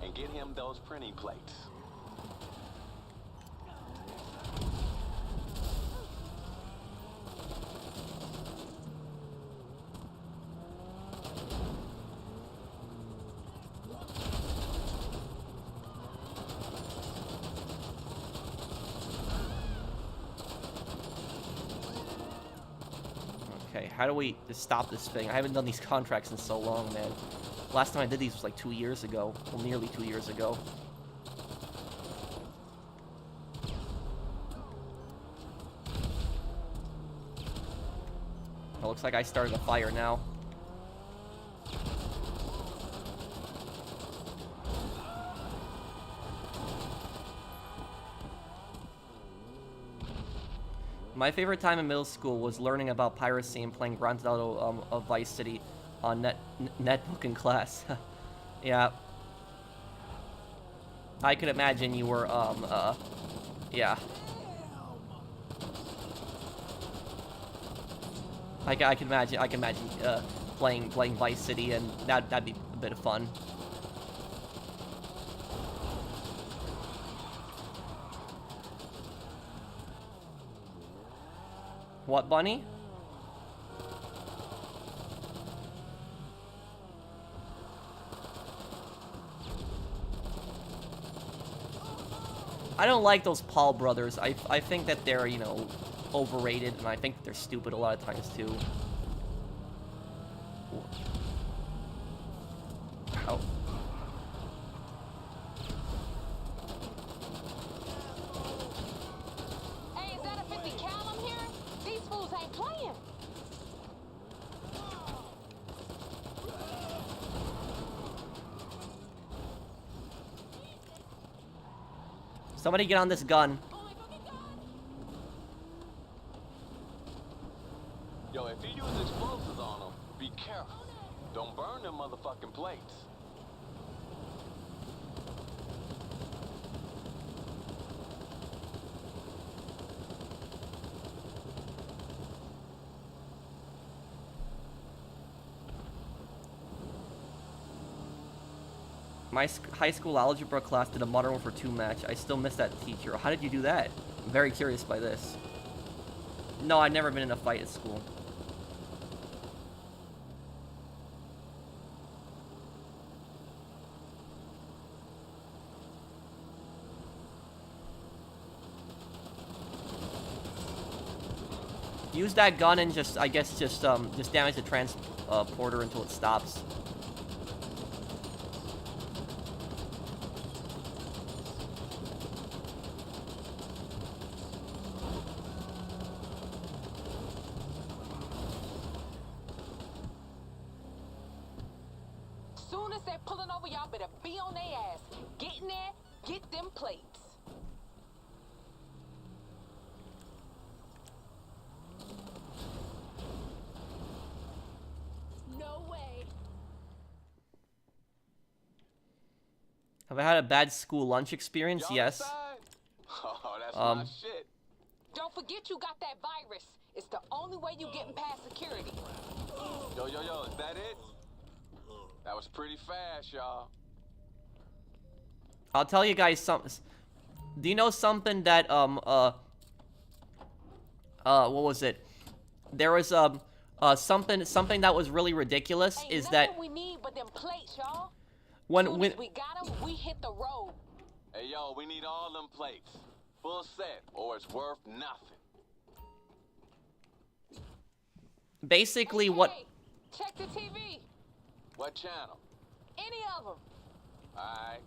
and get him those printing plates. Okay, how do we just stop this thing? I haven't done these contracts in so long, man. Last time I did these was like 2 years ago. Well, nearly 2 years ago. It looks like I started a fire now. My favorite time in middle school was learning about piracy and playing Grand Theft Auto of Vice City on netbook in class. Yeah. I could imagine you were, yeah. I can imagine playing Vice City, and that'd be a bit of fun. What, Bunny? I don't like those Paul brothers. I think that they're, you know, overrated, and I think that they're stupid a lot of times too. Ow. Hey, is that a 50 cal I'm hearing? These fools ain't playing. Somebody get on this gun. Yo, if you use explosives on them, be careful. Don't burn them motherfucking plates. My high school algebra class did a Modern Warfare 2 match. I still miss that teacher. How did you do that? I'm very curious by this. No, I've never been in a fight at school. Use that gun and just, I guess, just damage the transporter until it stops. Soon as they're pulling over, y'all better be on their ass. Get in there, get them plates. No way. Have I had a bad school lunch experience? Y'all Yes. inside? Oh, that's my shit. Don't forget you got that virus. It's the only way you getting past security. Yo, is that it? That was pretty fast, y'all. I'll tell you guys something. Do you know something that, what was it? There was, something that was really ridiculous Ain't is nothing that we need but them plates, y'all. when Soon as we got them, we hit the road. Hey, yo, we need all them plates. Full set, or it's worth nothing. basically Hey, what... check the TV. What channel? Any of them. Alright.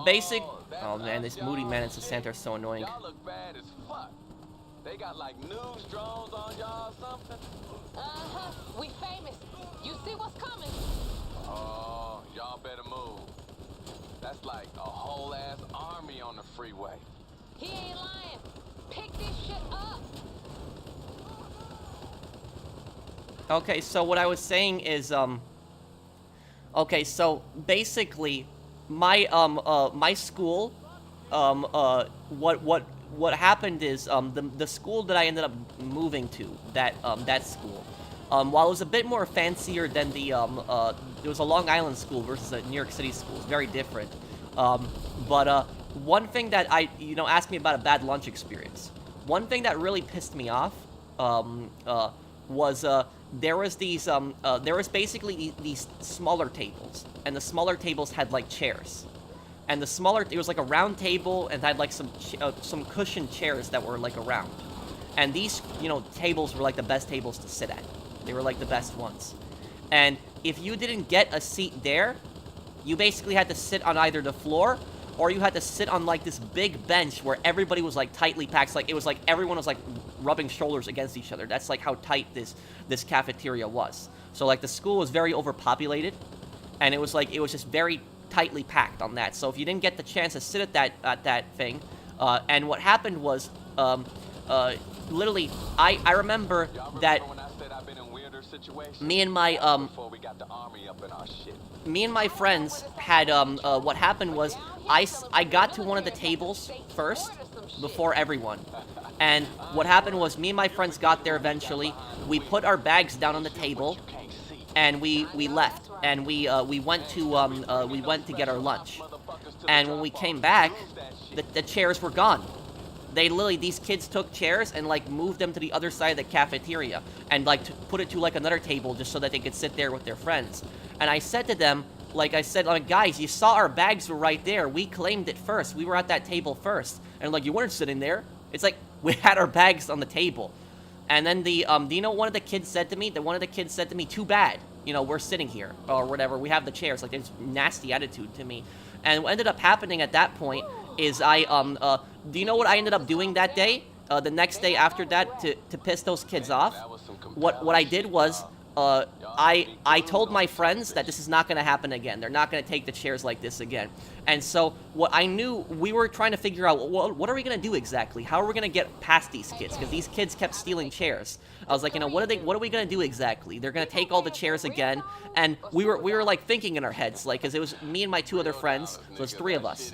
Basic... that's Oh man, us, this Moody y'all. Man and Santa are so annoying. Y'all look bad as fuck. They got like news drones on y'all or something? Uh-huh. We famous. You see what's coming. Oh, y'all better move. That's like a whole ass army on the freeway. He ain't lying. Pick this shit up. Okay, so what I was saying is, okay, so basically, my, my school, what happened is, the school that I ended up moving to, that school, while it was a bit more fancier than the, it was a Long Island school versus a New York City school. It's very different. But one thing that asked me about a bad lunch experience. One thing that really pissed me off, was, there was basically these smaller tables, and the smaller tables had, like, chairs. And it was like a round table, and had, like, some cushioned chairs that were, like, around. And these, tables were, like, the best tables to sit at. They were, like, the best ones. And if you didn't get a seat there, you basically had to sit on either the floor, or you had to sit on, like, this big bench where everybody was, like, tightly packed. Like, it was like everyone was, like, rubbing shoulders against each other. That's, like, how tight this cafeteria was. So, like, the school was very overpopulated, and it was just very tightly packed on that. So if you didn't get the chance to sit at that thing, and what happened was, literally, I remember that me and my friends had, what happened was, I got to one of the tables first, before everyone. And what happened was, me and my friends got there eventually, we put our bags down on the table, and we left, and we went to get our lunch. And when we came back, the chairs were gone. These kids took chairs and, like, moved them to the other side of the cafeteria, and, like, put it to, like, another table just so that they could sit there with their friends. And I said to them, like, guys, you saw our bags were right there. We claimed it first. We were at that table first. And, like, you weren't sitting there. It's like, we had our bags on the table. And then do you know what one of the kids said to me? Too bad, we're sitting here, or whatever. We have the chairs. Like, this nasty attitude to me. And what ended up happening at that point is do you know what I ended up doing that day? The next day after that, to piss those kids off? What I did was, I told my friends that this is not going to happen again. They're not going to take the chairs like this again. And so what I knew, we were trying to figure out, what are we going to do exactly? How are we going to get past these kids? Because these kids kept stealing chairs. I was like, what are we going to do exactly? They're going to take all the chairs again. And we were like thinking in our heads, like, because it was me and my two other friends, so it's three of us.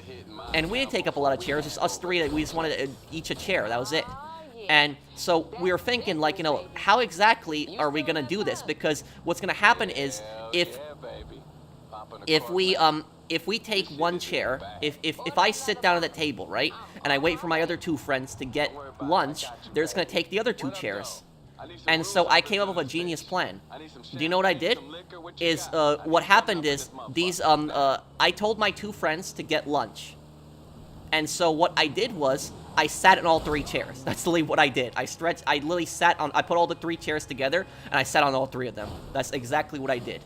And we didn't take up a lot of chairs, just us three, we just wanted each a chair, that was it. And so we were thinking, like, how exactly are we gonna do this? Because what's gonna happen is, if we take one chair, if I sit down at the table, right, and I wait for my other two friends to get lunch, they're just gonna take the other two chairs. And so I came up with a genius plan. Do you know what I did? What happened is, I told my two friends to get lunch. And so what I did was, I sat in all three chairs. That's literally what I did. I literally I put all the three chairs together, and I sat on all three of them. That's exactly what I did.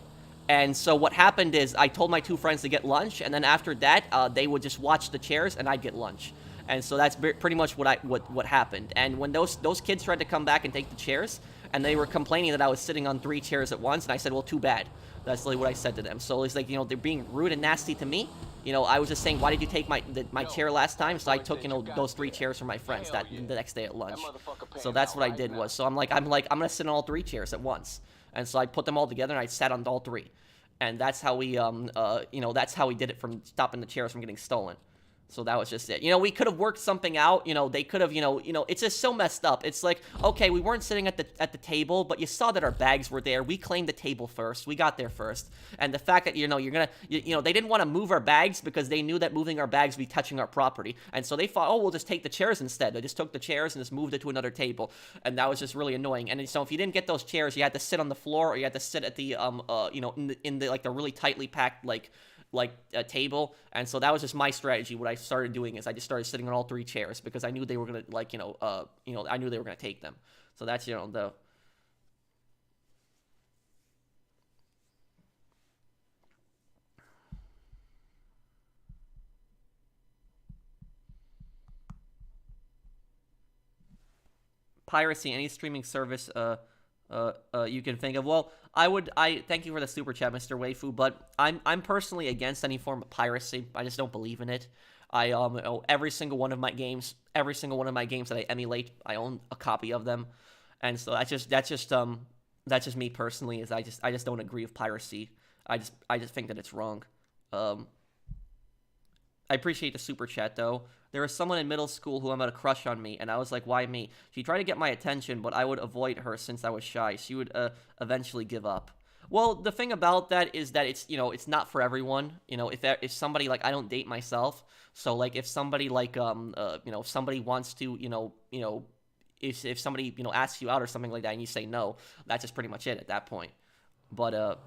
And so what happened is, I told my two friends to get lunch, and then after that, they would just watch the chairs, and I'd get lunch. And so that's pretty much what happened. And when those kids tried to come back and take the chairs, and they were complaining that I was sitting on three chairs at once, and I said, well, too bad. That's literally what I said to them. So it's like, they're being rude and nasty to me. I was just saying, why did you take my chair last time? So I took, those three chairs from my friends the next day at lunch. So that's what I did was, so I'm gonna sit on all three chairs at once. And so I put them all together, and I sat on all three. And that's how we, that's how we did it, from stopping the chairs from getting stolen. So that was just it. We could have worked something out. They could have, it's just so messed up. It's like, okay, we weren't sitting at the table, but you saw that our bags were there. We claimed the table first. We got there first. And the fact that, they didn't want to move our bags because they knew that moving our bags would be touching our property. And so they thought, oh, we'll just take the chairs instead. They just took the chairs and just moved it to another table. And that was just really annoying. And so if you didn't get those chairs, you had to sit on the floor, or you had to sit at the, in the, like, the really tightly packed, like a table. And so that was just my strategy. What I started doing is I just started sitting on all three chairs, because I knew they were gonna, like, I knew they were gonna take them. So that's, the piracy, any streaming service you can think of. Well, I thank you for the super chat, Mr. Waifu, but I'm personally against any form of piracy. I just don't believe in it. Every single one of my games that I emulate, I own a copy of them, and so that's just me personally. Is I just don't agree with piracy. I just think that it's wrong. I appreciate the super chat, though. There was someone in middle school who had a crush on me, and I was like, why me? She tried to get my attention, but I would avoid her since I was shy. She would eventually give up. Well, the thing about that is that it's not for everyone. If somebody, like, I don't date myself, so, like, if somebody, like, if somebody wants to, if somebody, asks you out or something like that and you say no, that's just pretty much it at that point. But,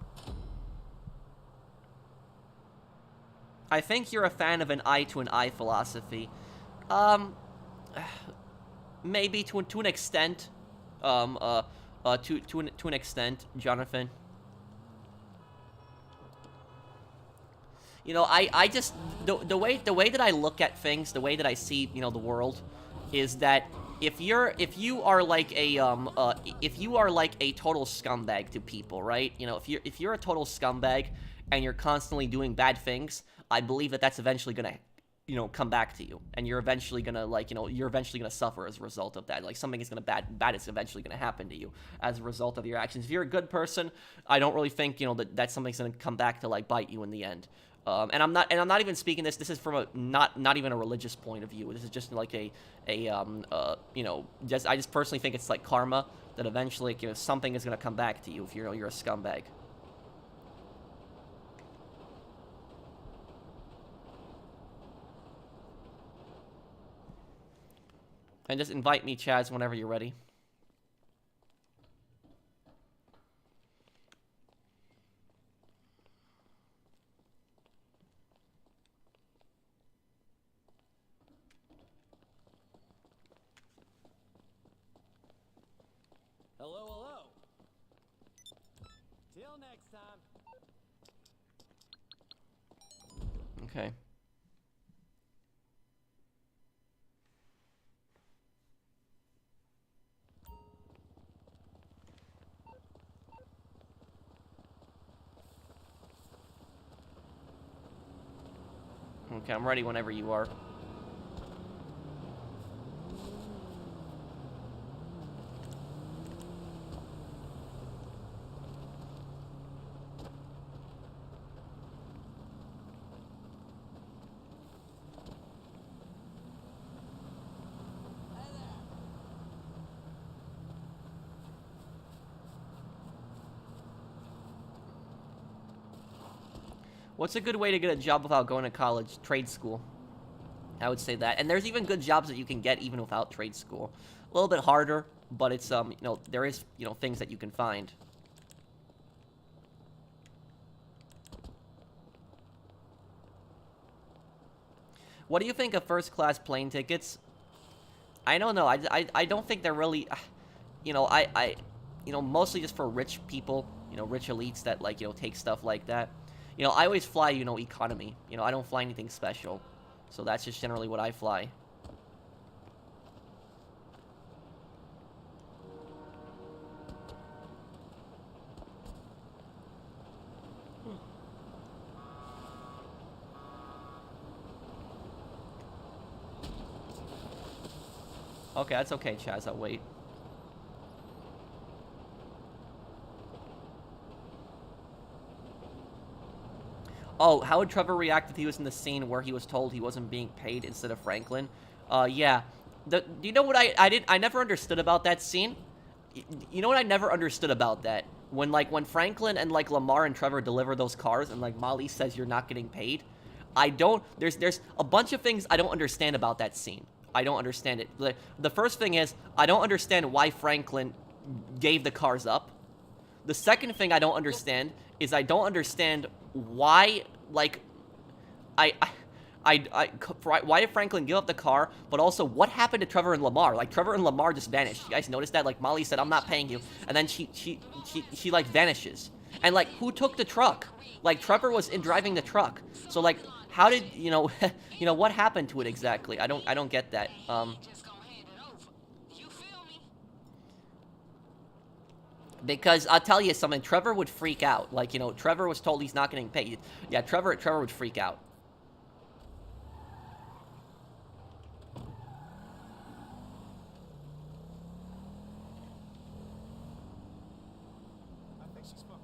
I think you're a fan of an eye to an eye philosophy. Maybe to an extent. To an extent, Jonathan. I just the way that I look at things, the way that I see, the world, is that if you are like a total scumbag to people, right? If you're a total scumbag and you're constantly doing bad things, I believe that that's eventually gonna, come back to you, and you're eventually gonna suffer as a result of that. Like, something is bad is eventually gonna happen to you as a result of your actions. If you're a good person, I don't really think, that something's gonna come back to, like, bite you in the end. And I'm not even speaking this is from a not even a religious point of view. This is just like I just personally think it's like karma, that eventually, something is gonna come back to you if you're a scumbag. And just invite me, Chaz, whenever you're ready. Hello. Till next time. Okay. Okay, I'm ready whenever you are. What's a good way to get a job without going to college? Trade school. I would say that. And there's even good jobs that you can get even without trade school. A little bit harder, but it's, there is, things that you can find. What do you think of first-class plane tickets? I don't know. I don't think they're really, mostly just for rich people, rich elites that, like, take stuff like that. I always fly, economy. I don't fly anything special. So that's just generally what I fly. Okay, that's okay, Chaz. I'll wait. Oh, how would Trevor react if he was in the scene where he was told he wasn't being paid instead of Franklin? Yeah. You know what I never understood about that scene? You know what I never understood about that? When Franklin and, like, Lamar and Trevor deliver those cars and, like, Molly says you're not getting paid. There's a bunch of things I don't understand about that scene. I don't understand it. The first thing is, I don't understand why Franklin gave the cars up. The second thing I don't understand is I don't understand why, like, why did Franklin give up the car, but also what happened to Trevor and Lamar? Like, Trevor and Lamar just vanished. You guys noticed that? Like, Molly said, I'm not paying you, and then she like, vanishes. And, like, who took the truck? Like, Trevor was in driving the truck. So, like, how did, what happened to it exactly? I don't get that. Because I'll tell you something, Trevor would freak out. Like, you know, Trevor was told he's not getting paid. Yeah, Trevor would freak out. I think she's fucking.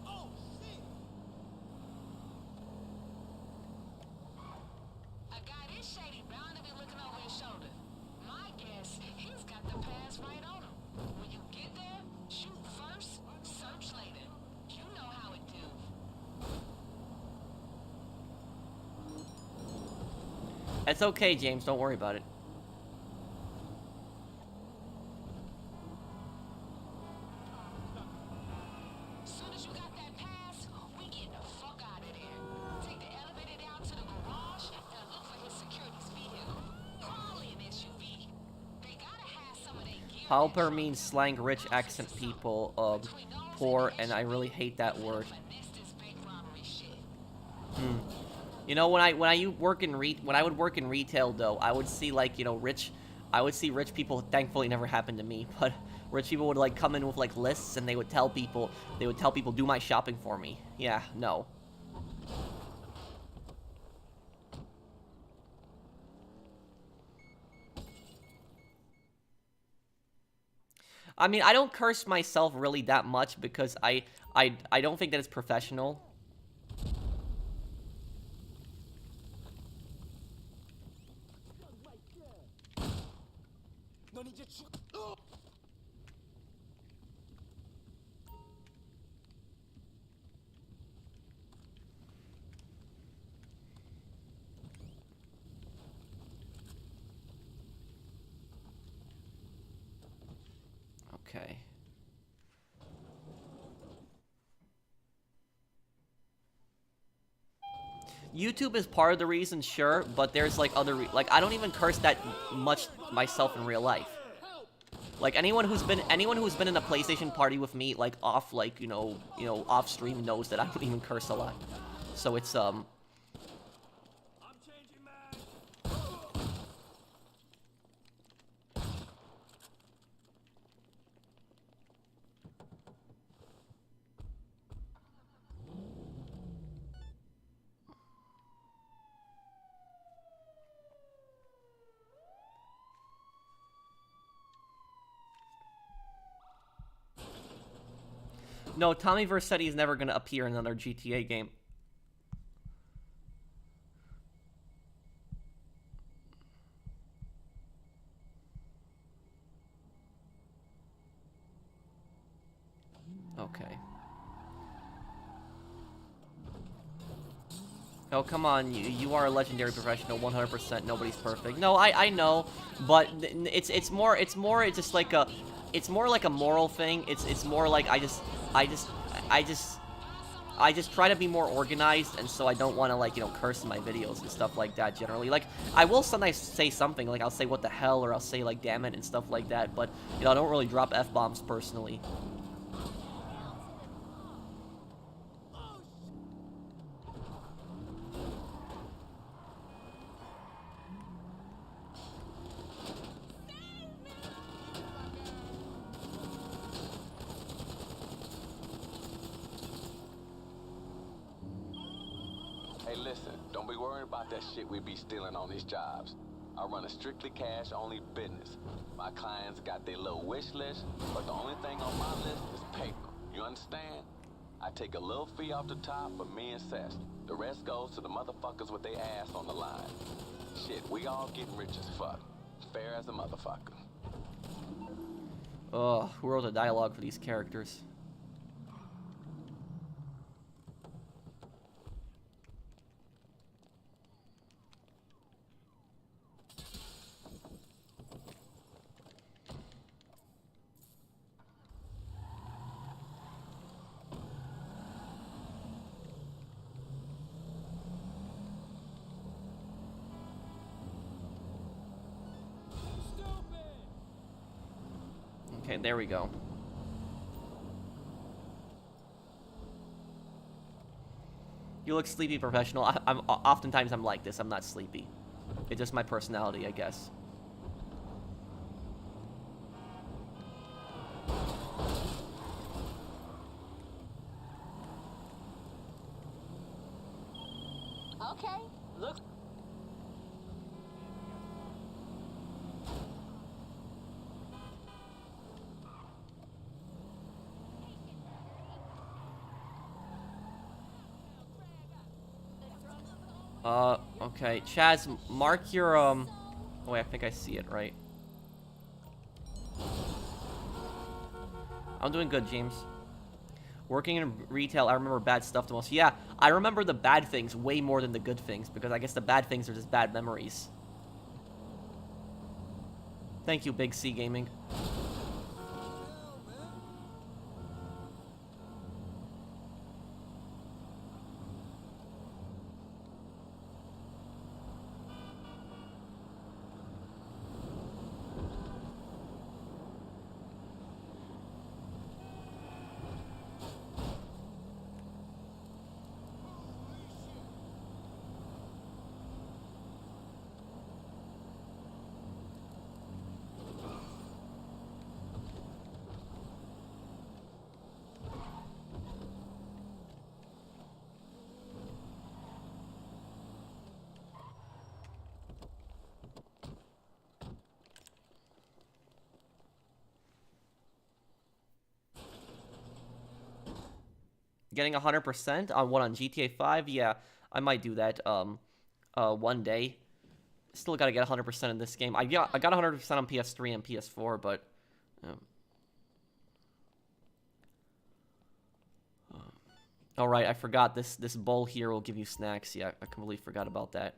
Oh shit! A guy this shady bound to be looking over his shoulder. My guess, he's got the pass right on him. When you get there, shoot first, search later. You know how it do. It's okay, James. Don't worry about it. Soon as you got that pass, we get the fuck out of there. Take the elevator down to the garage and look for his security's vehicle. Probably an SUV. They gotta have some of their gear. Pauper means slang rich accent people, poor, and I really hate that word. Finesse this bank robbery shit. You know, when I would work in retail though, I would see like, you know, rich people. Thankfully, it never happened to me, but rich people would like come in with like lists, and they would tell people do my shopping for me. Yeah, no. I mean, I don't curse myself really that much because I don't think that it's professional. No need to. Okay. YouTube is part of the reason, sure, but there's like other like I don't even curse that much myself in real life. Like anyone who's been in a PlayStation party with me, like off, like you know off stream, knows that I don't even curse a lot. So it's I'm changing man. no, Tommy Vercetti is never gonna appear in another GTA game. Okay. Oh, come on, you are a legendary professional, 100%, nobody's perfect. No, I know, but it's more just like a, it's more like a moral thing. It's more like I just try to be more organized, and so I don't want to, like, you know, curse in my videos and stuff like that generally. Like, I will sometimes say something, like I'll say what the hell, or I'll say like damn it and stuff like that, but, you know, I don't really drop F-bombs personally. Hey, listen, don't be worried about that shit we be stealing on these jobs. I run a strictly cash-only business. My clients got their little wish list, but the only thing on my list is paper. You understand? I take a little fee off the top for me and Seth. The rest goes to the motherfuckers with their ass on the line. Shit, we all getting rich as fuck. Fair as a motherfucker. Ugh, who wrote the dialogue for these characters? Okay, there we go. You look sleepy, professional. Oftentimes I'm like this. I'm not sleepy. It's just my personality, I guess. Okay, look. Okay. Chaz, mark your, oh, wait, I think I see it, right? I'm doing good, James. Working in retail, I remember bad stuff the most. Yeah, I remember the bad things way more than the good things, because I guess the bad things are just bad memories. Thank you, Big C Gaming. Getting 100% on what, on GTA 5? Yeah, I might do that one day. Still gotta get 100% in this game. I got 100% on PS3 and PS4, but all right, I forgot this bowl here will give you snacks. Yeah, I completely forgot about that.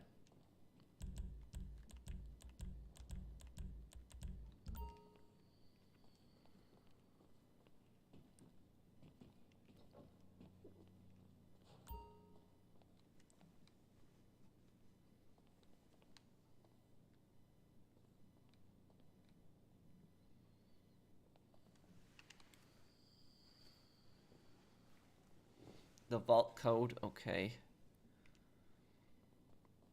The vault code, okay.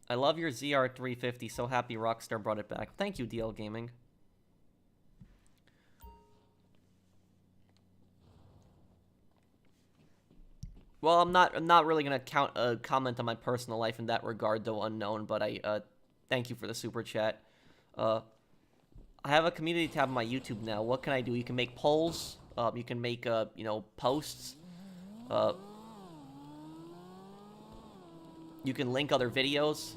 I love your ZR350. So happy Rockstar brought it back. Thank you, DL Gaming. Well, I'm not really gonna comment on my personal life in that regard, though unknown. But I thank you for the super chat. I have a community tab on my YouTube now. What can I do? You can make polls. You can make you know, posts. You can link other videos.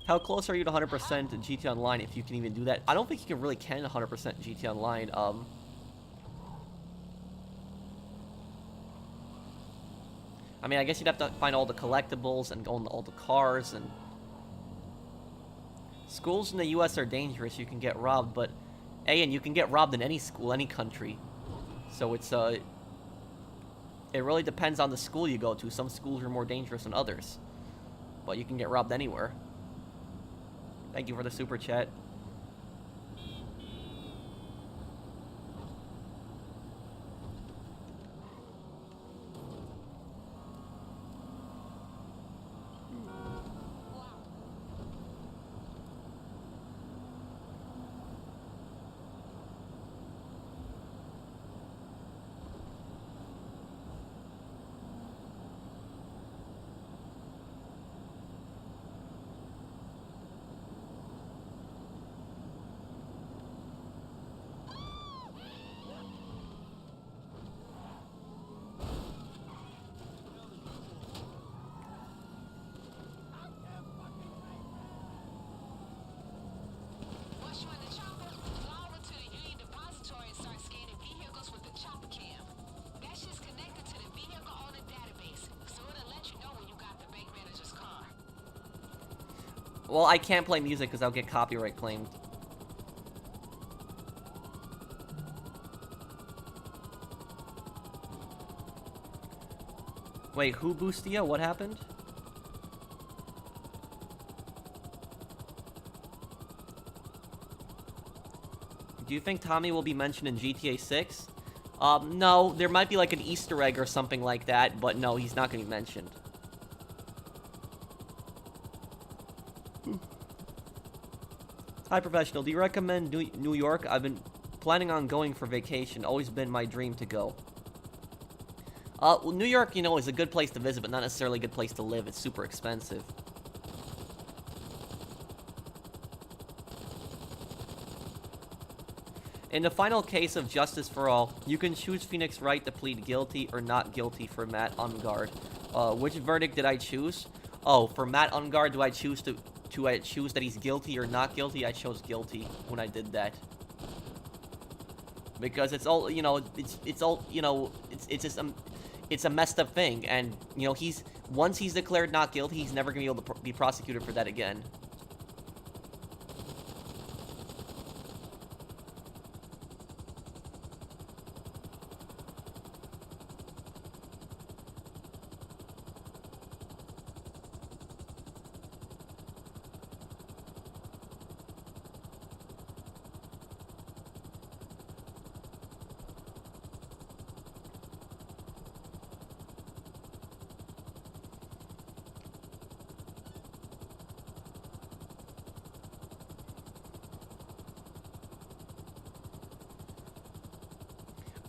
How close are you to 100% in GTA Online, if you can even do that? I don't think you can really 100% GTA Online. I mean, I guess you'd have to find all the collectibles and own all the cars. And schools in the U.S. are dangerous. You can get robbed, but and you can get robbed in any school, any country. So it's it really depends on the school you go to. Some schools are more dangerous than others, but you can get robbed anywhere. Thank you for the super chat. Well, I can't play music because I'll get copyright claimed. Wait, who boosted you? What happened? Do you think Tommy will be mentioned in GTA 6? No, there might be like an Easter egg or something like that, but no, he's not gonna be mentioned. Hi, Professional. Do you recommend New York? I've been planning on going for vacation. Always been my dream to go. Well, New York, you know, is a good place to visit, but not necessarily a good place to live. It's super expensive. In the final case of Justice for All, you can choose Phoenix Wright to plead guilty or not guilty for Matt Ungard. Which verdict did I choose? Oh, for Matt Ungard, do I choose to choose that he's guilty or not guilty? I chose guilty when I did that. Because it's all, you know, it's all, you know, it's just it's a messed up thing, and you know, once he's declared not guilty, he's never gonna be able to be prosecuted for that again.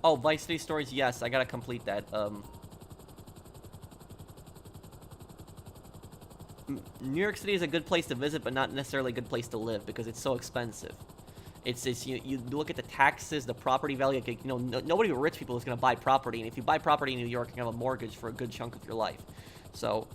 Oh, Vice City Stories, yes, I gotta complete that. New York City is a good place to visit, but not necessarily a good place to live, because it's so expensive. It's you look at the taxes, the property value, like, you know, nobody but rich people is gonna buy property, and if you buy property in New York, you're gonna have a mortgage for a good chunk of your life. So...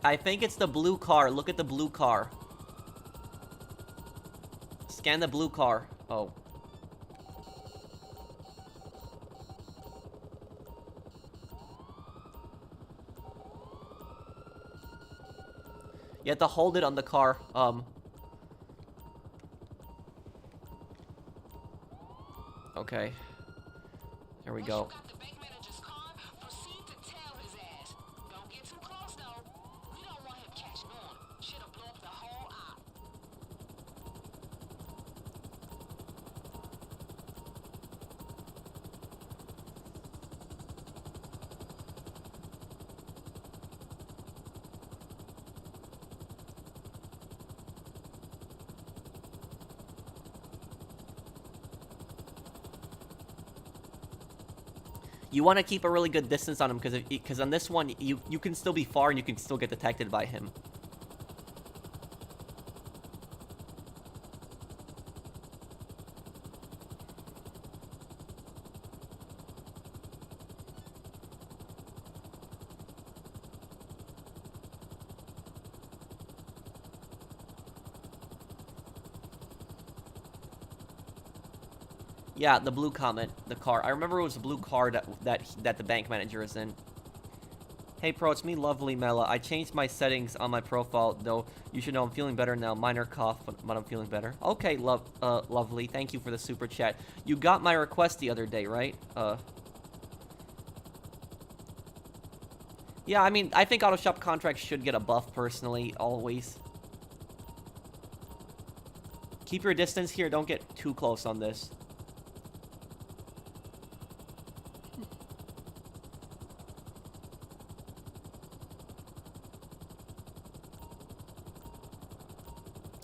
I think it's the blue car. Look at the blue car. Scan the blue car. Oh. You have to hold it on the car. Okay. There we go. You want to keep a really good distance on him, because on this one, you can still be far and you can still get detected by him. Yeah, the blue comment, the car. I remember it was the blue car that the bank manager is in. Hey Pro, it's me, Lovely Mela. I changed my settings on my profile, though. You should know I'm feeling better now. Minor cough, but I'm feeling better. Okay, Lovely. Thank you for the super chat. You got my request the other day, right? Yeah, I mean, I think auto shop contracts should get a buff, personally, always. Keep your distance here. Don't get too close on this.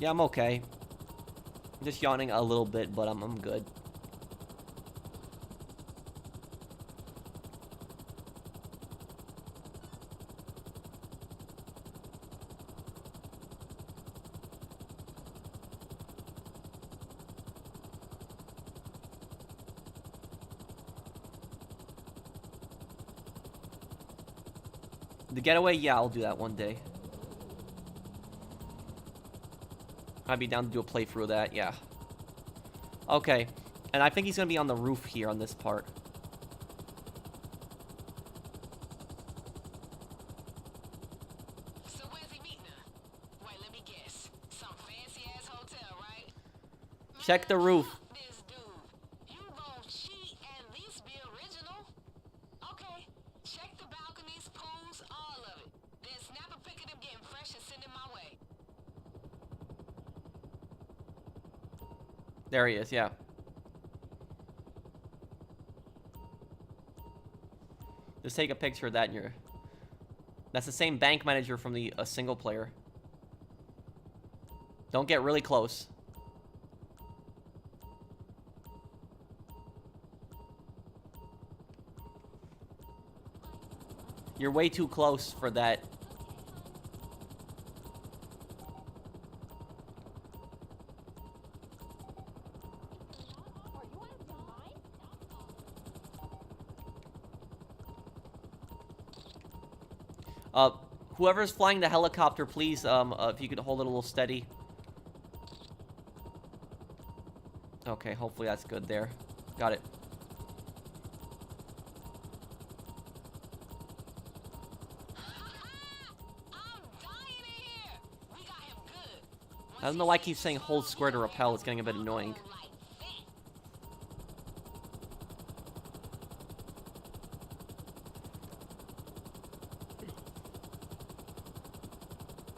Yeah, I'm okay. I'm just yawning a little bit, but I'm good. The getaway? Yeah, I'll do that one day. I'd be down to do a playthrough of that, yeah. Okay. And I think he's gonna be on the roof here on this part. Check the roof. This dude. You both cheat and at least be original. Okay, check the balconies, pools, all of it. Then snap a pic of them getting fresh and send it my way. There he is, yeah. Just take a picture of that and you're... That's the same bank manager from the single player. Don't get really close. You're way too close for that. Are you out of your mind? Whoever's flying the helicopter, please, if you could hold it a little steady. Okay, hopefully that's good there. Got it. I'm dying in here. We got him good. I don't know why I keep saying hold square to repel. It's getting a bit annoying.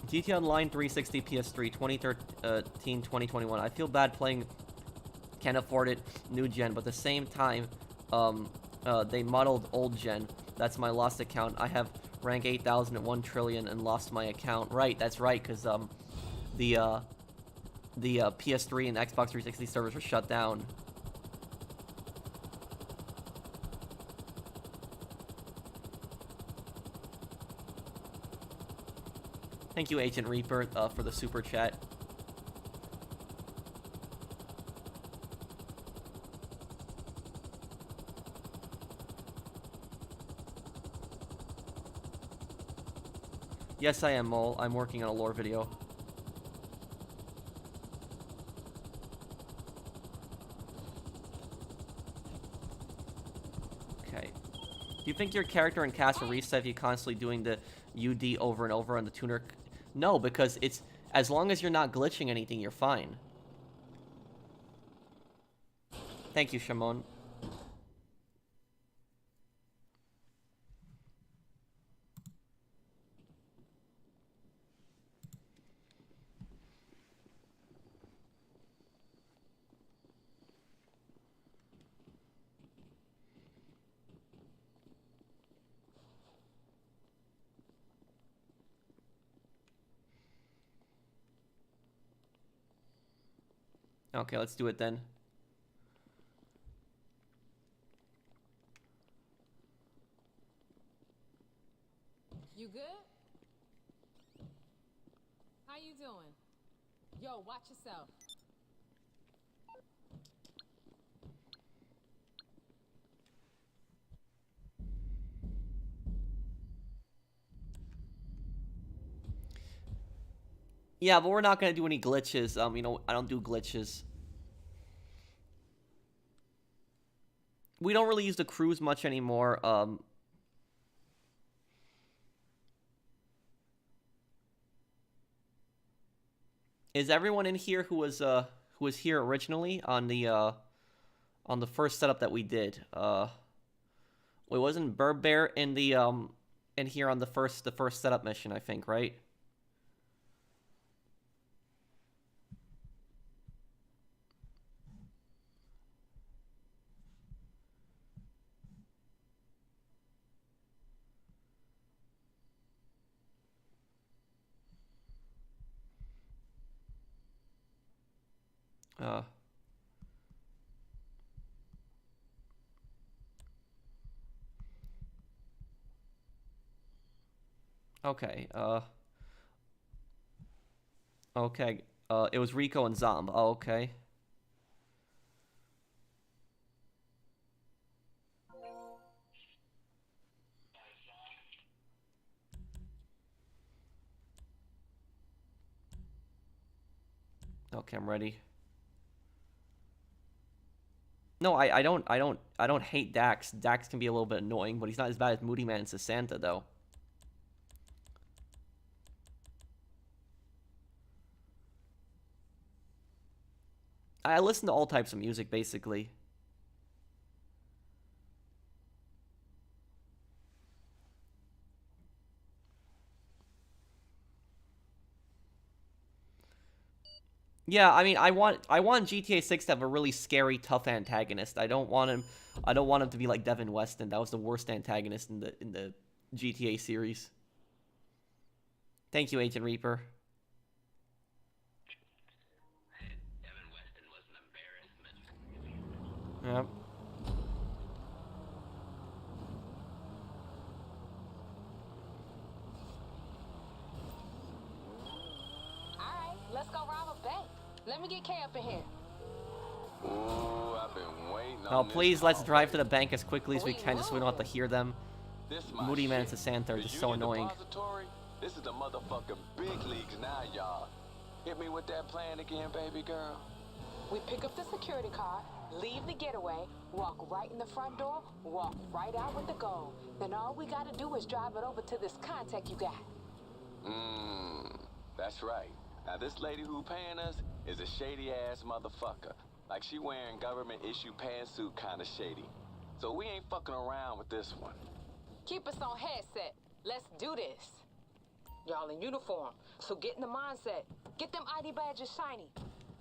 GTA Online 360 PS3 2013 2021. I feel bad playing, can't afford it, new gen, but at the same time, they muddled old gen. That's my lost account. I have rank 8,000 at 1 trillion and lost my account. Right, that's right, because the PS3 and Xbox 360 servers were shut down. Thank you, Agent Reaper, for the super chat. Yes, I am, Mole. I'm working on a lore video. Okay. Do you think your character and cast will reset if you constantly doing the UD over and over on the tuner? No, because it's... As long as you're not glitching anything, you're fine. Thank you, Shimon. Okay, let's do it then. You good? How you doing? Yo, watch yourself. Yeah, but we're not gonna do any glitches. You know, I don't do glitches. We don't really use the cruise much anymore. Is everyone in here who was here originally on the first setup that we did? Wait, wasn't Burbear in the in here on the first setup mission, I think, right? Okay, okay, it was Rico and Zomb. Oh, okay. Okay, I'm ready. No, I don't hate Dax. Dax can be a little bit annoying, but he's not as bad as Moody Man and Santa, though. I listen to all types of music, basically. Yeah, I mean, I want GTA 6 to have a really scary, tough antagonist. I don't want him to be like Devin Weston. That was the worst antagonist in the GTA series. Thank you, Agent Reaper. Devin Weston was an embarrassment. Yep. Alright, let's go rob a bank. Let me get Kay up in here. Ooh, I've been waiting Oh, on this please, let's call, drive to baby. the bank as quickly as we can, just so we don't have to hear them. This my Moody Man and shit. Santa are The just so Union annoying. Depository? This is the motherfucking big leagues now, y'all. Hit me with that plan again, baby girl. We pick up the security car, leave the getaway, walk right in the front door, walk right out with the gold. Then all we gotta do is drive it over to this contact you got. That's right. Now this lady who paying us is a shady ass motherfucker. Like she wearing government issue pantsuit kinda shady. So we ain't fucking around with this one. Keep us on headset. Let's do this. Y'all in uniform, so get in the mindset. Get them ID badges shiny.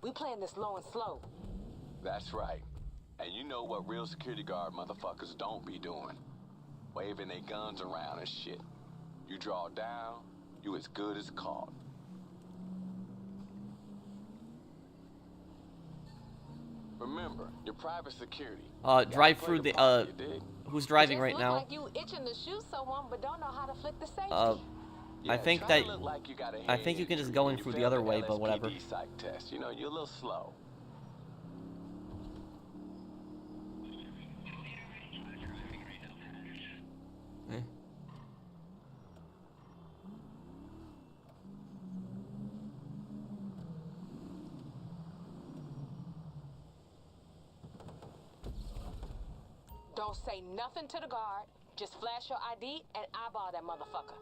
We playing this low and slow. That's right. And you know what real security guard motherfuckers don't be doing? Waving their guns around and shit. You draw down, you as good as caught. Remember, your private security. Drive through the, who's driving Just right look now? like you itching to shoot someone, but don't know how to flick the safety. Yeah, I think try that, to look like you got a I head think you can just injury go when in you through the failed other way, but whatever. LSPD psych test. You know, you're a little slow. Eh. Don't say nothing to the guard. Just flash your ID and eyeball that motherfucker.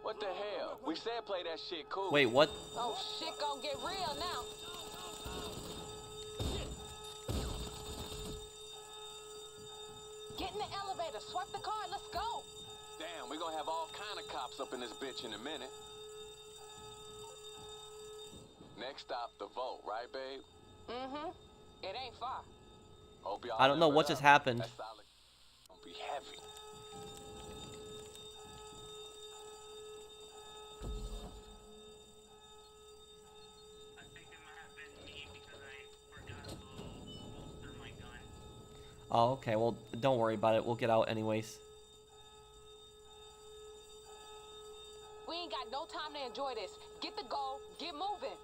What the hell? We said play that shit cool. Wait, what? Oh, shit gonna get real now. Get in the elevator, swipe the card, let's go. Damn, we gonna have all kind of cops up in this bitch in a minute. Next stop, the vote, right, babe? Mm-hmm. It ain't far. Hope y'all I don't know limbered what just up. happened. That solid gonna be heavy. I think it might have been me because I forgot to holster my gun. Oh, okay, well, don't worry about it. We'll get out anyways. We ain't got no time to enjoy this. Get the goal, get moving.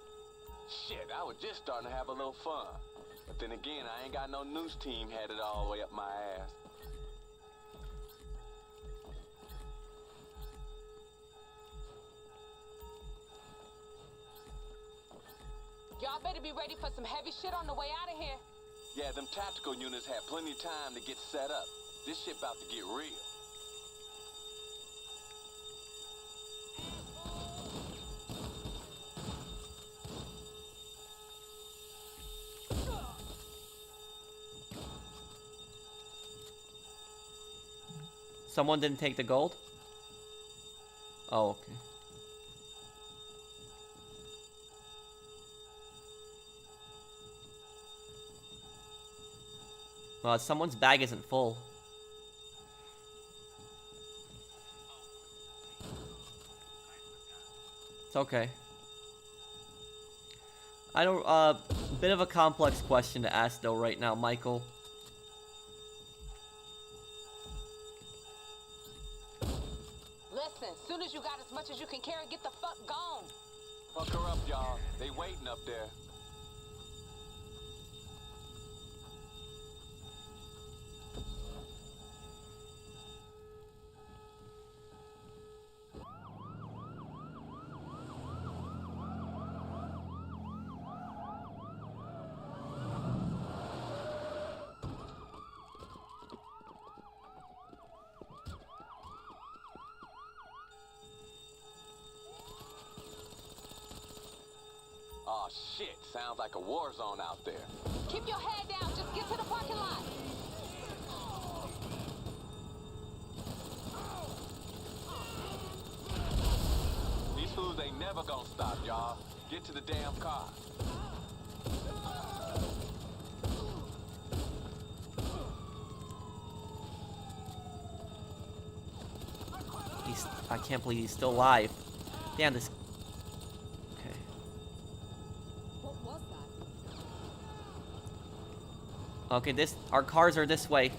Shit, I was just starting to have a little fun. But then again, I ain't got no news team headed all the way up my ass. Y'all better be ready for some heavy shit on the way out of here. Yeah, them tactical units had plenty of time to get set up. This shit about to get real. Someone didn't take the gold? Oh, okay. Someone's bag isn't full. It's okay. I don't, bit of a complex question to ask though right now, Michael. Listen, soon as you got as much as you can carry, get the fuck gone. Fuck her up, y'all. They waiting up there. Oh shit, sounds like a war zone out there. Keep your head down. Just get to the parking lot. These fools ain't never gonna stop, y'all. Get to the damn car. I can't believe he's still alive. Damn, this... Okay. What was that? Okay, our cars are this way.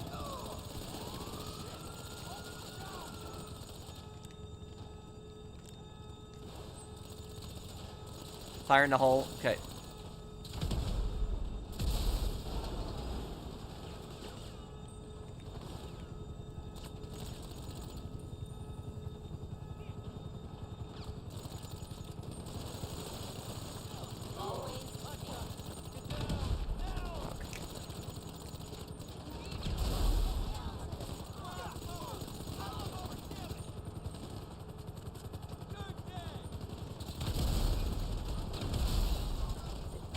Fire in the hole. Okay.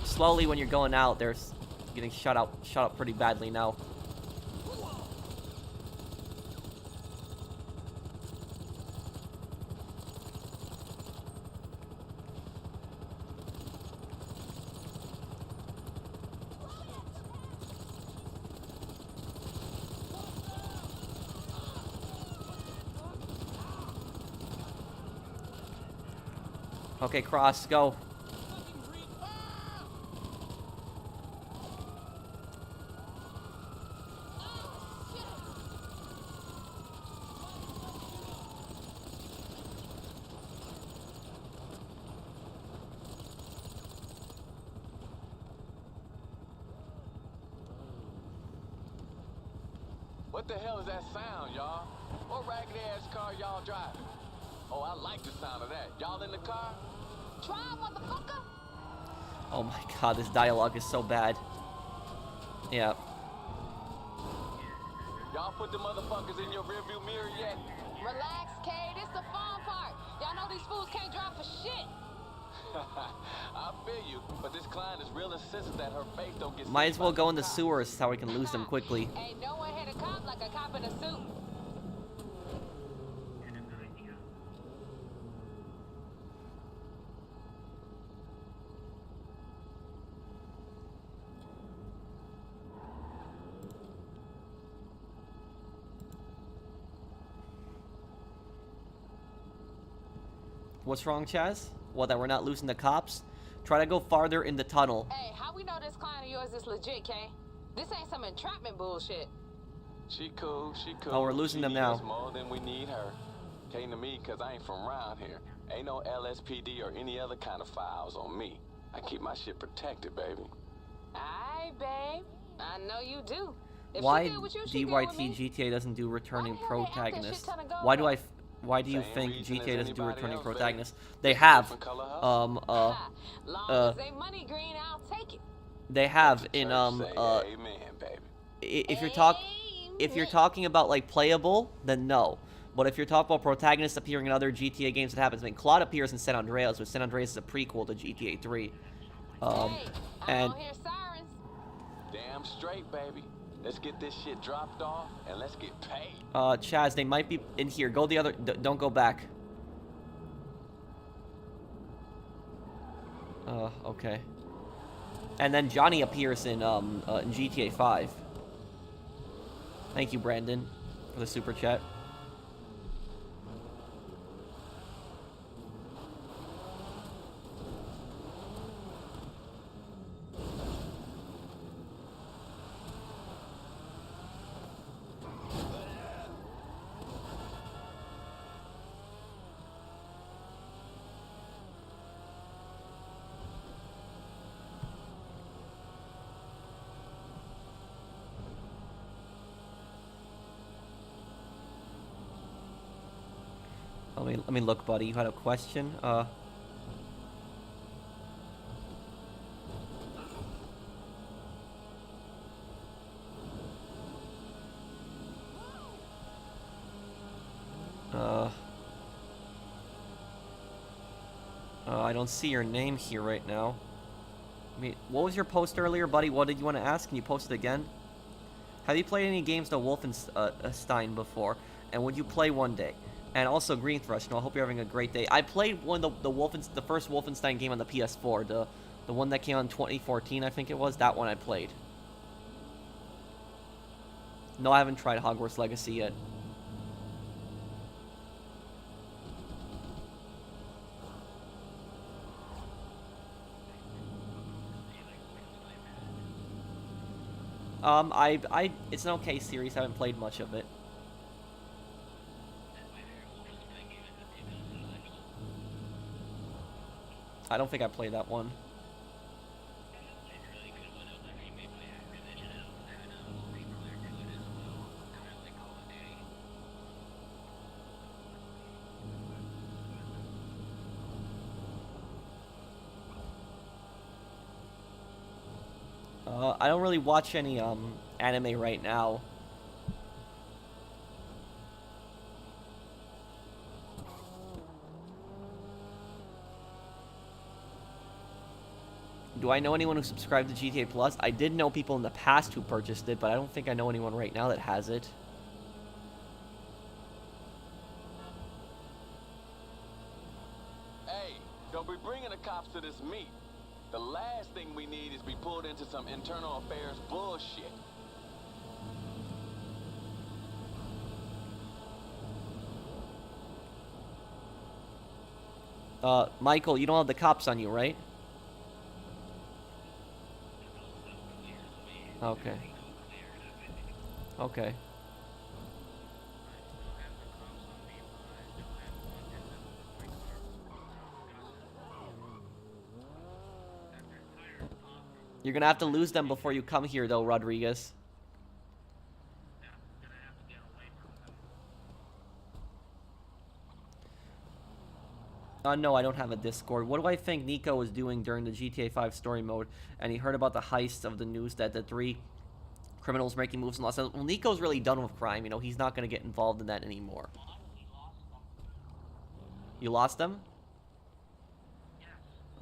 Slowly, when you're going out, they're getting shot up pretty badly now. Okay, Cross, go. What the hell is that sound, y'all? What raggedy ass car y'all driving? Oh, I like the sound of that. Y'all in the car? Try, motherfucker. Oh my god, this dialogue is so bad. Yeah. Y'all put the motherfuckers in your rearview mirror yet? Relax, Kay. This the fun part. Y'all know these fools can't drive for shit. I feel you, but this client is real insistent that her face don't get Might seen as well by go the in the cops. sewers so we can lose them quickly. Ain't no one hit a cop like a cop in a suit. And a good idea. What's wrong, Chaz? What, that we're not losing the cops? Try to go farther in the tunnel. Hey, how we know this client of yours is legit, Kay? This ain't some entrapment bullshit. She cool, she cool. Oh, we're losing She them need now. us more than we need her. Came to me because I ain't from around here. Ain't no LSPD or any other kind of files on me. I keep my shit protected, baby. Aye, babe. I know you do. If Why she good with you, she good with DYT me. GTA doesn't do returning Why the hell they out that protagonists? shit ton of gold Why do though? I? Why do you Same think reason as GTA doesn't do anybody returning else, baby. protagonists? They have. Different color house. Ha, long as they money green, I'll take it. They have in Church say amen, baby. if you're Amen. talking about like playable, then no. But if you're talking about protagonists appearing in other GTA games, it happens. I mean, Claude appears in San Andreas, but San Andreas is a prequel to GTA 3. Hey, I and don't hear sirens. Damn straight, baby. Let's get this shit dropped off and let's get paid. Chaz, they might be in here. Go the other. Don't go back. Okay. And then Johnny appears in GTA 5. Thank you, Brandon, for the super chat. Let me look, buddy. You had a question? I don't see your name here right now. I mean, what was your post earlier, buddy? What did you want to ask? Can you post it again? Have you played any games to Wolfenstein before? And would you play one day? And also, Green Thrush, I hope you're having a great day. I played one of the first Wolfenstein game on the PS4, the one that came out in 2014, I think it was. That one I played. No, I haven't tried Hogwarts Legacy yet. It's an okay series. I haven't played much of it. I don't think I played that one. I don't really watch any anime right now. Do I know anyone who subscribed to GTA Plus? I did know people in the past who purchased it, but I don't think I know anyone right now that has it. Hey, don't be bringing the cops to this meet. The last thing we need is be pulled into some internal affairs bullshit. Michael, you don't have the cops on you, right? Okay. Okay. You're gonna have to lose them before you come here, though, Rodriguez. No, I don't have a Discord. What do I think Nico was doing during the GTA 5 story mode? And he heard about the heist of the news that the 3 criminals making moves in Los Angeles. Well, Nico's really done with crime. You know, he's not going to get involved in that anymore. You lost them?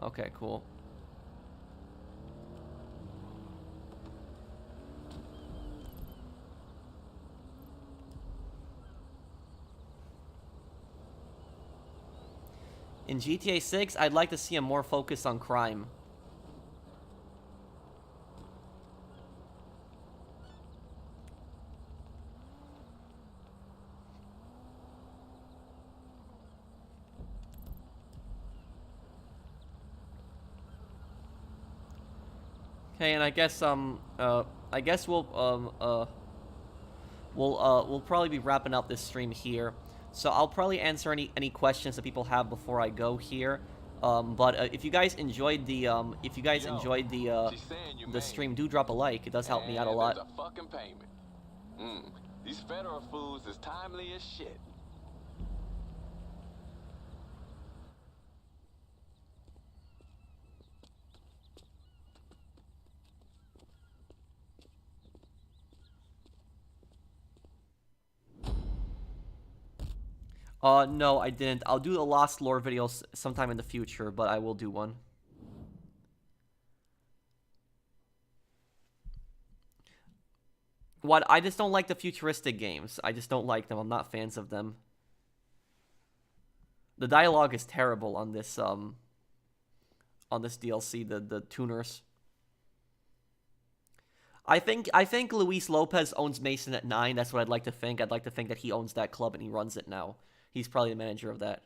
Okay, cool. In GTA 6, I'd like to see a more focus on crime. Okay, and I guess we'll probably be wrapping up this stream here. So I'll probably answer any questions that people have before I go here. But if you guys enjoyed the the stream, do drop a like. It does help me out a lot. There's a fucking payment. These federal fools is timely as shit. No, I didn't. I'll do the Lost Lore videos sometime in the future, but I will do one. What? I just don't like the futuristic games. I just don't like them. I'm not fans of them. The dialogue is terrible on this DLC, the tuners. I think Luis Lopez owns Mason at 9. That's what I'd like to think. I'd like to think that he owns that club and he runs it now. He's probably the manager of that.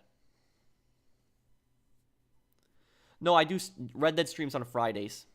No, I do Red Dead streams on Fridays.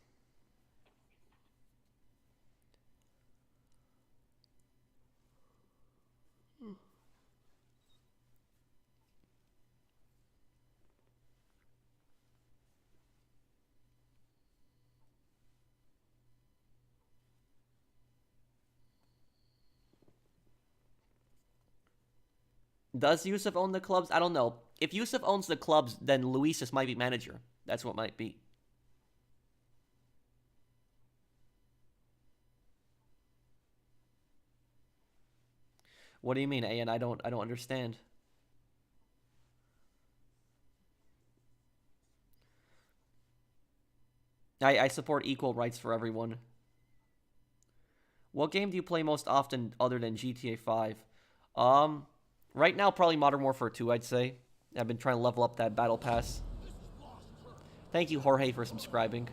Does Yusuf own the clubs? I don't know. If Yusuf owns the clubs, then Luis just might be manager. That's what might be. What do you mean, Ian? I don't understand. I support equal rights for everyone. What game do you play most often other than GTA 5? Right now, probably Modern Warfare 2, I'd say. I've been trying to level up that Battle Pass. Thank you, Jorge, for subscribing.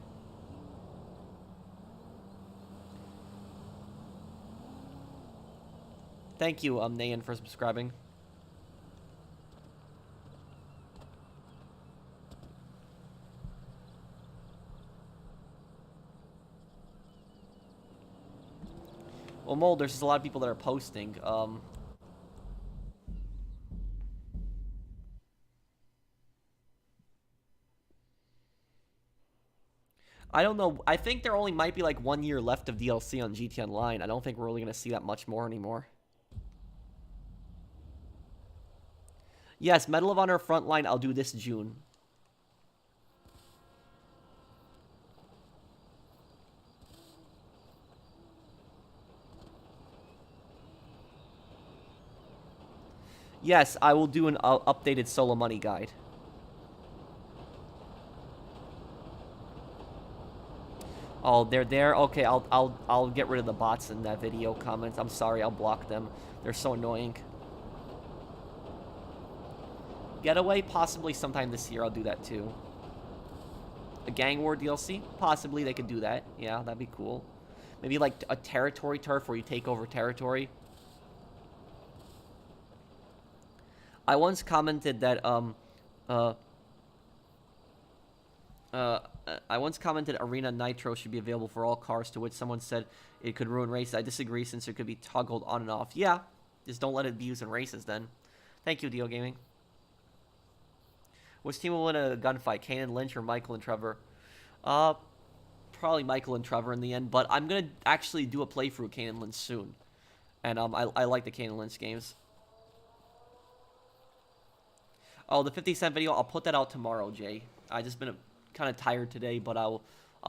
Thank you, Nayan, for subscribing. Well, Mold, there's just a lot of people that are posting. I don't know. I think there only might be like 1 year left of DLC on GT Online. I don't think we're really going to see that much more anymore. Yes, Medal of Honor Frontline, I'll do this June. Yes, I will do an updated solo money guide. Oh, they're there? Okay, I'll get rid of the bots in that video comments. I'm sorry, I'll block them. They're so annoying. Getaway, possibly sometime this year I'll do that too. A Gang War DLC? Possibly they could do that. Yeah, that'd be cool. Maybe like a territory turf where you take over territory. I once commented that I once commented Arena Nitro should be available for all cars, to which someone said it could ruin races. I disagree, since it could be toggled on and off. Yeah, just don't let it be used in races then. Thank you, Dio Gaming. Which team will win a gunfight, Kane and Lynch or Michael and Trevor? Probably Michael and Trevor in the end, but I'm gonna actually do a playthrough of Kane and Lynch soon. And I like the Kane and Lynch games. Oh, the 50-cent video, I'll put that out tomorrow, Jay. I just been kind of tired today, but I'll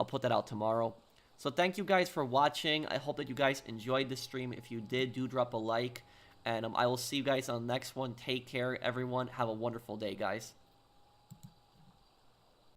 put that out tomorrow. So thank you guys for watching. I hope that you guys enjoyed the stream. If you did, do drop a like. And I will see you guys on the next one. Take care, everyone. Have a wonderful day, guys.